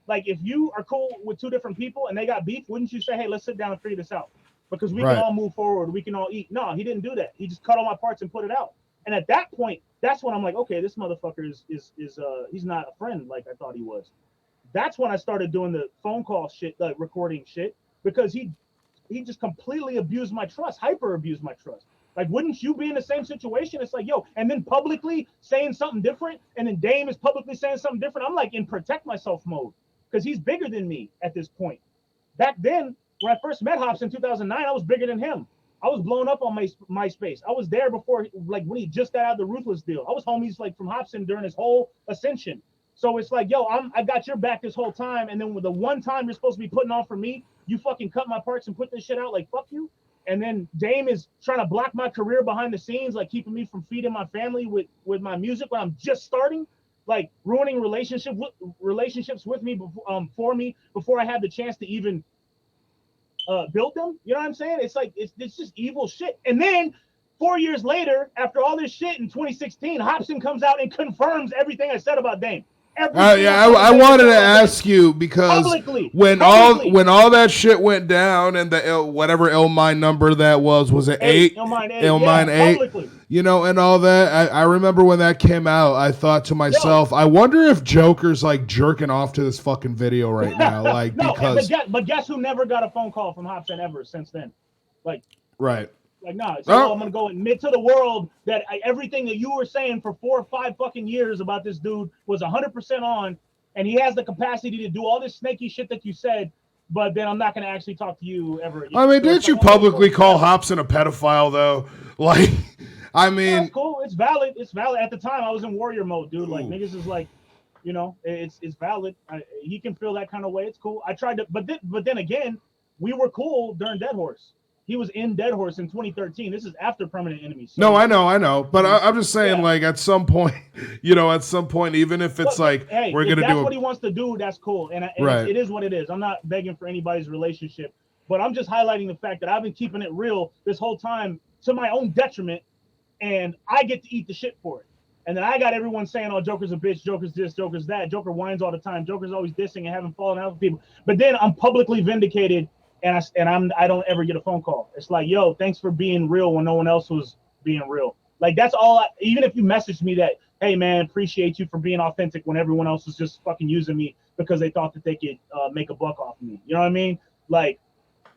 if you are cool with two different people and they got beef, wouldn't you say, hey, let's sit down and figure this out? Because we can all move forward. We can all eat. No, he didn't do that. He just cut all my parts and put it out. And at that point, that's when I'm like, okay, this motherfucker is he's not a friend like I thought he was. That's when I started doing the phone call shit, like recording shit, because he just completely abused my trust, hyper abused my trust. Like, wouldn't you be in the same situation? It's like, yo, and then publicly saying something different, and then Dame is publicly saying something different. I'm like in protect myself mode, because he's bigger than me at this point. Back then, when I first met Hops in 2009, I was bigger than him. I was blown up on MySpace. I was there before, like, when he just got out of the Ruthless deal. I was homies like from Hobson during his whole ascension. So it's like, yo, I got your back this whole time, and then with the one time you're supposed to be putting on for me, you fucking cut my parts and put this shit out. Like, fuck you. And then Dame is trying to block my career behind the scenes, like keeping me from feeding my family with my music when I'm just starting, like ruining relationships with me for me before I had the chance to even build them. You know what I'm saying? It's like it's just evil shit. And then 4 years later, after all this shit in 2016, Hobson comes out and confirms everything I said about Dame. I wanted to ask you, because when all that shit went down and the whatever Illmind number that was it 8? Illmind 8. You know, and all that. I remember when that came out, I thought to myself, I wonder if Joker's like jerking off to this fucking video right now, like no, because. But guess who never got a phone call from Hobson ever since then? Like, right. Like, nah, say, Oh. I'm gonna go admit to the world that everything that you were saying for 4 or 5 fucking years about this dude was 100% on, and he has the capacity to do all this snaky shit that you said, but then I'm not gonna actually talk to you ever again. I mean, So didn't you like, okay, publicly cool, call whatever. Hobson a pedophile though? Like, I No, mean, it's cool. It's valid. It's valid. At the time, I was in warrior mode, dude. Like, ooh. niggas is like, it's valid. He can feel that kind of way. It's cool. I tried to, but then again, we were cool during Dead Horse. He was in Dead Horse in 2013. This is after Permanent Enemy. No, So, I know, but I'm just saying, yeah. like, at some point, at some point, even if it's But like hey, we're if gonna that's do what he wants to do, that's cool. And right, it is what it is. I'm not begging for anybody's relationship, but I'm just highlighting the fact that I've been keeping it real this whole time to my own detriment, and I get to eat the shit for it. And then I got everyone saying, "Oh, Joker's a bitch. Joker's this. Joker's that. Joker whines all the time. Joker's always dissing and having fallen out with people." But then I'm publicly vindicated, and I don't ever get a phone call. It's like, "Yo, thanks for being real when no one else was being real." Like, that's all. Even if you messaged me that, "Hey man, appreciate you for being authentic," when everyone else was just fucking using me because they thought that they could make a buck off of me. You know what I mean? Like,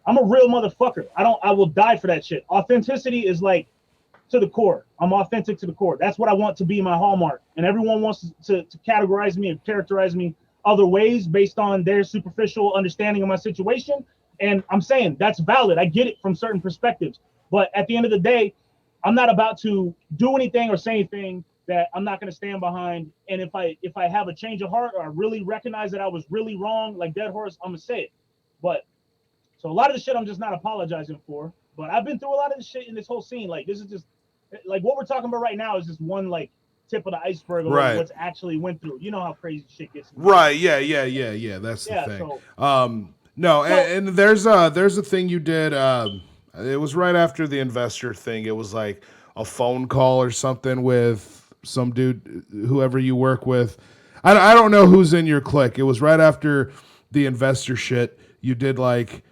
I'm a real motherfucker. I will die for that shit. Authenticity is like to the core. I'm authentic to the core. That's what I want to be my hallmark. And everyone wants to categorize me and characterize me other ways based on their superficial understanding of my situation. And I'm saying that's valid. I get it from certain perspectives. But at the end of the day, I'm not about to do anything or say anything that I'm not going to stand behind. And if I have a change of heart or I really recognize that I was really wrong, like Dead Horse, I'm going to say it. But so a lot of the shit I'm just not apologizing for. But I've been through a lot of this shit in this whole scene. Like, this is just like what we're talking about right now is just one like tip of the iceberg of right, what's actually went through. You know how crazy shit gets. right, yeah. That's the Yeah. thing. So No, so and there's a thing you did. It was right after the investor thing. It was like a phone call or something with some dude, whoever you work with. I don't know who's in your clique. It was right after the investor shit. You did like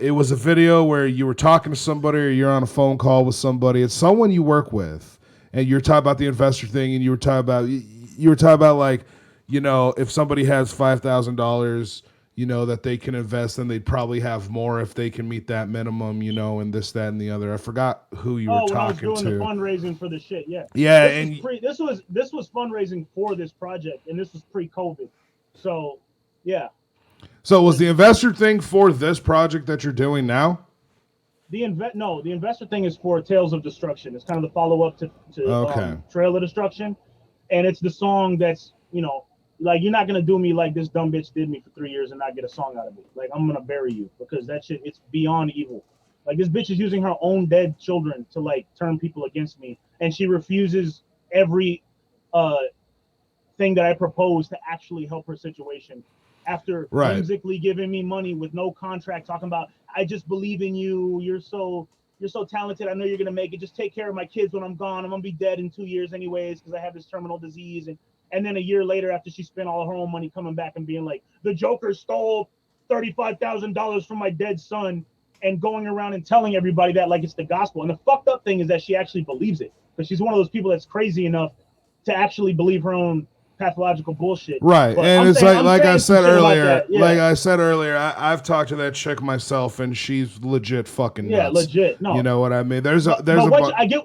it was a video where you were talking to somebody or you're on a phone call with somebody. It's someone you work with, and you're talking about the investor thing, and you were talking about like, if somebody has $5,000, that they can invest, and they'd probably have more if they can meet that minimum, and this, that, and the other. I forgot who you were when I was talking doing the to. fundraising for the shit, yeah. Yeah, This was and this was fundraising for this project, and this was pre-COVID. So yeah, so was but the investor thing for this project that you're doing now? the investor thing is for Tales of Destruction. It's kind of the follow-up to Okay. Trail of Destruction, and it's the song that's like, you're not gonna do me like this dumb bitch did me for 3 years and not get a song out of it. Like, I'm gonna bury you because that shit, it's beyond evil. Like, this bitch is using her own dead children to like turn people against me, and she refuses every uh thing that I propose to actually help her situation. After Right. whimsically giving me money with no contract, talking about, "I just believe in you. You're so talented. I know you're gonna make it. Just take care of my kids when I'm gone. I'm gonna be dead in 2 years anyways because I have this terminal disease." And then a year later, after she spent all her own money, coming back and being like, "The Joker stole $35,000 from my dead son," and going around and telling everybody that like it's the gospel. And the fucked up thing is that she actually believes it, because she's one of those people that's crazy enough to actually believe her own pathological bullshit. Right, But and it's I'm like I saying some said shit about earlier, that. Yeah. I've talked to that chick myself, and she's legit fucking Yeah, nuts. legit. You No. know what I mean? There's a But what I get.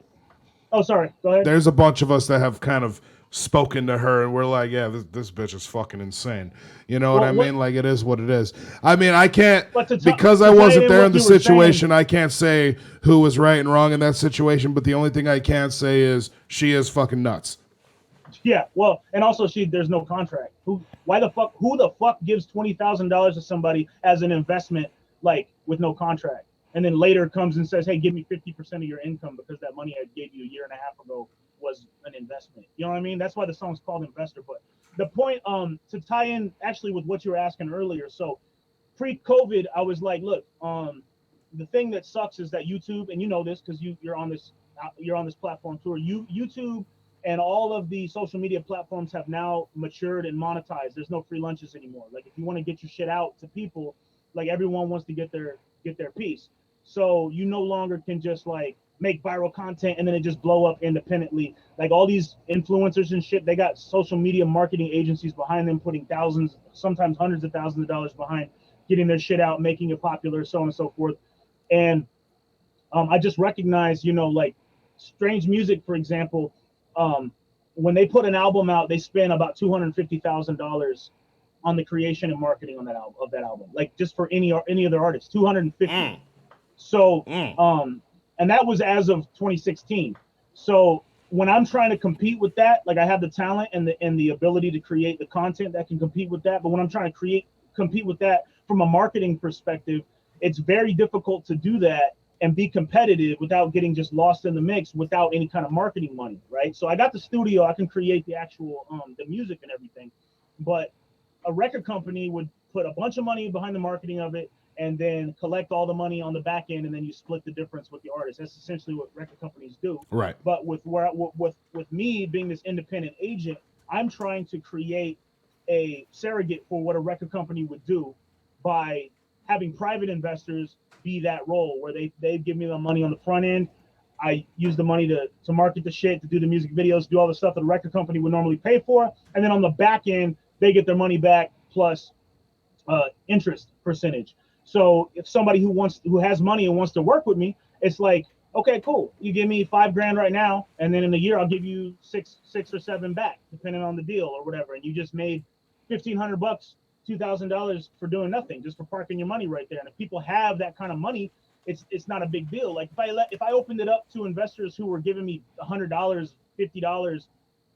Oh, sorry. Go ahead. there's a bunch of us that have kind of spoken to her, and we're like, yeah, this bitch is fucking insane. You know what I Well, mean? Like, it is what it is. I mean, I can't, But because I to tie wasn't in there what in the you were situation, saying, I can't say who was right and wrong in that situation. But the only thing I can say is she is fucking nuts. yeah. Well, and also there's no contract. Who the fuck gives $20,000 to somebody as an investment, like with no contract, and then later comes and says, "Hey, give me 50% of your income because that money I gave you a year and a half ago was an investment." You know what I mean? That's why the song's called Investor. But the point, to tie in actually with what you were asking earlier. So pre-COVID, I was like, look, the thing that sucks is that YouTube, and you know this because you're on this platform tour. YouTube and all of the social media platforms have now matured and monetized. There's no free lunches anymore. Like, if you want to get your shit out to people, like, everyone wants to get their piece. So you no longer can just like make viral content and then it just blow up independently. Like, all these influencers and shit, they got social media marketing agencies behind them, putting thousands, sometimes hundreds of thousands of dollars behind getting their shit out, making it popular, so on and so forth. And I just recognize, you know, like Strange Music, for example, um, when they put an album out, they spend about $250,000 on the creation and marketing on that album, like just for any other artist, 250. So, and that was as of 2016. So when I'm trying to compete with that, like I have the talent and the ability to create the content that can compete with that. But when I'm trying to compete with that from a marketing perspective, it's very difficult to do that and be competitive without getting just lost in the mix without any kind of marketing money, right? So I got the studio, I can create the actual the music and everything, but a record company would put a bunch of money behind the marketing of it and then collect all the money on the back end, and then you split the difference with the artist. That's essentially what record companies do. Right. But with me being this independent agent, I'm trying to create a surrogate for what a record company would do by having private investors be that role where they give me the money on the front end. I use the money to market the shit, to do the music videos, do all the stuff that a record company would normally pay for, and then on the back end they get their money back plus interest percentage. So if somebody who has money and wants to work with me, it's like, okay, cool. You give me $5,000 right now, and then in a year I'll give you six or seven back, depending on the deal or whatever. And you just made $1,500, $2,000 for doing nothing, just for parking your money right there. And if people have that kind of money, it's not a big deal. Like if I opened it up to investors who were giving me $100, $50,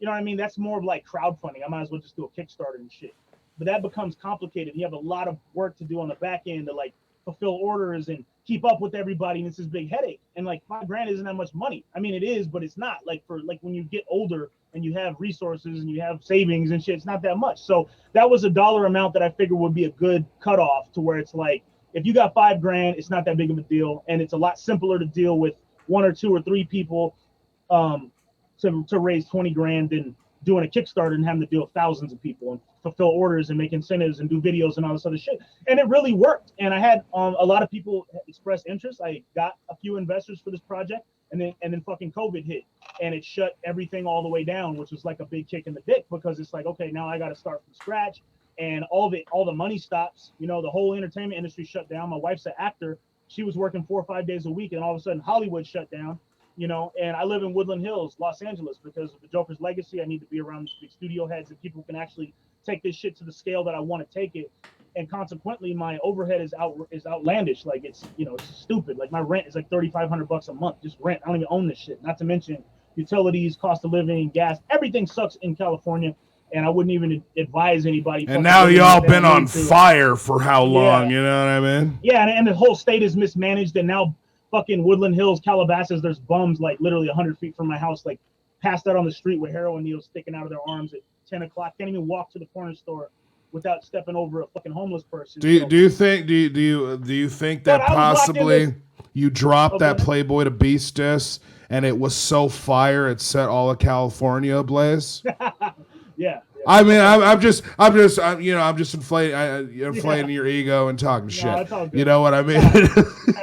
you know what I mean? That's more of like crowdfunding. I might as well just do a Kickstarter and shit. But that becomes complicated. You have a lot of work to do on the back end to like fulfill orders and keep up with everybody, and it's this big headache. And like $5,000 isn't that much money. I mean, it is, but it's not. Like for like when you get older and you have resources and you have savings and shit, it's not that much. So that was a dollar amount that I figured would be a good cutoff to where it's like, if you got $5,000, it's not that big of a deal, and it's a lot simpler to deal with one or two or three people to raise 20 grand than doing a Kickstarter and having to deal with thousands of people and fulfill orders and make incentives and do videos and all this other shit. And it really worked. And I had a lot of people express interest. I got a few investors for this project, and then fucking COVID hit, and it shut everything all the way down, which was like a big kick in the dick, because it's like, okay, now I got to start from scratch, and all the money stops. You know, the whole entertainment industry shut down. My wife's an actor. She was working 4 or 5 days a week, and all of a sudden Hollywood shut down. You know, and I live in Woodland Hills, Los Angeles, because of the Joker's legacy. I need to be around these big studio heads and people who can actually take this shit to the scale that I want to take it. And consequently, my overhead is outlandish. Like it's stupid. Like my rent is like $3,500 a month, just rent. I don't even own this shit. Not to mention utilities, cost of living, gas. Everything sucks in California, and I wouldn't even advise anybody. And now y'all been on fire for how long? You know what I mean? Yeah, and the whole state is mismanaged, and now fucking Woodland Hills, Calabasas, there's bums like literally 100 feet from my house, like passed out on the street with heroin needles sticking out of their arms at 10 o'clock. Can't even walk to the corner store without stepping over a fucking homeless person. Do you think that possibly you dropped that Playboy to Beast disc and it was so fire it set all of California ablaze? Yeah. I mean, I'm just inflating your ego and talking shit. You know what I mean?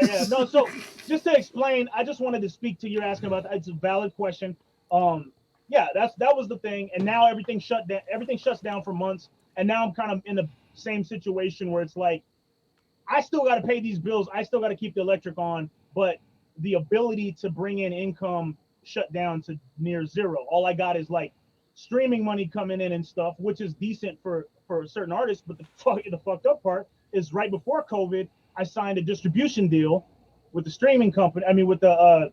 Yeah. No, so just to explain, I just wanted to speak to you asking about that. It's a valid question. Yeah, that was the thing, and now everything shut down. Everything shuts down for months, and now I'm kind of in the same situation where it's like I still got to pay these bills. I still got to keep the electric on, but the ability to bring in income shut down to near zero. All I got is like streaming money coming in and stuff, which is decent for certain artists. But the fucked up part is right before COVID, I signed a distribution deal with the streaming company. I mean, with the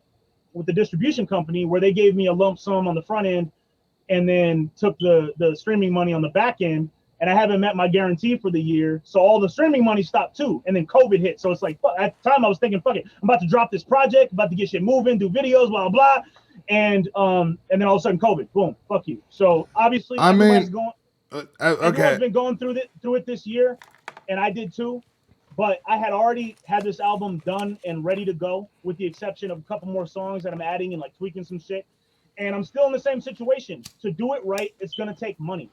distribution company, where they gave me a lump sum on the front end and then took the streaming money on the back end. And I haven't met my guarantee for the year, so all the streaming money stopped too. And then COVID hit, so it's like, fuck, at the time I was thinking, fuck it, I'm about to drop this project, about to get shit moving, do videos, blah blah, and then all of a sudden COVID, boom, fuck you. So obviously, everyone's been going through it this year, and I did too. But I had already had this album done and ready to go, with the exception of a couple more songs that I'm adding and like tweaking some shit. And I'm still in the same situation. To do it right, it's gonna take money.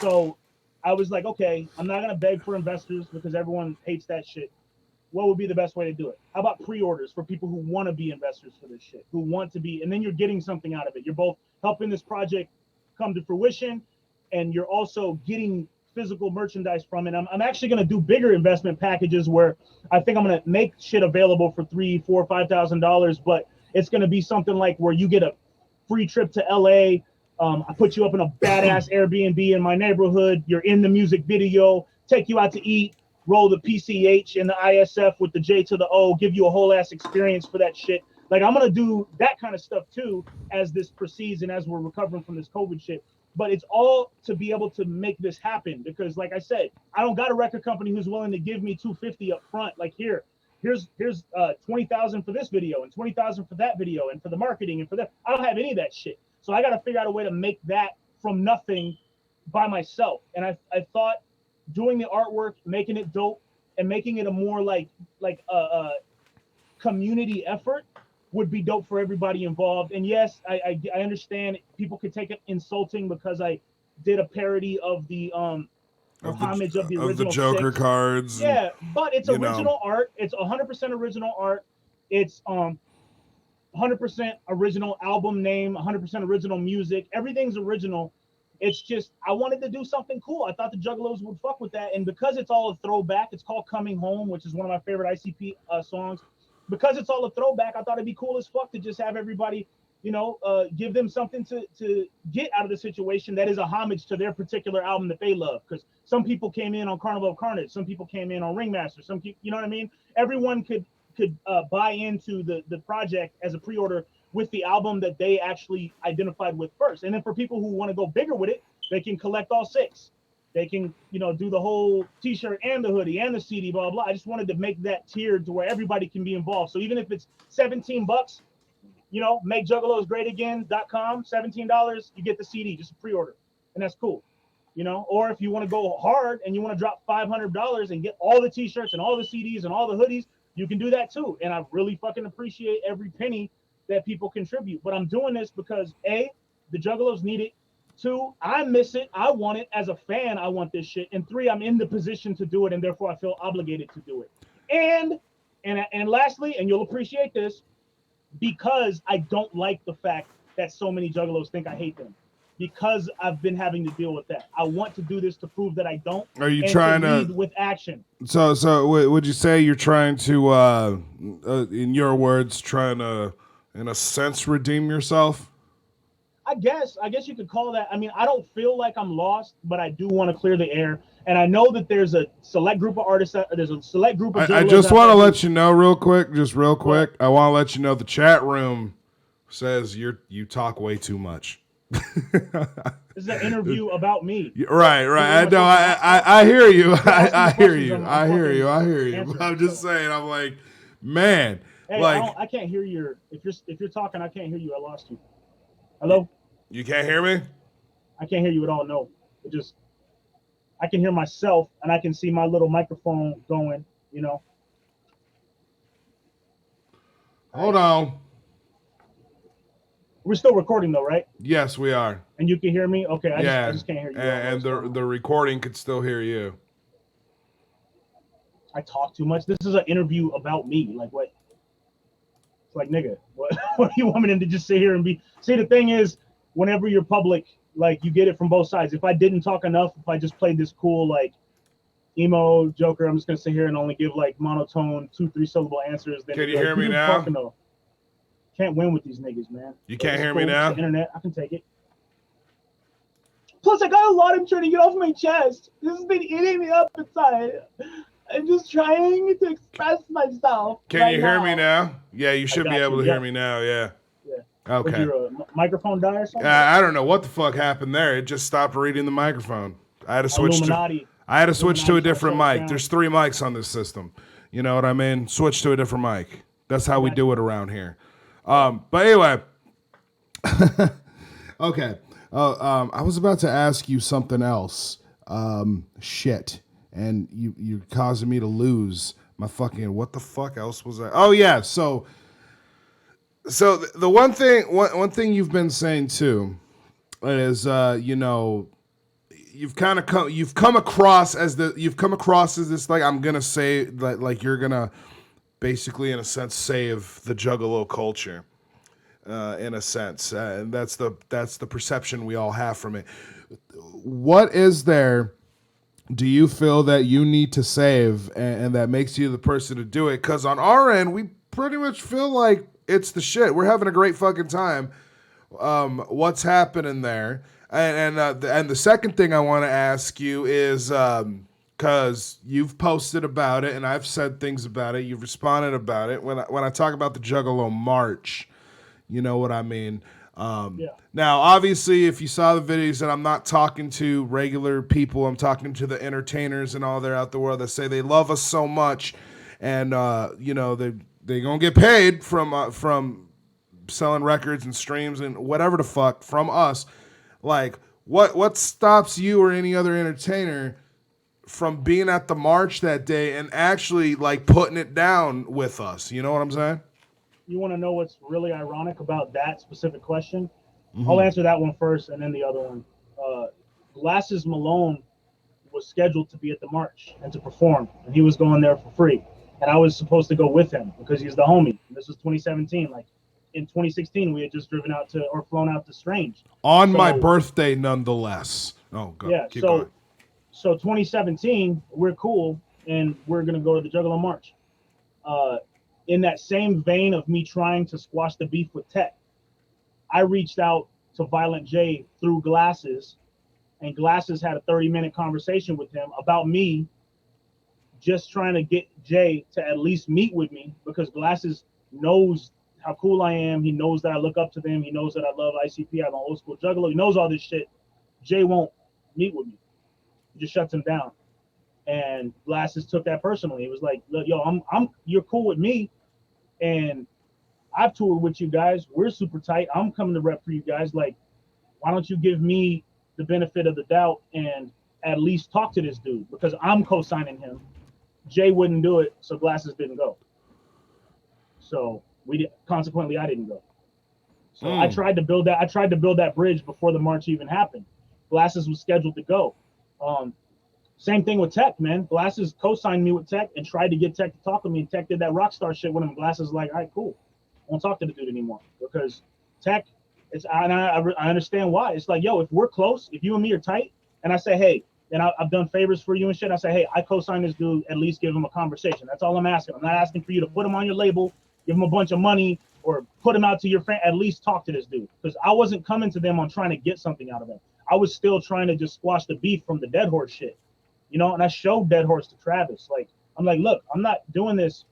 So I was like, okay, I'm not gonna beg for investors because everyone hates that shit. What would be the best way to do it? How about pre-orders for people who want to be investors for this shit, who want to be, and then you're getting something out of it. You're both helping this project come to fruition, and you're also getting physical merchandise from it. I'm actually going to do bigger investment packages where I think I'm going to make shit available for $3,000, $4,000, $5,000, but it's going to be something like where you get a free trip to LA. I put you up in a badass Airbnb in my neighborhood. You're in the music video, take you out to eat, roll the PCH and the ISF with the J to the O, give you a whole ass experience for that shit. Like, I'm going to do that kind of stuff too as this proceeds and as we're recovering from this COVID shit. But it's all to be able to make this happen because, like I said, I don't got a record company who's willing to give me $250 up front. Like, here's 20,000 for this video and 20,000 for that video and for the marketing and for that. I don't have any of that shit. So I got to figure out a way to make that from nothing by myself. And I thought doing the artwork, making it dope, and making it a more like a community effort would be dope for everybody involved. And yes, I understand people could take it insulting because I did a parody of the homage of the original Jokerr 6 cards. Yeah, but it's original art. It's 100% original art. It's 100% original album name, 100% original music. Everything's original. It's just, I wanted to do something cool. I thought the Juggalos would fuck with that. And because it's all a throwback, it's called Coming Home, which is one of my favorite ICP songs. Because it's all a throwback, I thought it'd be cool as fuck to just have everybody, give them something to get out of the situation that is a homage to their particular album that they love. Because some people came in on Carnival of Carnage, some people came in on Ringmaster, some people, you know what I mean? Everyone could buy into the project as a pre-order with the album that they actually identified with first. And then for people who want to go bigger with it, they can collect all 6. They can, do the whole t-shirt and the hoodie and the CD, blah, blah. I just wanted to make that tiered to where everybody can be involved. So even if it's $17, make juggalosgreatagain.com, $17, you get the CD, just a pre-order. And that's cool. Or if you want to go hard and you want to drop $500 and get all the t-shirts and all the CDs and all the hoodies, you can do that too. And I really fucking appreciate every penny that people contribute. But I'm doing this because A, the Juggalos need it. 2, I miss it. I want it. As a fan, I want this shit. And 3, I'm in the position to do it, and therefore I feel obligated to do it. And lastly, and you'll appreciate this, because I don't like the fact that so many Juggalos think I hate them. Because I've been having to deal with that. I want to do this to prove that I don't. Are you trying to lead with action? So would you say you're trying to, in your words, trying to, in a sense, redeem yourself? I guess you could call that. I mean, I don't feel like I'm lost, but I do want to clear the air. And I know that there's a select group of artists. There's a select group of. I just want to let you know real quick. I want to let you know the chat room says you talk way too much. This is an interview about me. Right. I hear you. I hear you. I'm just saying. I'm like, man. Hey, like I can't hear your. If you're talking, I can't hear you. I lost you. Hello? You can't hear me? I can't hear you at all. No. I can hear myself and I can see my little microphone going, Hold on. We're still recording though, right? Yes, we are. And you can hear me? Okay, I just can't hear you. And the recording could still hear you. I talk too much. This is an interview about me. Like what? It's like, nigga, what do you want me to just sit here and be? See, the thing is, whenever you're public, like you get it from both sides. If I didn't talk enough, if I just played this cool like emo Joker, I'm just gonna sit here and only give like monotone 2-3 syllable answers. Then can you hear me now? Can't win with these niggas, man. You can't hear me now? Internet, I can take it. Plus, I got a lot I'm trying to get off my chest. This has been eating me up inside. I'm just trying to express myself. Can you hear me now? Yeah, you should be able to hear me now. Yeah. Okay. Did your microphone die or something? I don't know what the fuck happened there. It just stopped reading the microphone. I had to switch to a different mic. There's 3 mics on this system. You know what I mean? Switch to a different mic. That's how we do it around here. But anyway. Okay. I was about to ask you something else. Shit. And you're causing me to lose my fucking, what the fuck else was that? Oh yeah, so the one thing you've been saying too is you've come across as this, like, I'm gonna say that, like, you're gonna basically in a sense save the Juggalo culture in a sense, and that's the perception we all have from it. What is there do you feel that you need to save and that makes you the person to do it? Because on our end, we pretty much feel like it's the shit. We're having a great fucking time. What's happening there? And the second thing I want to ask you is because you've posted about it and I've said things about it. You've responded about it. When I talk about the Juggalo March, you know what I mean. Yeah. Now, obviously, if you saw the videos, that I'm not talking to regular people, I'm talking to the entertainers and all there out the world that say they love us so much, and they gonna get paid from selling records and streams and whatever the fuck from us. Like, what stops you or any other entertainer from being at the march that day and actually like putting it down with us? You know what I'm saying? You want to know what's really ironic about that specific question? I'll answer that one first, and then the other one. Glasses Malone was scheduled to be at the march and to perform, and he was going there for free, and I was supposed to go with him because he's the homie. And this was 2017. Like in 2016, we had just driven out to or flown out to Strange On my birthday, nonetheless. Oh, God. Yeah. Keep going. So 2017, we're cool, and we're gonna go to the Juggalo March. In that same vein of me trying to squash the beef with Tech, I reached out to Violent J through Glasses, and Glasses had a 30-minute conversation with him about me just trying to get Jay to at least meet with me because Glasses knows how cool I am. He knows that I look up to them. He knows that I love ICP. I'm an old school juggalo. He knows all this shit. Jay won't meet with me. He just shuts him down. And Glasses took that personally. He was like, "Look, yo, you're cool with me, and I've toured with you guys. We're super tight. I'm coming to rep for you guys. Like, why don't you give me the benefit of the doubt and at least talk to this dude? Because I'm co-signing him. Jay wouldn't do it, so Glasses didn't go. So consequently, I didn't go. So I tried to build that bridge before the march even happened. Glasses was scheduled to go. Same thing with Tech, man. Glasses co-signed me with Tech and tried to get Tech to talk to me. Tech did that rock star shit with him. Glasses was like, all right, cool. I won't talk to the dude anymore because Tech. I understand why. It's like, yo, if we're close, if you and me are tight, and I say, hey, and I've done favors for you and shit. I say, hey, I co-sign this dude. At least give him a conversation. That's all I'm asking. I'm not asking for you to put him on your label, give him a bunch of money, or put him out to your friend. At least talk to this dude because I wasn't coming to them on trying to get something out of them. I was still trying to just squash the beef from the Dead Horse shit, And I showed Dead Horse to Travis. Like, I'm like, look, I'm not doing this.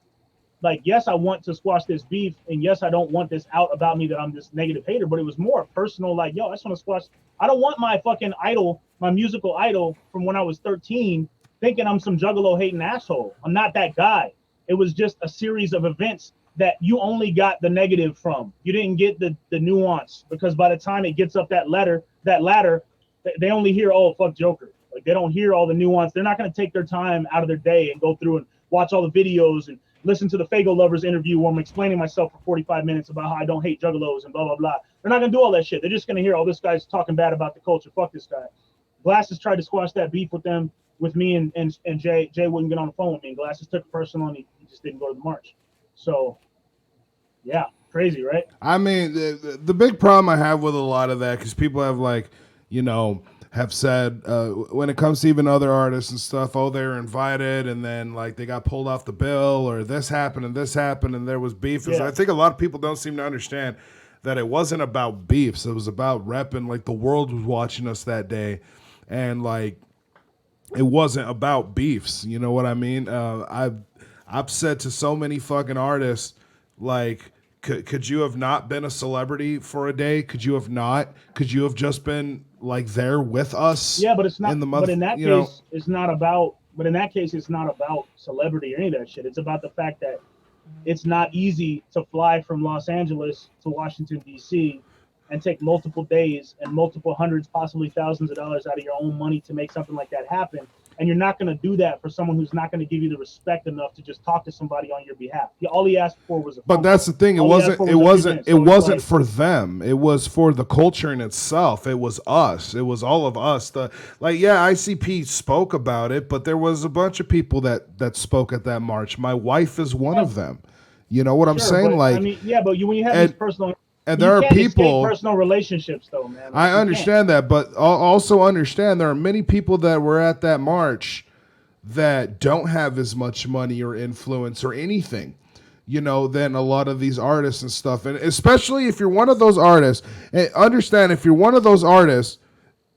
Like, yes, I want to squash this beef, and yes, I don't want this out about me that I'm this negative hater, but it was more personal. Like, yo, I just want to squash. I don't want my fucking idol, my musical idol from when I was 13, thinking I'm some juggalo hating asshole. I'm not that guy. It was just a series of events that you only got the negative from. You didn't get the nuance because by the time it gets up that ladder, they only hear, oh, fuck Jokerr. Like, they don't hear all the nuance. They're not going to take their time out of their day and go through and watch all the videos and listen to the Fago Lovers interview where I'm explaining myself for 45 minutes about how I don't hate juggalos and blah, blah, blah. They're not going to do all that shit. They're just going to hear, oh, this guy's talking bad about the culture. Fuck this guy. Glasses tried to squash that beef with me and Jay. Jay wouldn't get on the phone with me. And Glasses took it personal and he just didn't go to the march. So, yeah, crazy, right? I mean, the big problem I have with a lot of that, because people have have said when it comes to even other artists and stuff, oh, they were invited and then like they got pulled off the bill or this happened and there was beef. Yeah. I think a lot of people don't seem to understand that it wasn't about beefs. It was about repping. Like, the world was watching us that day, and like it wasn't about beefs. You know what I mean? I've said to so many fucking artists, like, could you have not been a celebrity for a day? Could you have not? Could you have just been like there with us? Yeah, but it's not. But in that case, it's not about. But in that case, it's not about celebrity or any of that shit. It's about the fact that it's not easy to fly from Los Angeles to Washington, D.C. and take multiple days and multiple hundreds, possibly thousands of dollars out of your own money to make something like that happen. And you're not going to do that for someone who's not going to give you the respect enough to just talk to somebody on your behalf. All he asked for was a phone. But that's the thing. It wasn't for them. It was for the culture in itself. It was us. It was all of us. ICP spoke about it, but there was a bunch of people that spoke at that march. My wife is one of them. You know what I'm saying? But, when you have these personal And there You are can't escape people. personal relationships, though, man. Like, I you can't. understand that, but also understand there are many people that were at that march that don't have as much money or influence or anything, than a lot of these artists and stuff. And especially if you're one of those artists, and understand if you're one of those artists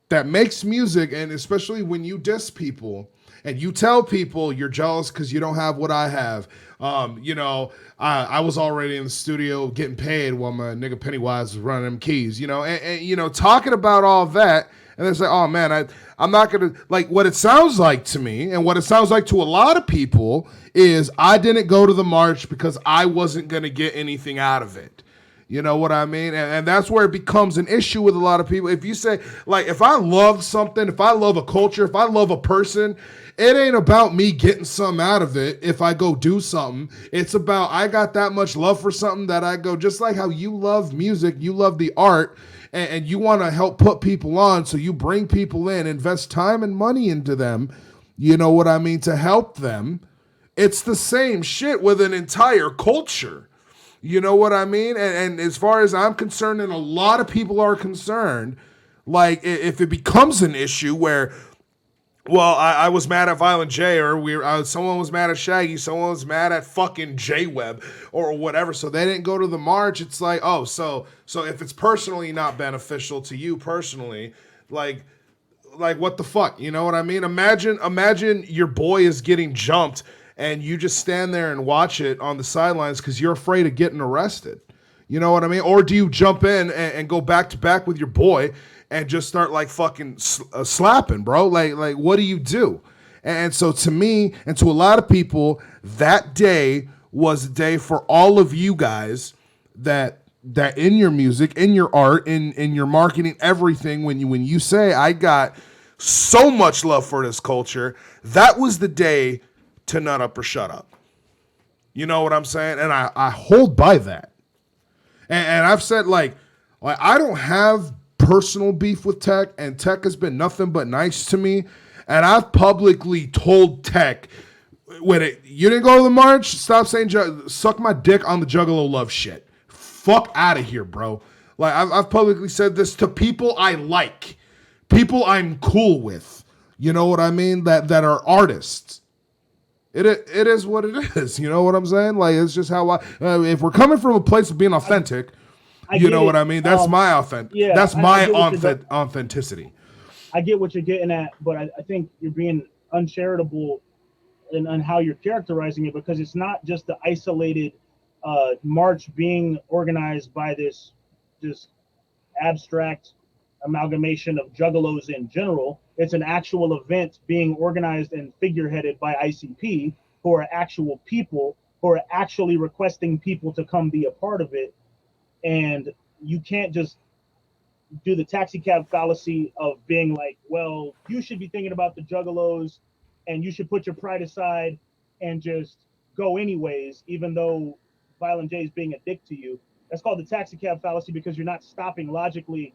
that makes music, and especially when you diss people and you tell people you're jealous because you don't have what I have. I was already in the studio getting paid while my nigga Pennywise was running them keys, and talking about all that. And they say, oh man, I'm not going to, like, what it sounds like to me and what it sounds like to a lot of people is I didn't go to the march because I wasn't going to get anything out of it. You know what I mean? And that's where it becomes an issue with a lot of people. If you say, like, if I love something, if I love a culture, if I love a person, it ain't about me getting something out of it if I go do something. It's about I got that much love for something that I go, just like how you love music, you love the art, and you want to help put people on, so you bring people in, invest time and money into them, you know what I mean, to help them. It's the same shit with an entire culture. You know what I mean? And as far as I'm concerned, and a lot of people are concerned, like if it becomes an issue where, well, I was mad at Violent J, or someone was mad at Shaggy, someone was mad at fucking J Web or whatever, so they didn't go to the march. It's like, oh, so if it's personally not beneficial to you personally, like what the fuck, you know what I mean? Imagine your boy is getting jumped and you just stand there and watch it on the sidelines because you're afraid of getting arrested. You know what I mean? Or do you jump in and go back to back with your boy and just start like fucking slapping, bro? Like what do you do? And so to me and to a lot of people, that day was a day for all of you guys that in your music, in your art, in your marketing, everything, when you say I got so much love for this culture, that was the day to nut up or shut up. You know what I'm saying? And I hold by that. And I've said like I don't have personal beef with Tech, and Tech has been nothing but nice to me. And I've publicly told Tech, you didn't go to the march, stop saying suck my dick on the Juggalo love shit. Fuck out of here, bro. Like I've publicly said this to people I like, people I'm cool with. You know what I mean? That are artists. It is what it is. You know what I'm saying? Like it's just how if we're coming from a place of being authentic, you know what I mean? That's my authentic. Yeah, that's my authenticity. I get what you're getting at, but I think you're being uncharitable in how you're characterizing it, because it's not just the isolated march being organized by this abstract amalgamation of juggalos in general. It's an actual event being organized and figureheaded by ICP, who are actual people who are actually requesting people to come be a part of it. And you can't just do the taxi cab fallacy of being like, well, you should be thinking about the juggalos and you should put your pride aside and just go anyways, even though Violent J is being a dick to you. That's called the taxi cab fallacy, because you're not stopping logically.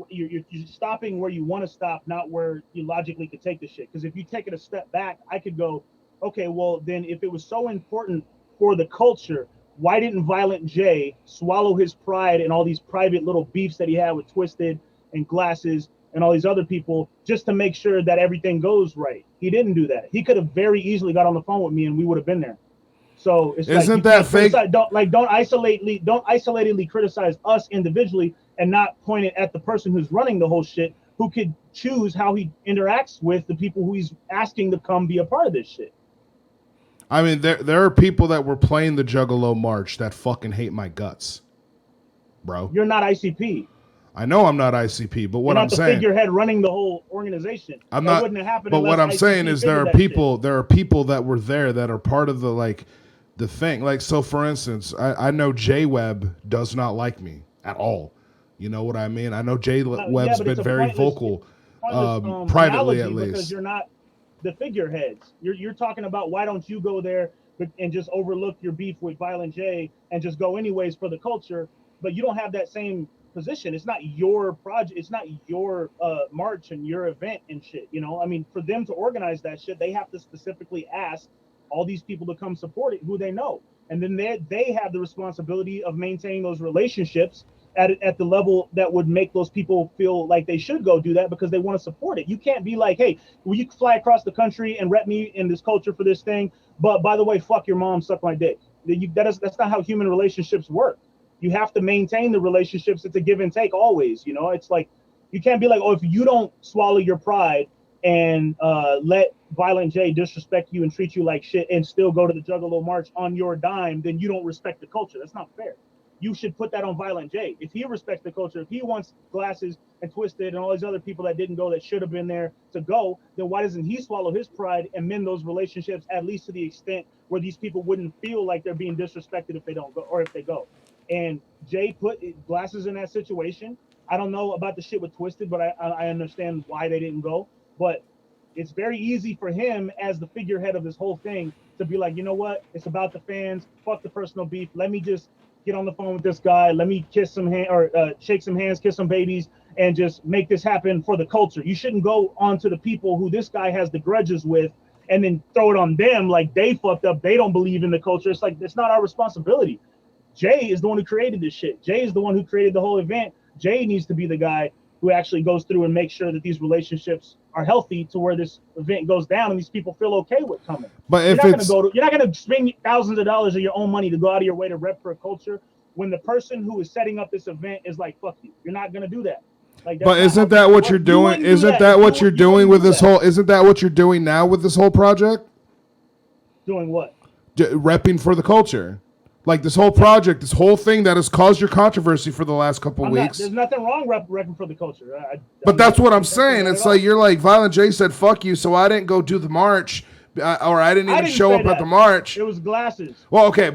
You're stopping where you want to stop, not where you logically could take the shit. Because if you take it a step back, I could go, okay, well, then if it was so important for the culture, why didn't Violent J swallow his pride and all these private little beefs that he had with Twisted and Glasses and all these other people, just to make sure that everything goes right? He didn't do that. He could have very easily got on the phone with me and we would have been there. So it's Isn't like, that fake? Don't isolatedly criticize us individually and not point it at the person who's running the whole shit, who could choose how he interacts with the people who he's asking to come be a part of this shit. I mean, there are people that were playing the Juggalo March that fucking hate my guts, bro. You're not ICP. I know I'm not ICP, but what You're not I'm the saying, figurehead running the whole organization. I'm that not. Wouldn't have happened. But what I'm ICP saying is there are people. Shit. There are people that were there that are part of the thing. Like, so for instance, I know J Web does not like me at all. You know what I mean? I know J Web's been very vocal, privately at least. Because you're not the figureheads. You're talking about why don't you go there and just overlook your beef with Violent J and just go anyways for the culture, but you don't have that same position. It's not your project. It's not your march and your event and shit. You know, I mean, for them to organize that shit, they have to specifically ask all these people to come support it who they know. and then they have the responsibility of maintaining those relationships at the level that would make those people feel like they should go do that because they want to support it. You can't be like, hey, will you fly across the country and rep me in this culture for this thing? But by the way, fuck your mom, suck my dick. That's not how human relationships work. You have to maintain the relationships. It's a give and take always. It's like you can't be like, oh, if you don't swallow your pride and let Violent J disrespect you and treat you like shit and still go to the Juggalo March on your dime, then you don't respect the culture. That's not fair. You should put that on Violent J. If he respects the culture, if he wants Glasses and Twisted and all these other people that didn't go that should have been there to go, then why doesn't he swallow his pride and mend those relationships at least to the extent where these people wouldn't feel like they're being disrespected if they don't go or if they go? And Jay put Glasses in that situation. I don't know about the shit with Twisted, but I understand why they didn't go. But it's very easy for him as the figurehead of this whole thing to be like, you know what? It's about the fans. Fuck the personal beef. Let me just get on the phone with this guy. Let me kiss some hand or shake some hands, kiss some babies, and just make this happen for the culture. You shouldn't go on to the people who this guy has the grudges with and then throw it on them like they fucked up. They don't believe in the culture. It's like, it's not our responsibility. Jay is the one who created this shit. Jay is the one who created the whole event. Jay needs to be the guy who actually goes through and makes sure that these relationships are healthy to where this event goes down and these people feel okay with coming. But if you're not going to spend thousands of dollars of your own money to go out of your way to rep for a culture when the person who is setting up this event is like, fuck you. You're not going to do that. Like, but isn't that what you're doing? Isn't that what you're doing with this whole? Isn't that what you're doing now with this whole project? Doing what? Repping for the culture. Like this whole project, this whole thing that has caused your controversy for the last couple weeks. There's nothing wrong repping for the culture. But that's what I'm saying. It's like you're like, Violent J said, fuck you, so I didn't go do the march, or I didn't even show up at the march. It was Glasses. Well, okay,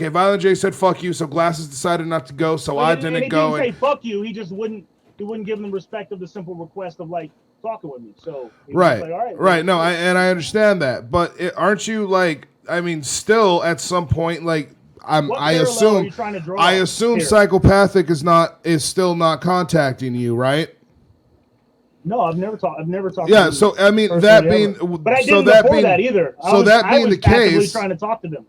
Violent J said, fuck you, so Glasses decided not to go, so I didn't go. He didn't say fuck you. He just wouldn't give them respect of the simple request of like talking with me. So right, like, all right, right. No, I understand that, but aren't you like? I mean, still at some point, like. I assume Psychopathic is still not contacting you, right? No, I've never talked. Yeah, to so I mean that being, but I didn't before that either. I was actively trying to talk to them.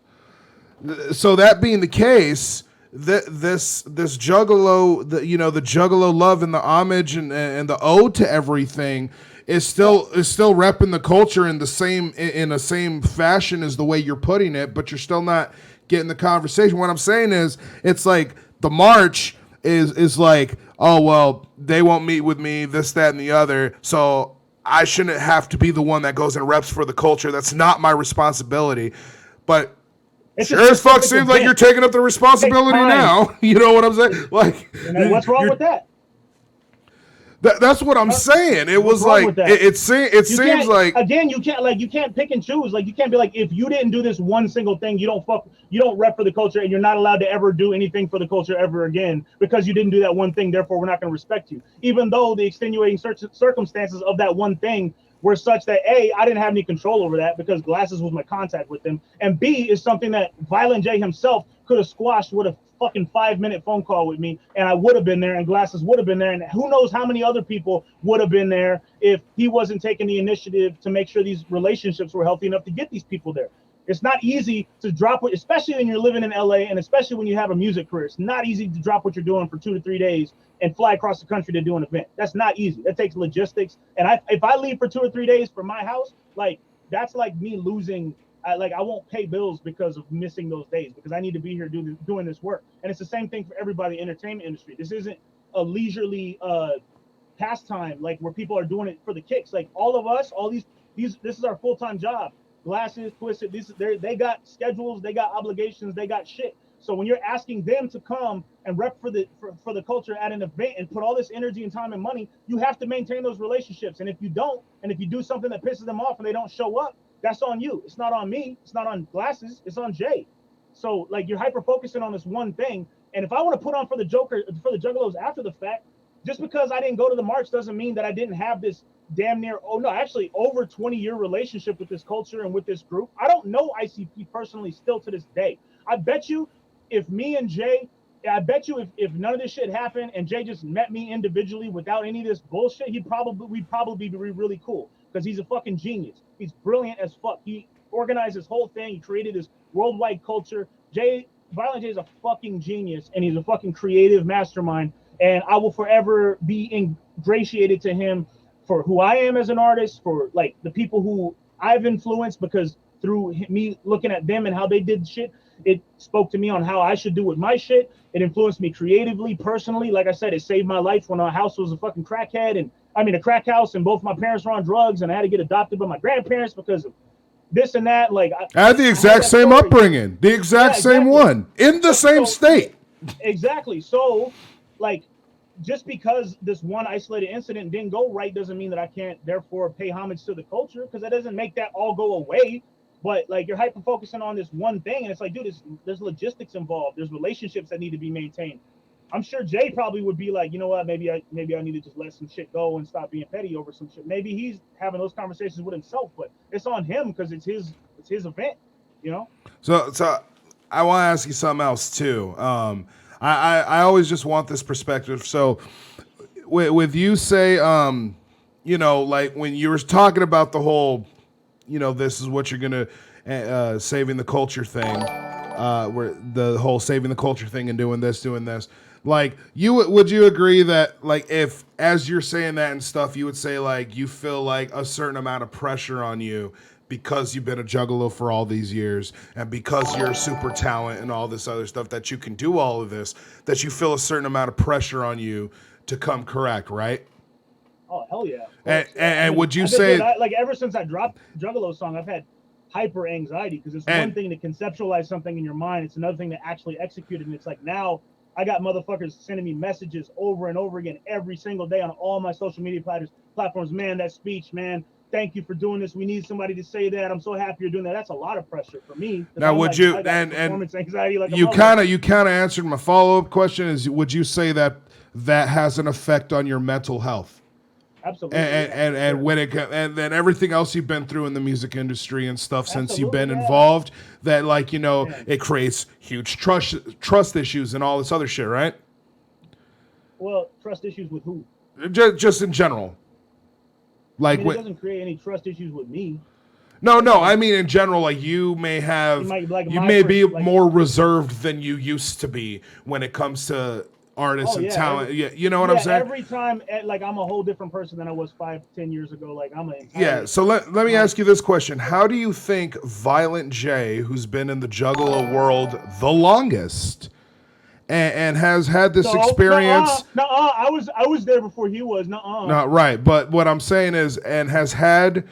So that being the case, this Juggalo, the Juggalo love and the homage and the ode to everything is still repping the culture in the same fashion as the way you're putting it, but you're still not getting the conversation. What I'm saying is, it's like the march is like, oh well, they won't meet with me, this, that, and the other, so I shouldn't have to be the one that goes and reps for the culture. That's not my responsibility. But sure as fuck seems like you're taking up the responsibility now. You know what I'm saying? Like, what's wrong with that? That's what I'm saying. It was like it seems like again you can't pick and choose. Like you can't be like, if you didn't do this one single thing, you don't rep for the culture and you're not allowed to ever do anything for the culture ever again because you didn't do that one thing. Therefore, we're not going to respect you, even though the extenuating circumstances of that one thing were such that A, I didn't have any control over that because Glasses was my contact with them, and B is something that Violent J himself could have squashed with a fucking 5-minute phone call with me, and I would have been there, and Glasses would have been there, and who knows how many other people would have been there if he wasn't taking the initiative to make sure these relationships were healthy enough to get these people there. It's not easy to drop it, especially when you're living in LA, and especially when you have a music career. It's not easy to drop what you're doing for 2 to 3 days and fly across the country to do an event. That's not easy. That takes logistics. And if I leave for 2 or 3 days from my house, like that's like me losing. I won't pay bills because of missing those days because I need to be here doing this work. And it's the same thing for everybody in the entertainment industry. This isn't a leisurely pastime like where people are doing it for the kicks. Like all of us, this is our full-time job. Glasses, Twisted, they got schedules, they got obligations, they got shit. So when you're asking them to come and rep for the culture at an event and put all this energy and time and money, you have to maintain those relationships. And if you don't, and if you do something that pisses them off and they don't show up, that's on you. It's not on me. It's not on Glasses. It's on Jay. So like you're hyper focusing on this one thing. And if I want to put on for the Joker, for the Juggalos after the fact, just because I didn't go to the march doesn't mean that I didn't have this damn near, over 20-year relationship with this culture and with this group. I don't know ICP personally still to this day. I bet you if me and Jay, if none of this shit happened and Jay just met me individually without any of this bullshit, we'd probably be really cool because he's a fucking genius. He's brilliant as fuck. He organized this whole thing. He created this worldwide culture. Violent J is a fucking genius, and he's a fucking creative mastermind. And I will forever be ingratiated to him for who I am as an artist, for like the people who I've influenced, because through me looking at them and how they did shit, it spoke to me on how I should do with my shit. It influenced me creatively, personally. Like I said, it saved my life when our house was a fucking crackhead, and I mean a crack house, and both my parents were on drugs, and I had to get adopted by my grandparents because of this and that. Like I had the exact same upbringing, the exact same one in the same state. Exactly. So, like, just because this one isolated incident didn't go right doesn't mean that I can't therefore pay homage to the culture, because that doesn't make that all go away. But like, you're hyper focusing on this one thing, and it's like, dude, there's logistics involved. There's relationships that need to be maintained. I'm sure Jay probably would be like, you know what, maybe I need to just let some shit go and stop being petty over some shit. Maybe he's having those conversations with himself, but it's on him because it's his event, you know. So I want to ask you something else too. I always just want this perspective. So with you say, you know, like when you were talking about the whole, you know, this is what you're gonna saving the culture thing, where the whole saving the culture thing and doing this. Like, would you agree that, like, if as you're saying that and stuff, you would say like you feel like a certain amount of pressure on you because you've been a juggalo for all these years, and because you're a super talent and all this other stuff, that you can do all of this, that you feel a certain amount of pressure on you to come correct, right? Oh, hell yeah. And would you say, like, ever since I dropped Juggalo song, I've had hyper anxiety, because it's one thing to conceptualize something in your mind, it's another thing to actually execute it. And it's like, now I got motherfuckers sending me messages over and over again every single day on all my social media platforms. Man, that speech, man, thank you for doing this. We need somebody to say that. I'm so happy you're doing that. That's a lot of pressure for me. Now, would you, and performance anxiety, like you kind of answered my follow-up question, is would you say that has an effect on your mental health? Absolutely. And when it, and then everything else you've been through in the music industry and stuff since you've been involved, that, like, you know, it creates huge trust issues and all this other shit, right? Well, trust issues with who? Just in general. Like, I mean, it doesn't create any trust issues with me. No, I mean in general, like, you may have, you may be more reserved than you used to be when it comes to artists and talent. You know what I'm saying? Every time, like, I'm a whole different person than I was 5-10 years ago. Like, I'm so let me ask you this question. How do you think Violent J, who's been in the Juggalo world the longest and has had this experience? I was there before he was. Not right, but what I'm saying is, and has had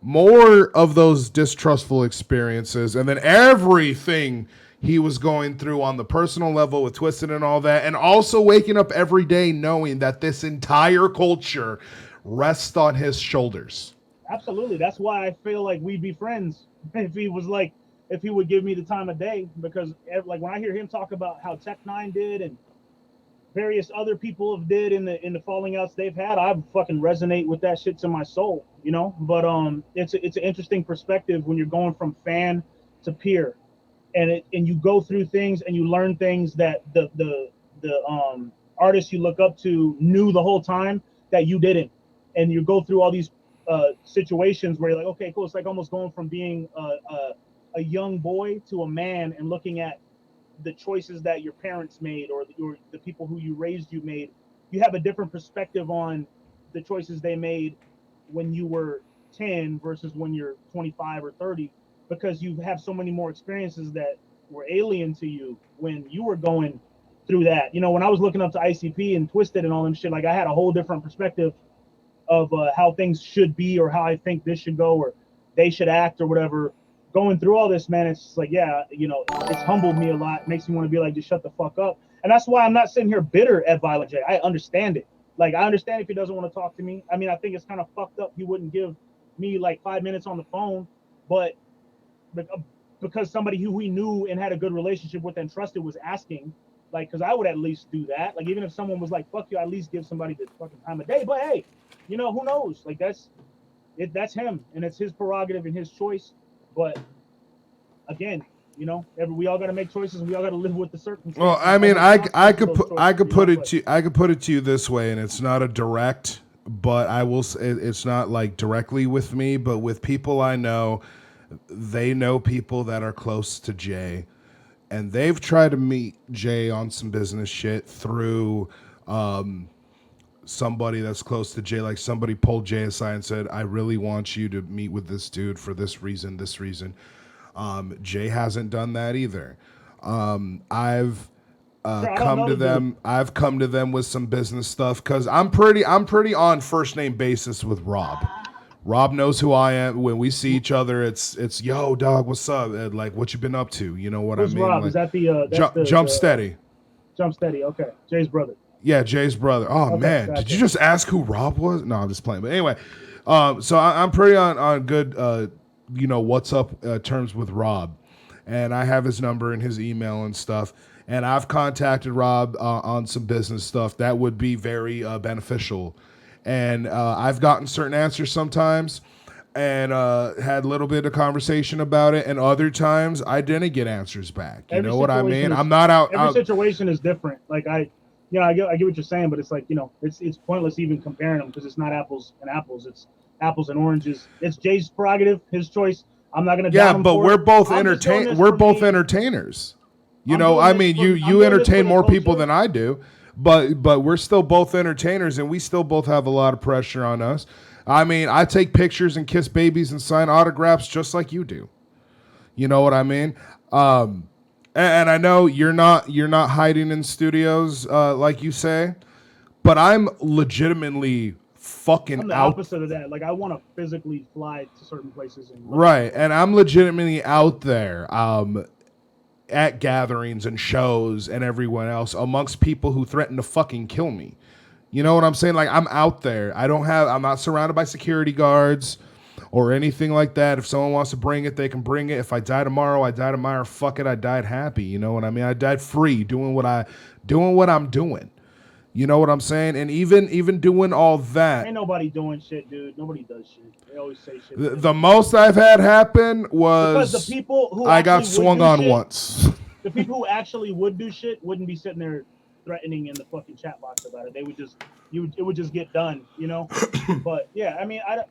more of those distrustful experiences, and then everything he was going through on the personal level with Twisted and all that, and also waking up every day knowing that this entire culture rests on his shoulders. Absolutely. That's why I feel like we'd be friends if he would give me the time of day, because like when I hear him talk about how Tech9 did and various other people have did in the falling outs they've had, I fucking resonate with that shit to my soul, you know. But it's an interesting perspective when you're going from fan to peer. And you go through things and you learn things that the artists you look up to knew the whole time that you didn't, and you go through all these situations where you're like, okay, cool. It's like almost going from being a young boy to a man and looking at the choices that your parents made or the people who you raised you made. You have a different perspective on the choices they made when you were 10 versus when you're 25 or 30. Because you have so many more experiences that were alien to you when you were going through that. You know, when I was looking up to ICP and Twisted and all them shit, like, I had a whole different perspective of how things should be, or how I think this should go, or they should act, or whatever. Going through all this, man, it's just like, yeah, you know, it's humbled me a lot. It makes me want to be like, just shut the fuck up. And that's why I'm not sitting here bitter at Violent J. I understand it. Like, I understand if he doesn't want to talk to me. I mean, I think it's kind of fucked up he wouldn't give me like 5 minutes on the phone, but because somebody who we knew and had a good relationship with and trusted was asking, like, because I would at least do that. Like, even if someone was like, fuck you, at least give somebody the fucking time of day. But hey, you know, who knows? Like, that's him, and it's his prerogative and his choice. But again, you know, we all got to make choices, and we all got to live with the circumstances. Well, I mean, I could put it to you this way, and it's not a direct, but I will say it's not like directly with me, but with people I know. They know people that are close to Jay. and they've tried to meet Jay on some business shit through somebody that's close to Jay. Like somebody pulled Jay aside and said, "I really want you to meet with this dude for this reason, this reason." Jay hasn't done that either. I've Sure, I don't come know to the dude. them. I've come to them with some business stuff because I'm pretty on first name basis with Rob. Rob knows who I am. When we see each other, it's yo dog, what's up? And like, what you been up to? You know what I Who's mean? Rob? Is Like, that the that's jump the steady. Jump Steady? Okay, Jay's brother. Yeah, Jay's brother. Oh Okay, man, did gotcha. you just ask who Rob was? No, I'm just playing. But anyway, so I'm pretty on good, what's up terms with Rob, and I have his number and his email and stuff. And I've contacted Rob on some business stuff that would be very beneficial. And I've gotten certain answers sometimes, and had a little bit of conversation about it. And other times I didn't get answers back. You Every know what I situation mean? is I'm not out. every situation is different. Like I get what you're saying, but it's like it's pointless even comparing them because it's not apples and apples. It's apples and oranges. It's Jay's prerogative, his choice. I'm not gonna Yeah, down him but for we're it. both I'm just doing entertain. this We're for both me. entertainers. You I'm know, doing I this mean, for you I'm doing this for entertain the more people culture. than I do, but we're still both entertainers, and we still both have a lot of pressure on us. I mean, I take pictures and kiss babies and sign autographs just like you do. You know what I mean? And I know you're not hiding in studios like you say, but I'm legitimately fucking I'm the out. opposite of that. Like I want to physically fly to certain places and look at Right, people. and I'm legitimately out there. At gatherings and shows and everyone else amongst people who threaten to fucking kill me. You know what I'm saying? Like I'm out there. I'm not surrounded by security guards or anything like that. If someone wants to bring it, they can bring it. If I die tomorrow, I die tomorrow. Fuck it, I died happy. You know what I mean? I died free doing what I'm doing. You know what I'm saying? And even doing all that, Ain't nobody doing shit, dude. Nobody does shit. They always say shit, but they the don't do shit. most I've had happen Because the was people who I got actually would swung do on shit, once. the people who actually would do shit wouldn't be sitting there threatening in the fucking chat box about it. They would just it would just get done. But yeah, I mean, I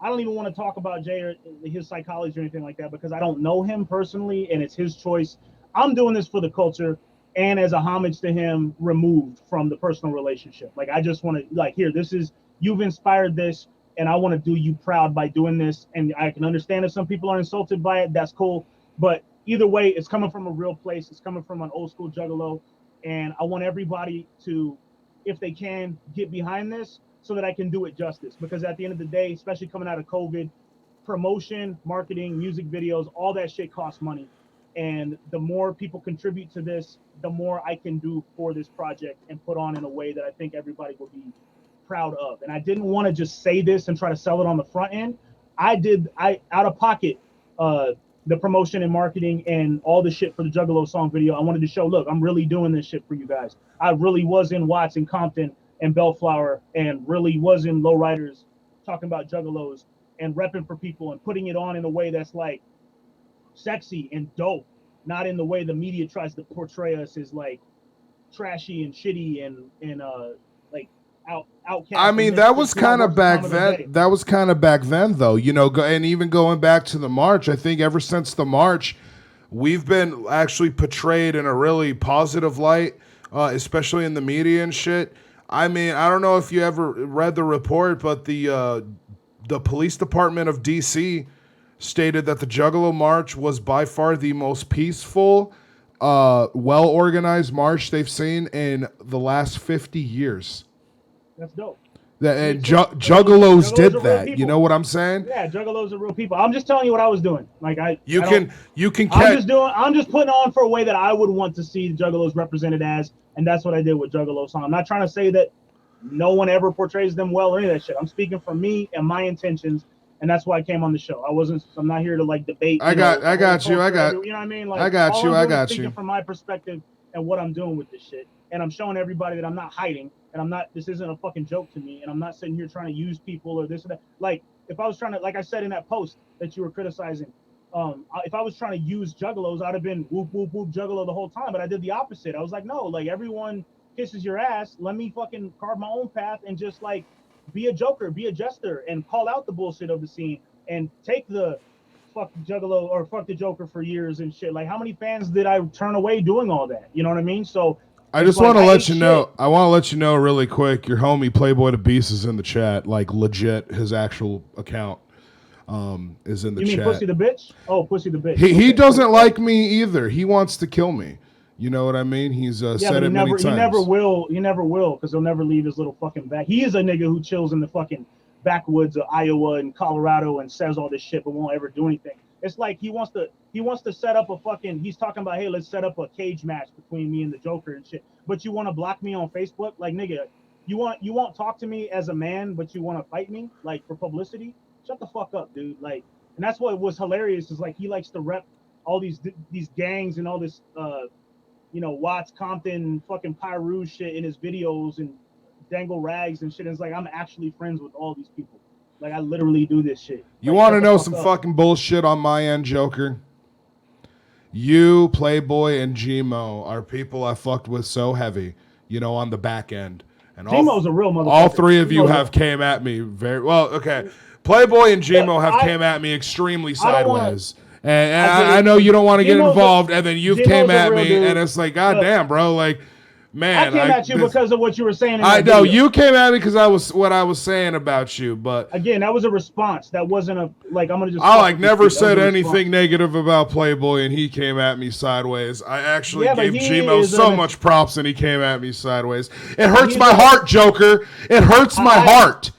don't even want to talk about Jay or his psychology or anything like that because I don't know him personally and it's his choice. I'm doing this for the culture and as a homage to him, removed from the personal relationship. Like I just want to here. This is you've inspired this, and I want to do you proud by doing this. And I can understand if some people are insulted by it. That's cool. But either way, it's coming from a real place. It's coming from an old school juggalo, and I want everybody to, if they can, get behind this so that I can do it justice. Because at the end of the day, especially coming out of COVID, promotion, marketing, music videos, all that shit costs money. And the more people contribute to this, the more I can do for this project and put on in a way that I think everybody will be proud of. And I didn't want to just say this and try to sell it on the front end. I out of pocket uh the promotion and marketing and all the shit for the Juggalo song video. I wanted to show, look, I'm really doing this shit for you guys. I really was in Watts and Compton and Bellflower and really was in Lowriders talking about Juggalos and repping for people and putting it on in a way that's like sexy and dope, not in the way the media tries to portray us as like trashy and shitty and like I outcast and mean, that misfits was who all kind of works at back Tom of the then. Bay. That was kind of back then, though. And even going back to the march, I think ever since the march, we've been actually portrayed in a really positive light, especially in the media and shit. I mean, I don't know if you ever read the report, but the police department of DC stated that the Juggalo March was by far the most peaceful, well organized march they've seen in the last 50 years. That's dope. I mean, And shit, Juggalos juggalos did are real that. You people. know what I'm saying? Yeah, juggalos are real people. I'm just telling you what I was doing. Like You I don't. can you can I'm catch. just doing. I'm just putting on for a way that I would want to see juggalos represented as, and that's what I did with Juggalo song. I'm not trying to say that no one ever portrays them well or any of that shit. I'm speaking for me and my intentions, and that's why I came on the show. I wasn't. I'm not here to like debate. I The whole got you. culture. You know what I mean? Like all I'm I doing is got speaking you. from my perspective and what I'm doing with this shit, and I'm showing everybody that I'm not hiding, and I'm not. This isn't a fucking joke to me, and I'm not sitting here trying to use people or this or that. Like if I was trying to, like I said in that post that you were criticizing, if I was trying to use juggalos, I'd have been whoop whoop whoop juggalo the whole time. But I did the opposite. I was like, no, like everyone kisses your ass. Let me fucking carve my own path and just like be a joker, be a jester, and call out the bullshit of the scene and take the fuck Juggalo or fuck the Joker for years and shit. Like, how many fans did I turn away doing all that? You know what I mean? So I it's just like, want to I let ate you shit. know. I want to let you know really quick. Your homie Playboy the Beast is in the chat. Like legit, his actual account is in the You mean chat. Pussy the Bitch? Oh, Pussy the Bitch. He Okay, doesn't cool. like me either. He wants to kill me. You know what I mean? He's Yeah, said but it many he never times. will. He never will, because he'll never leave his little fucking back. He is a nigga who chills in the fucking backwoods of Iowa and Colorado and says all this shit, but won't ever do anything. It's like he wants to set up a fucking. He's talking about, hey, let's set up a cage match between me and the Joker and shit. But you want to block me on Facebook, like, nigga, you won't talk to me as a man, but you want to fight me like for publicity. Shut the fuck up, dude. Like, and that's what was hilarious is like he likes to rep all these gangs and all this Watts, Compton, fucking Pyru shit in his videos and dangle rags and shit. And it's like, I'm actually friends with all these people. Like, I literally do this shit. You Like, want to shut the know fuck some up. fucking bullshit on my end, Joker? You, Playboy, and Gmo are people I fucked with so heavy, on the back end. And Gmo's a real motherfucker. all three of you Gmo's have came at me very well. Okay, Playboy and Gmo have came at me extremely sideways. And I know you don't want to get involved, and then you've came at me, and it's like, goddamn, bro, like, man, I came at you because of what you were saying. In I that know video. you came at me because I was saying about you, but again, that was a response. That wasn't a like I'm gonna just. I never said anything negative about Playboy, and he came at me sideways. I actually gave Gmo so much props, and he came at me sideways. It hurts my heart, Joker. It hurts my heart.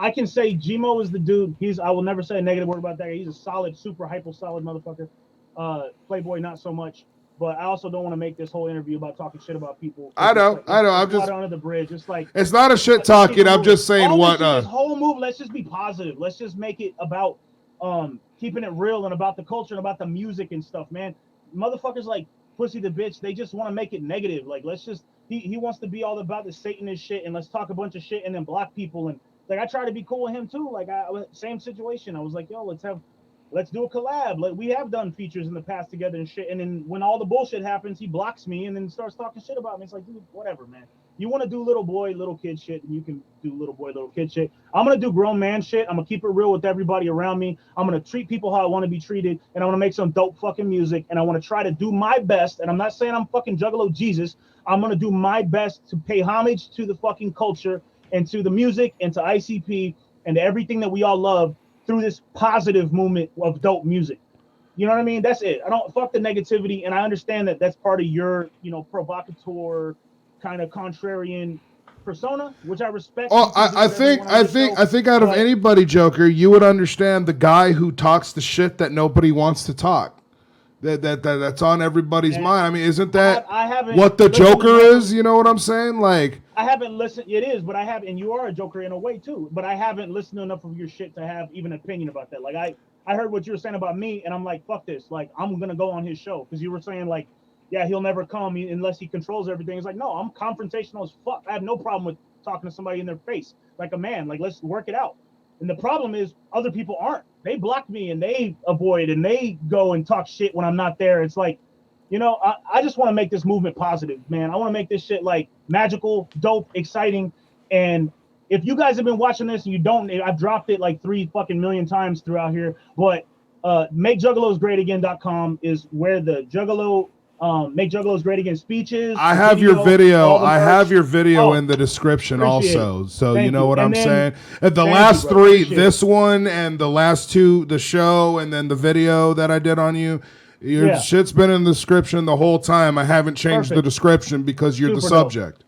I can say Gmo is the dude. I will never say a negative word about that guy. He's a solid, super hyper solid motherfucker. Playboy, not so much. But I also don't want to make this whole interview about talking shit about people. I know. I'm just under the bridge. It's like it's not a shit talking. I'm just saying this whole move. Let's just be positive. Let's just make it about keeping it real and about the culture and about the music and stuff, man. Motherfuckers like Pussy the Bitch, they just want to make it negative. Like, let's just he wants to be all about the Satanist shit and let's talk a bunch of shit and then block people. And like, I try to be cool with him too. Like, same situation. I was like, yo, let's do a collab. Like, we have done features in the past together and shit. And then when all the bullshit happens, he blocks me and then starts talking shit about me. It's like, dude, whatever, man. You want to do little boy, little kid shit, and you can do little boy, little kid shit. I'm going to do grown man shit. I'm going to keep it real with everybody around me. I'm going to treat people how I want to be treated. And I want to make some dope fucking music. And I want to try to do my best. And I'm not saying I'm fucking Juggalo Jesus. I'm going to do my best to pay homage to the fucking culture and to the music and to ICP and to everything that we all love through this positive movement of dope music. You know what I mean? That's it. I don't fuck the negativity, and I understand that that's part of your, provocateur, kind of contrarian persona, which I respect. Oh, I think out of anybody, Joker, you would understand the guy who talks the shit that nobody wants to talk. That's on everybody's mind. I mean, isn't that what the Joker is? You know what I'm saying? Like, I haven't listened. It is, but I have, and you are a Joker in a way too. But I haven't listened enough of your shit to have even an opinion about that. Like, I heard what you were saying about me, and I'm like, fuck this. Like, I'm gonna go on his show because you were saying like, yeah, he'll never come unless he controls everything. It's like, no, I'm confrontational as fuck. I have no problem with talking to somebody in their face like a man. Like, let's work it out. And the problem is other people aren't. They block me and they avoid and they go and talk shit when I'm not there. It's like, I just want to make this movement positive, man. I want to make this shit like magical, dope, exciting. And if you guys have been watching this and you don't, I've dropped it like 3 fucking million times throughout here. But MakeJuggalosGreatAgain.com is where the Juggalo Make Juggalos Great Again speeches. I have your video. I have your video in the description also. So you know what I'm saying? And the last 3, this one and the last 2, the show and then the video that I did on you, your shit's been in the description the whole time. I haven't changed the description because you're the subject.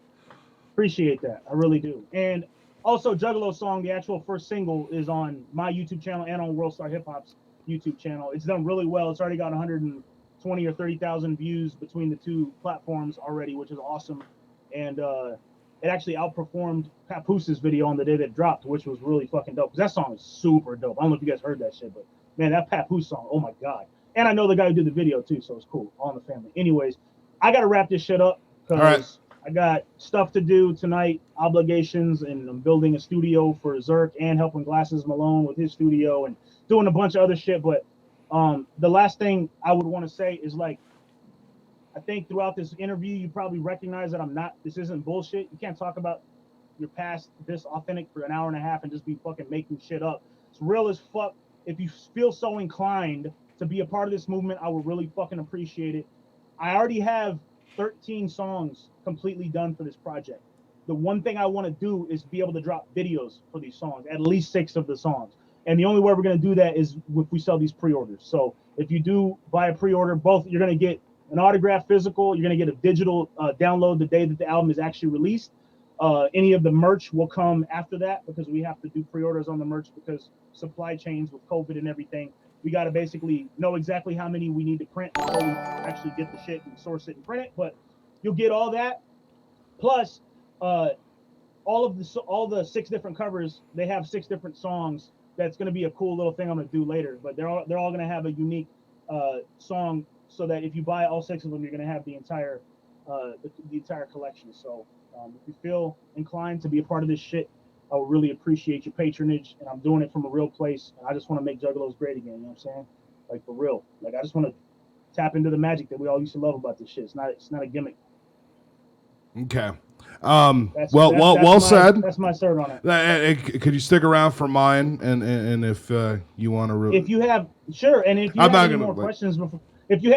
Appreciate that. I really do. And also, Juggalo Song, the actual first single, is on my YouTube channel and on World Star Hip Hop's YouTube channel. It's done really well. It's already got 120 or 30,000 views between the 2 platforms already, which is awesome. And it actually outperformed Papoose' video on the day that it dropped, which was really fucking dope. Because that song is super dope. I don't know if you guys heard that shit, but man, that Papoose song, oh my God. And I know the guy who did the video too, so it's cool. All in the family. Anyways, I got to wrap this shit up because I got stuff to do tonight, obligations, and I'm building a studio for Zerk and helping Glasses Malone with his studio and doing a bunch of other shit. But the last thing I would want to say is, like, I think throughout this interview, you probably recognize that this isn't bullshit. You can't talk about your past this authentic for an hour and a half and just be fucking making shit up. It's real as fuck. if you feel so inclined to be a part of this movement, I would really fucking appreciate it. I already have 13 songs completely done for this project. The one thing I want to do is be able to drop videos for these songs, at least 6 of the songs. And the only way we're going to do that is if we sell these pre-orders. So if you do buy a pre-order, both you're going to get an autographed physical, you're going to get a digital download the day that the album is actually released. Any of the merch will come after that because we have to do pre-orders on the merch because supply chains with COVID and everything. We got to basically know exactly how many we need to print before we actually get the shit and source it and print it. But you'll get all that. Plus, all the 6 different covers. They have 6 different songs. That's going to be a cool little thing I'm going to do later. But they're all going to have a unique song, so that if you buy all 6 of them, you're going to have the entire collection. So if you feel inclined to be a part of this shit, I would really appreciate your patronage. And I'm doing it from a real place. And I just want to make Juggalos great again. You know what I'm saying? Like, for real. Like, I just want to tap into the magic that we all used to love about this shit. It's not a gimmick. Okay. Well said. That's my third on it. Could you stick around for mine, and if you want to, if you have, sure, and if you have any more questions before, if you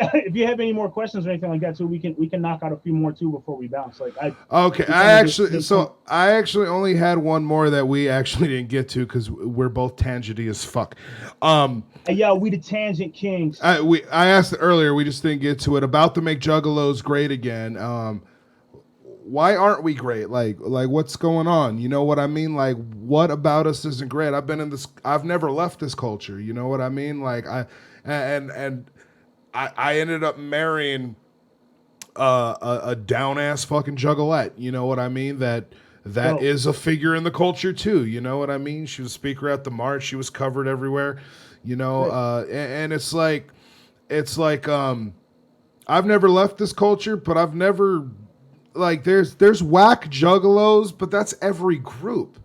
have any more questions or anything like that too, we can knock out a few more too before we bounce. Like I actually only had one more that we actually didn't get to because we're both tangenty as fuck. Yeah, we the tangent kings. I asked it earlier, we just didn't get to it about to make Juggalos great again. Why aren't we great? Like what's going on? You know what I mean? Like, what about us isn't great? I've never left this culture. You know what I mean? Like I ended up marrying a down ass fucking juggalette. You know what I mean? That is a figure in the culture too. You know what I mean? She was speaker at the march. She was covered everywhere. You know, and it's like I've never left this culture, but I've never. Like there's whack juggalos, but that's every group.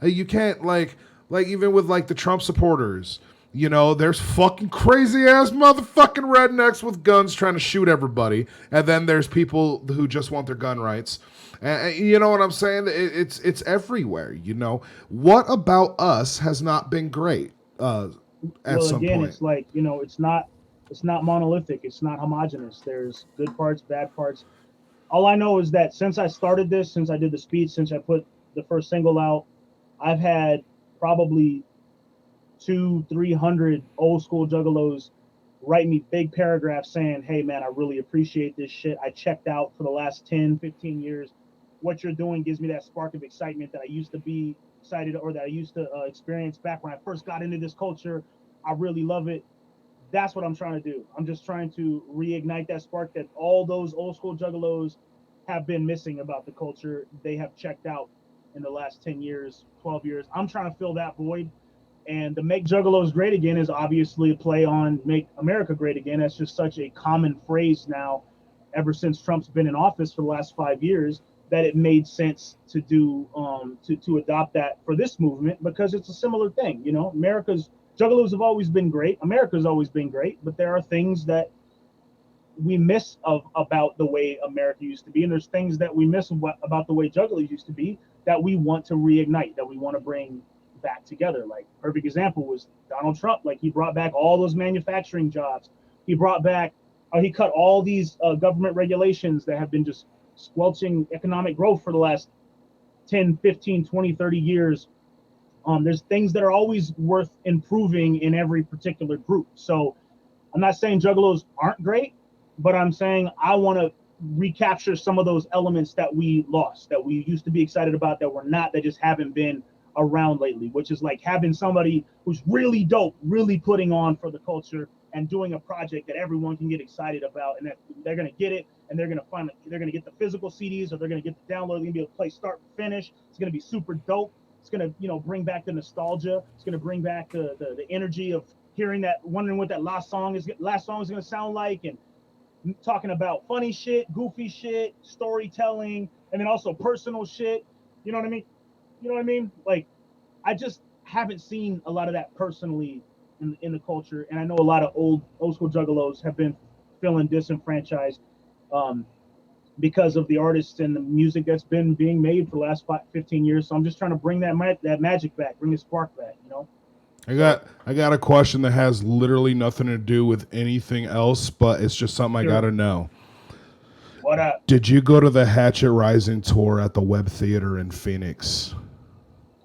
You can't like even with like the Trump supporters, you know, there's fucking crazy ass motherfucking rednecks with guns trying to shoot everybody, and then there's people who just want their gun rights. And you know what I'm saying? It's everywhere. You know, what about us has not been great at some point? It's like, you know, it's not monolithic. It's not homogenous. There's good parts, bad parts. All I know is that since I started this, since I did the speech, since I put the first single out, I've had probably 200-300 old school juggalos write me big paragraphs saying, hey man, I really appreciate this shit. I checked out for the last 10-15 years. What you're doing gives me that spark of excitement that I used to be excited, or that I used to experience back when I first got into this culture. I really love it. That's what I'm trying to do. I'm just trying to reignite that spark that all those old school juggalos have been missing about the culture. They have checked out in the last 10 years, 12 years. I'm trying to fill that void. And the Make Juggalos Great Again is obviously a play on Make America Great Again. That's just such a common phrase now, ever since Trump's been in office for the last 5 years, that it made sense to do, to adopt that for this movement, because it's a similar thing. You know, Juggalos have always been great. America's always been great, but there are things that we miss about the way America used to be, and there's things that we miss about the way Juggalos used to be that we want to reignite, that we want to bring back together. Like, perfect example was Donald Trump. Like, he brought back all those manufacturing jobs. He cut all these government regulations that have been just squelching economic growth for the last 10, 15, 20, 30 years. There's things that are always worth improving in every particular group. So I'm not saying Juggalos aren't great, but I'm saying I want to recapture some of those elements that we lost, that we used to be excited about, that we're not, that just haven't been around lately, which is like having somebody who's really dope, really putting on for the culture and doing a project that everyone can get excited about, and that they're going to get it, and they're going to get the physical CDs, or they're going to get the download. They're going to be able to play start to finish. It's going to be super dope. It's going to, you know, bring back the nostalgia. It's going to bring back the energy of hearing that, wondering what that last song is going to sound like, and talking about funny shit, goofy shit, storytelling, and then also personal shit. You know what I mean? Like, I just haven't seen a lot of that personally in the culture, and I know a lot of old school juggalos have been feeling disenfranchised because of the artists and the music that's been being made for the last 15 years. So I'm just trying to bring that magic back, bring the spark back, you know? I got a question that has literally nothing to do with anything else, but it's just something I Sure. gotta know. What up? Did you go to the Hatchet Rising tour at the Web Theater in Phoenix?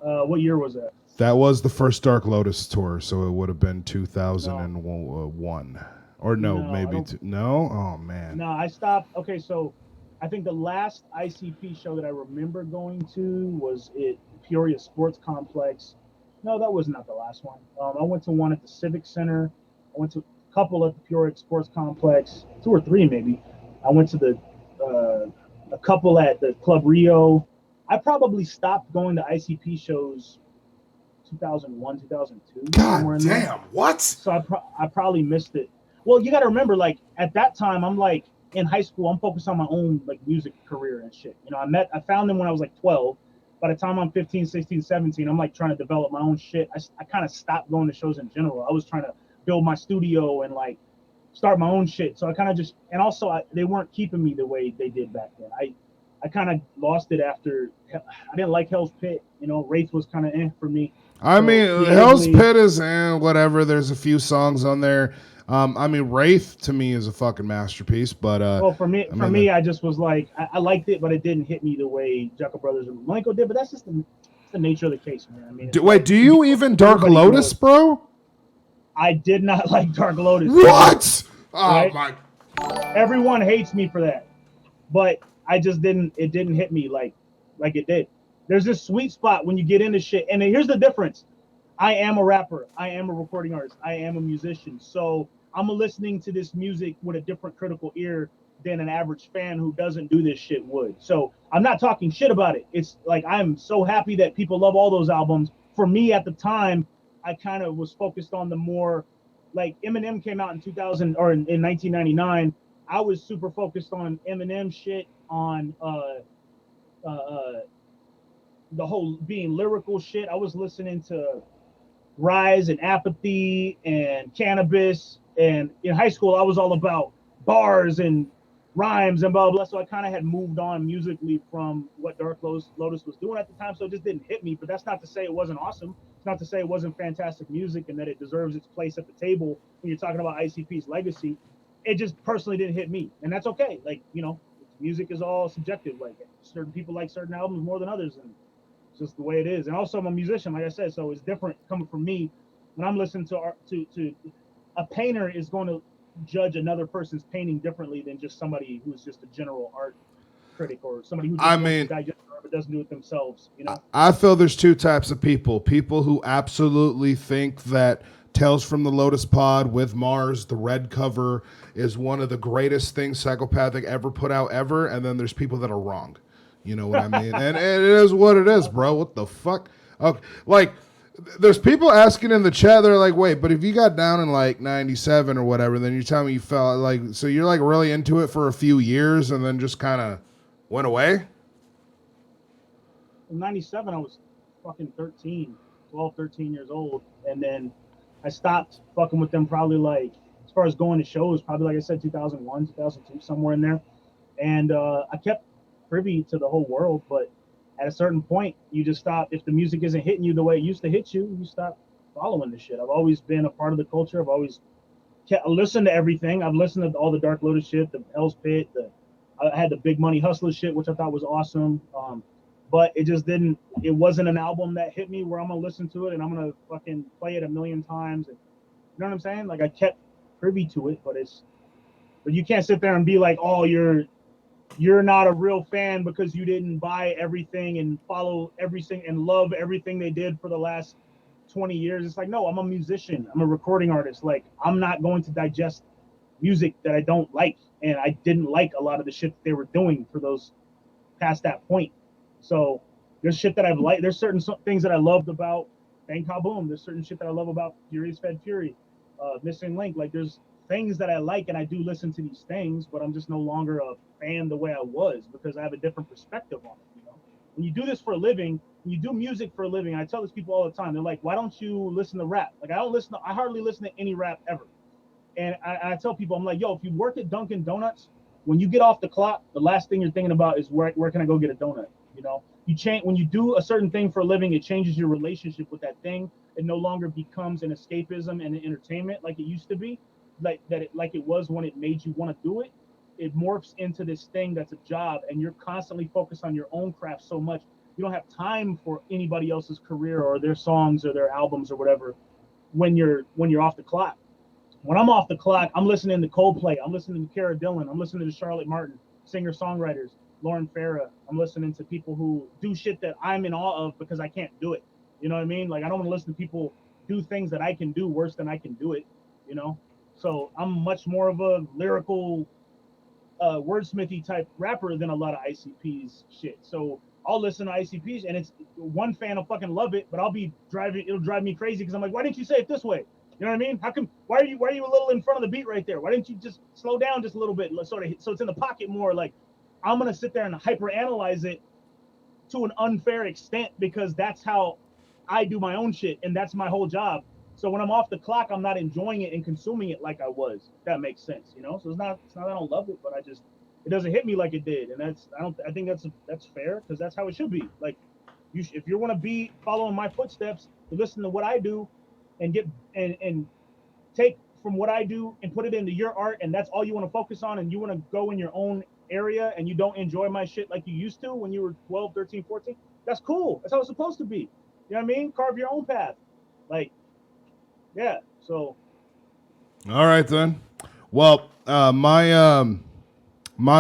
What year was that? That was the first Dark Lotus tour, so it would have been No, 2001. Or no, no, I maybe don't. no. Oh man. No, I stopped. Okay, so I think the last ICP show that I remember going to was at Peoria Sports Complex. No, that was not the last one. I went to one at the Civic Center. I went to a couple at the Peoria Sports Complex, two or three maybe. I went to the a couple at the Club Rio. I probably stopped going to ICP shows 2001, 2002, somewhere God in there. damn. What? So I probably missed it. Well, you got to remember, like at that time, I'm like in high school. I'm focused on my own like music career and shit. You know, I found them when I was like 12. By the time I'm 15, 16, 17, I'm like trying to develop my own shit. I kind of stopped going to shows in general. I was trying to build my studio and like start my own shit. So I kind of just, and also they weren't keeping me the way they did back then. I kind of lost it after. I didn't like Hell's Pit. You know, Wraith was kind of for me. I So mean, Hell's creatively, Pit is whatever. There's a few songs on there. I mean, Wraith to me is a fucking masterpiece, but well, I for mean, me, I just was like, I liked it, but it didn't hit me the way Jackal Brothers or Malenko did. But that's just the nature of the case, man. I mean, it's wait, like do you even Dark everybody Lotus, grows. bro? I did not like Dark Lotus. What? Oh Right? my! Everyone hates me for that, but I just didn't. It didn't hit me like it did. There's this sweet spot when you get into shit, and here's the difference. I am a rapper. I am a recording artist. I am a musician. So I'm listening to this music with a different critical ear than an average fan who doesn't do this shit would. So I'm not talking shit about it. It's like I'm so happy that people love all those albums. For me at the time, I kind of was focused on the more like Eminem came out in 2000 or in 1999. I was super focused on Eminem shit, on the whole being lyrical shit. I was listening to Rise and Apathy and Cannabis. And in high school, I was all about bars and rhymes and blah, blah, blah. So I kind of had moved on musically from what Dark Lotus was doing at the time. So it just didn't hit me. But that's not to say it wasn't awesome. It's not to say it wasn't fantastic music and that it deserves its place at the table when you're talking about ICP's legacy. It just personally didn't hit me. And that's okay. Like, you know, music is all subjective. Like certain people like certain albums more than others. And it's just the way it is. And also, I'm a musician, like I said, so it's different coming from me. When I'm listening to art, to a painter is going to judge another person's painting differently than just somebody who's just a general art critic or somebody who I just wants to mean, digest art but doesn't do it themselves. You know? I feel there's two types of people: people who absolutely think that Tales from the Lotus Pod with Mars, the red cover, is one of the greatest things Psychopathic ever put out ever, and then there's people that are wrong. You know what I mean? And it is what it is, bro. What the fuck? Okay, like there's people asking in the chat. They're like, "Wait, but if you got down in like '97 or whatever, then you tell me you felt like so you're like really into it for a few years and then just kind of went away." In 97, I was fucking 13, 12, 13 years old. And then I stopped fucking with them probably like, as far as going to shows, probably like I said, 2001, 2002, somewhere in there. And I kept privy to the whole world, but at a certain point, you just stop. If the music isn't hitting you the way it used to hit you, you stop following the shit. I've always been a part of the culture. I've always listened to everything. I've listened to all the Dark Lotus shit, the Hell's Pit, I had the Big Money Hustler shit, which I thought was awesome. But it just didn't. It wasn't an album that hit me where I'm gonna listen to it and I'm gonna fucking play it a million times. And, you know what I'm saying? Like I kept privy to it, but you can't sit there and be like, oh, you're not a real fan because you didn't buy everything and follow everything and love everything they did for the last 20 years. It's like, no, I'm a musician. I'm a recording artist. Like, I'm not going to digest music that I don't like. And I didn't like a lot of the shit that they were doing for those past that point. So there's shit that I've liked. There's certain things that I loved about Bang Kaboom. There's certain shit that I love about Furious Fed Fury, Missing Link. Like, there's things that I like and I do listen to these things, but I'm just no longer a fan the way I was because I have a different perspective on it. You know, when you do this for a living, when you do music for a living, I tell these people all the time. They're like, "Why don't you listen to rap?" Like, I hardly listen to any rap ever. And I tell people, I'm like, "Yo, if you work at Dunkin' Donuts, when you get off the clock, the last thing you're thinking about is where can I go get a donut?" You know, You change when you do a certain thing for a living. It changes your relationship with that thing. It no longer becomes an escapism and an entertainment like it used to be, like it was when it made you want to do it. It morphs into this thing that's a job, and you're constantly focused on your own craft so much you don't have time for anybody else's career or their songs or their albums or whatever when you're off the clock. When I'm off the clock, I'm listening to Coldplay, I'm listening to Cara Dillon, I'm listening to Charlotte Martin, singer-songwriters, Lauren Farah. I'm listening to people who do shit that I'm in awe of because I can't do it. You know what I mean? Like I don't want to listen to people do things that I can do worse than I can do it, you know? So I'm much more of a lyrical wordsmithy type rapper than a lot of ICP's shit. So I'll listen to ICP's, and it's one fan will fucking love it, but it'll drive me crazy because I'm like, why didn't you say it this way? You know what I mean? How come? Why are you a little in front of the beat right there? Why didn't you just slow down just a little bit, sort of, so it's in the pocket more? Like I'm gonna sit there and hyper analyze it to an unfair extent because that's how I do my own shit, and that's my whole job. So when I'm off the clock, I'm not enjoying it and consuming it like I was. If that makes sense, you know. So it's not that I don't love it, but it doesn't hit me like it did, and I think that's fair because that's how it should be. Like if you want to be following my footsteps, to listen to what I do, and get and take from what I do and put it into your art, and that's all you want to focus on, and you want to go in your own area, and you don't enjoy my shit like you used to when you were 12, 13, 14. That's cool. That's how it's supposed to be. You know what I mean? Carve your own path. Like, yeah. So. All right then. Well, my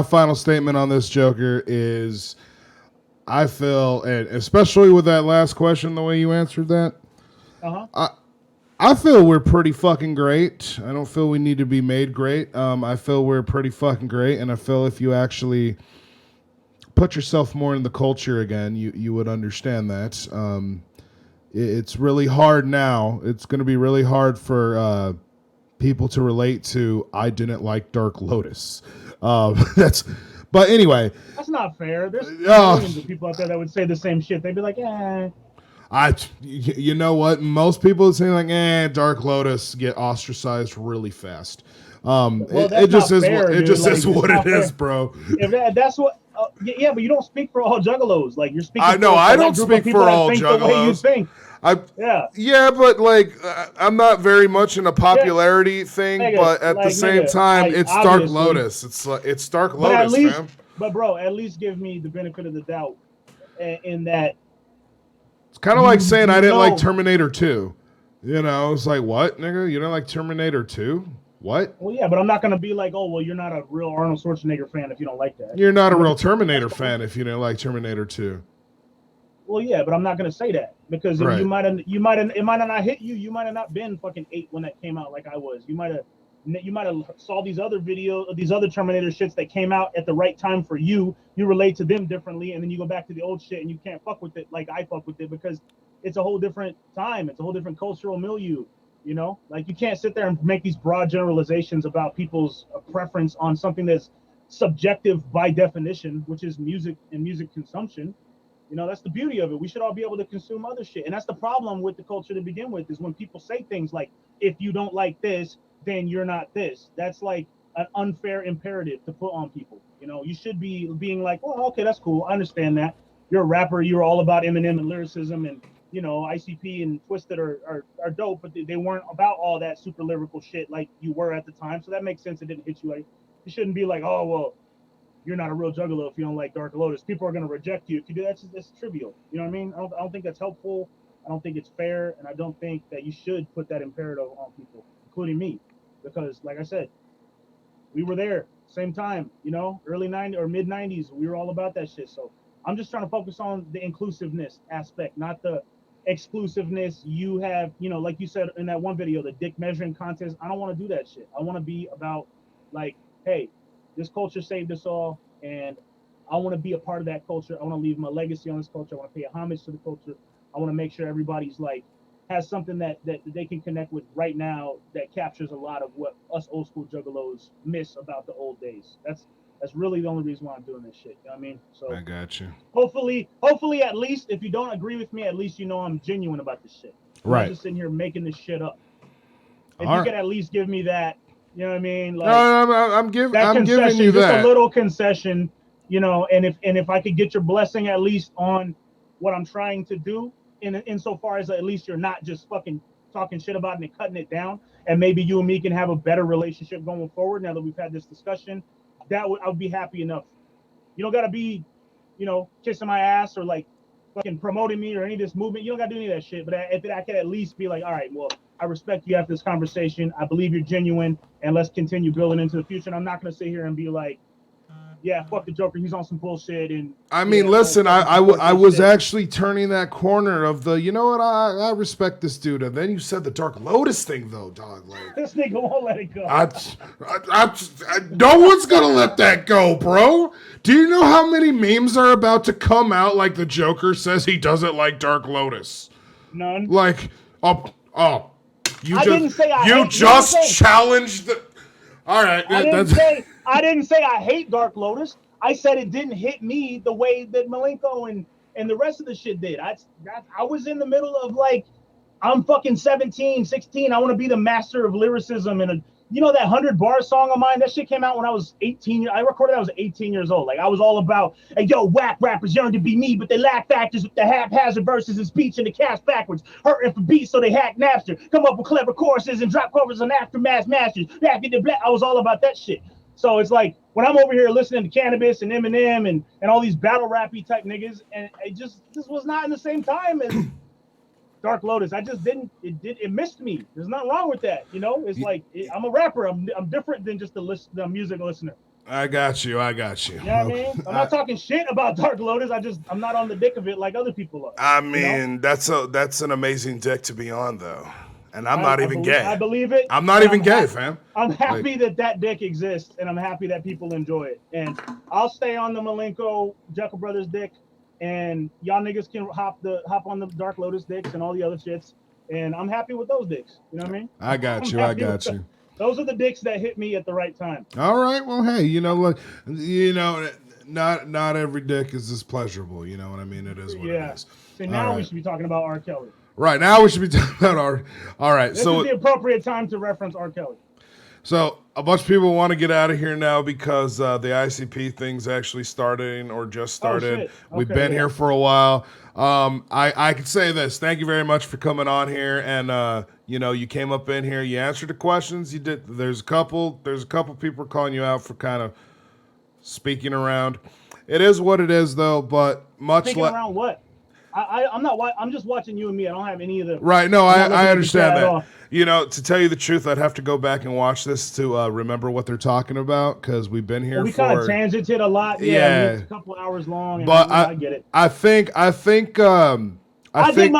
final statement on this, Joker, is I feel, and especially with that last question, the way you answered that, I feel we're pretty fucking great. I don't feel we need to be made great. I feel we're pretty fucking great, and I feel if you actually put yourself more in the culture again, you would understand that. It's really hard now. It's going to be really hard for people to relate to. I didn't like Dark Lotus. But anyway, that's not fair. There's millions of people out there that would say the same shit. They'd be like, eh. You know what? Most people would say like, Dark Lotus get ostracized really fast. It just is. It just is what it is, bro. If that's what. Yeah, but you don't speak for all juggalos. Like you're speaking. I know. I don't speak for all juggalos. The way you think. Yeah, but like I'm not very much in a popularity thing, but at the same time, it's Dark Lotus. It's Dark Lotus, man. But bro, at least give me the benefit of the doubt in that. It's kind of like saying I didn't like Terminator 2. You know, it's like, what, nigga? You don't like Terminator 2? What? Well, yeah, but I'm not going to be like, oh, well, you're not a real Arnold Schwarzenegger fan if you don't like that. You're not a real Terminator fan if you don't like Terminator 2. Well, yeah, but I'm not going to say that because right. it might have not hit you. You might have not been fucking 8 when that came out like I was. You might have saw these other videos, these other Terminator shits that came out at the right time for you. You relate to them differently, and then you go back to the old shit and you can't fuck with it like I fuck with it because it's a whole different time. It's a whole different cultural milieu. You know, like you can't sit there and make these broad generalizations about people's preference on something that's subjective by definition, which is music and music consumption. You know, that's the beauty of it. We should all be able to consume other shit. And that's the problem with the culture to begin with, is when people say things like, if you don't like this, then you're not this. That's like an unfair imperative to put on people. You know, you should be being like, well, okay, that's cool. I understand that. You're a rapper. You're all about Eminem and lyricism, and you know, ICP and Twisted are dope, but they weren't about all that super lyrical shit like you were at the time. So that makes sense. It didn't hit you. Like, you shouldn't be like, oh, well, you're not a real juggalo if you don't like Dark Lotus. People are going to reject you if you do that. That's trivial. You know what I mean? I don't think that's helpful. I don't think it's fair. And I don't think that you should put that imperative on people, including me. Because, like I said, we were there, same time, you know, early 90s or mid 90s. We were all about that shit. So I'm just trying to focus on the inclusiveness aspect, not the exclusiveness. You have, you know, like you said in that one video, the dick measuring contest. I don't want to do that shit. I want to be about like, hey, this culture saved us all, and I want to be a part of that culture. I want to leave my legacy on this culture. I want to pay homage to the culture. I want to make sure everybody's like has something that they can connect with right now that captures a lot of what us old school juggalos miss about the old days. That's really the only reason why I'm doing this shit. You know what I mean? So I got you. Hopefully, at least if you don't agree with me, at least you know I'm genuine about this shit. I'm not just sitting here making this shit up. If you could at least give me that, you know what I mean? Like, I'm giving you just that. a little concession, you know, and if I could get your blessing at least on what I'm trying to do, insofar as at least you're not just fucking talking shit about it and cutting it down, and maybe you and me can have a better relationship going forward now that we've had this discussion, I would be happy enough. You don't gotta be, you know, kissing my ass or like fucking promoting me or any of this movement. You don't gotta do any of that shit. But if I could at least be like, all right, well, I respect you after this conversation. I believe you're genuine, and let's continue building into the future. And I'm not gonna sit here and be like, yeah, fuck the Joker. He's on some bullshit. And I mean, listen, I was actually turning that corner of the, you know what, I respect this dude. And then you said the Dark Lotus thing, though, dog. Like, this nigga won't let it go. No one's going to let that go, bro. Do you know how many memes are about to come out like the Joker says he doesn't like Dark Lotus? None. Like, you I just challenged the... All right. I didn't say I hate Dark Lotus. I said it didn't hit me the way that Malenko and the rest of the shit did. I was in the middle of like, I'm fucking 17, 16. I want to be the master of lyricism. And you know that 100-bar song of mine? That shit came out when I was 18. I recorded that I was 18 years old. Like, I was all about, hey, yo, whack rappers yearn to be me, but they lack factors with the haphazard verses and speech and the cast backwards. Hurting for beats, so they hack Napster. Come up with clever choruses and drop covers on aftermath masters. Back in the black, I was all about that shit. So it's like, when I'm over here listening to Cannabis and Eminem and all these battle rappy type niggas, and this was not in the same time as Dark Lotus. I just it missed me. There's nothing wrong with that. You know, it's like, I'm a rapper. I'm different than just the music listener. I got you. You know what I mean? I'm not talking shit about Dark Lotus. I'm not on the dick of it like other people are. I mean, you know? that's an amazing dick to be on, though. And I'm not even gay. I believe it. I'm not even gay, fam. I'm happy that dick exists, and I'm happy that people enjoy it. And I'll stay on the Malenko Joker Brothers dick, and y'all niggas can hop on the Dark Lotus dicks and all the other shits. And I'm happy with those dicks. You know what I mean? I got you. Those are the dicks that hit me at the right time. All right. Well, hey, not every dick is as pleasurable. You know what I mean? It is what it is. So now we should be talking about R. Kelly. Right, now we should be talking about all right. This is the appropriate time to reference R. Kelly. So a bunch of people want to get out of here now because the ICP thing's actually starting or just started. Okay, We've been here for a while. I could say this. Thank you very much for coming on here, and you came up in here, you answered the questions. You did. There's a couple people calling you out for kind of speaking around. It is what it is, though. But speaking around what? I'm not. I'm just watching you and me. I don't have any of the. Right. No, I understand that. You know, to tell you the truth, I'd have to go back and watch this to remember what they're talking about because we've been here. We kind of tangented a lot. Yeah. It's a couple hours long. But I get it. I think my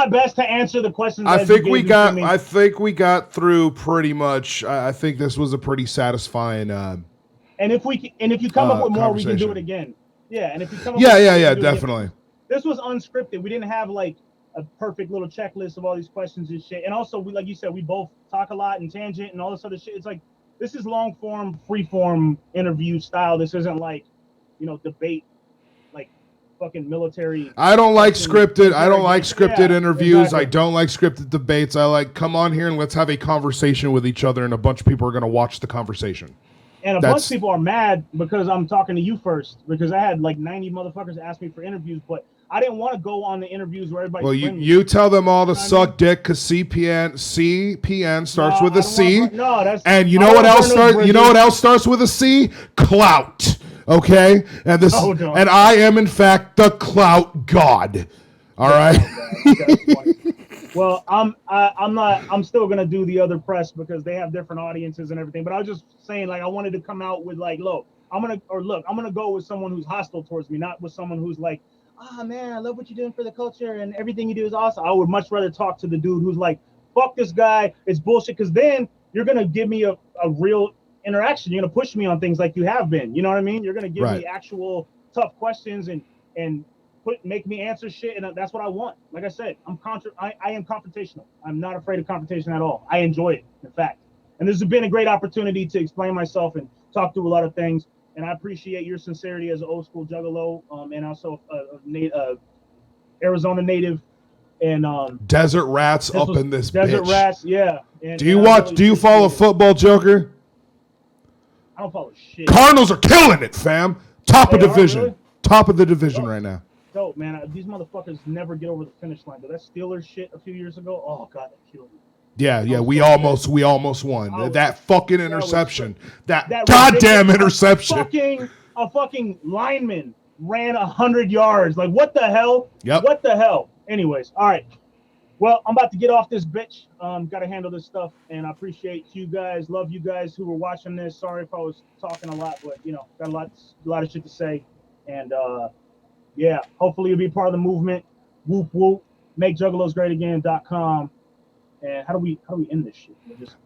best to answer the questions. I think we got through pretty much. I think this was a pretty satisfying. And if you come up with more, we can do it again. Yeah. And if you come up. Yeah. Definitely. This was unscripted. We didn't have like a perfect little checklist of all these questions and shit. And also, like you said, we both talk a lot and tangent and all this other shit. It's like, this is long form, free form interview style. This isn't like, debate, like fucking military. I don't like scripted. I don't like scripted interviews. Exactly. I don't like scripted debates. I like, come on here and let's have a conversation with each other, and a bunch of people are going to watch the conversation. And bunch of people are mad because I'm talking to you first, because I had like 90 motherfuckers ask me for interviews, but I didn't want to go on the interviews where everybody. Well, you tell them all to suck dick because CPN starts with a C. And you know what else starts? You know what else starts with a C? Clout. Okay, and and I am in fact the clout god. All right. Well, I'm still gonna do the other press because they have different audiences and everything. But I was just saying, like, I wanted to come out with like, I'm gonna go with someone who's hostile towards me, not with someone who's like, oh man, I love what you're doing for the culture and everything you do is awesome. I would much rather talk to the dude who's like, fuck this guy, it's bullshit. Because then you're gonna give me a real interaction. You're gonna push me on things like you have been. You know what I mean? You're gonna give me actual tough questions and make me answer shit, and that's what I want. Like I said, I am confrontational. I'm not afraid of confrontation at all. I enjoy it, in fact. And this has been a great opportunity to explain myself and talk through a lot of things. And I appreciate your sincerity as an old school juggalo, and also Arizona native, and Desert Rats up in this Desert bitch. Rats, yeah. And, do you follow football, Joker? I don't follow shit. Cardinals are killing it, fam. Top of division. Really? Top of the division right now. Dope, man. These motherfuckers never get over the finish line. But that Steelers shit a few years ago, oh god, that killed me. Yeah, we almost won. That fucking interception. That goddamn interception. A fucking lineman ran 100 yards. Like, what the hell? Yep. What the hell? Anyways, all right. Well, I'm about to get off this bitch. Got to handle this stuff, and I appreciate you guys. Love you guys who were watching this. Sorry if I was talking a lot, but got a lot of shit to say, and yeah, hopefully you'll be part of the movement. Whoop whoop. MakeJuggalosGreatAgain.com. And how do we end this shit?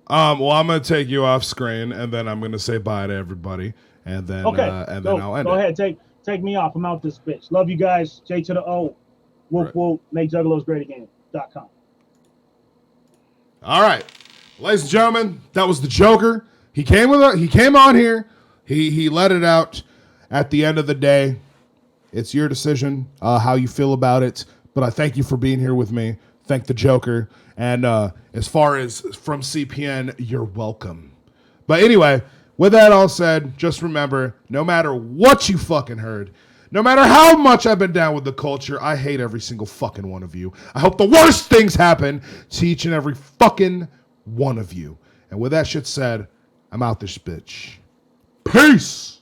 Well, I'm gonna take you off screen, and then I'm gonna say bye to everybody, and then okay, then I'll end Go it. ahead, take me off. I'm out this bitch. Love you guys. J to the O. Whoop whoop. MakeJuggalosGreatAgain.com. All right, ladies and gentlemen, that was the Joker. He came on here. He let it out. At the end of the day, it's your decision how you feel about it. But I thank you for being here with me. Thank the Joker. And as far as from CPN, you're welcome. But anyway, with that all said, just remember, no matter what you fucking heard, no matter how much I've been down with the culture, I hate every single fucking one of you. I hope the worst things happen to each and every fucking one of you. And with that shit said, I'm out this bitch. Peace!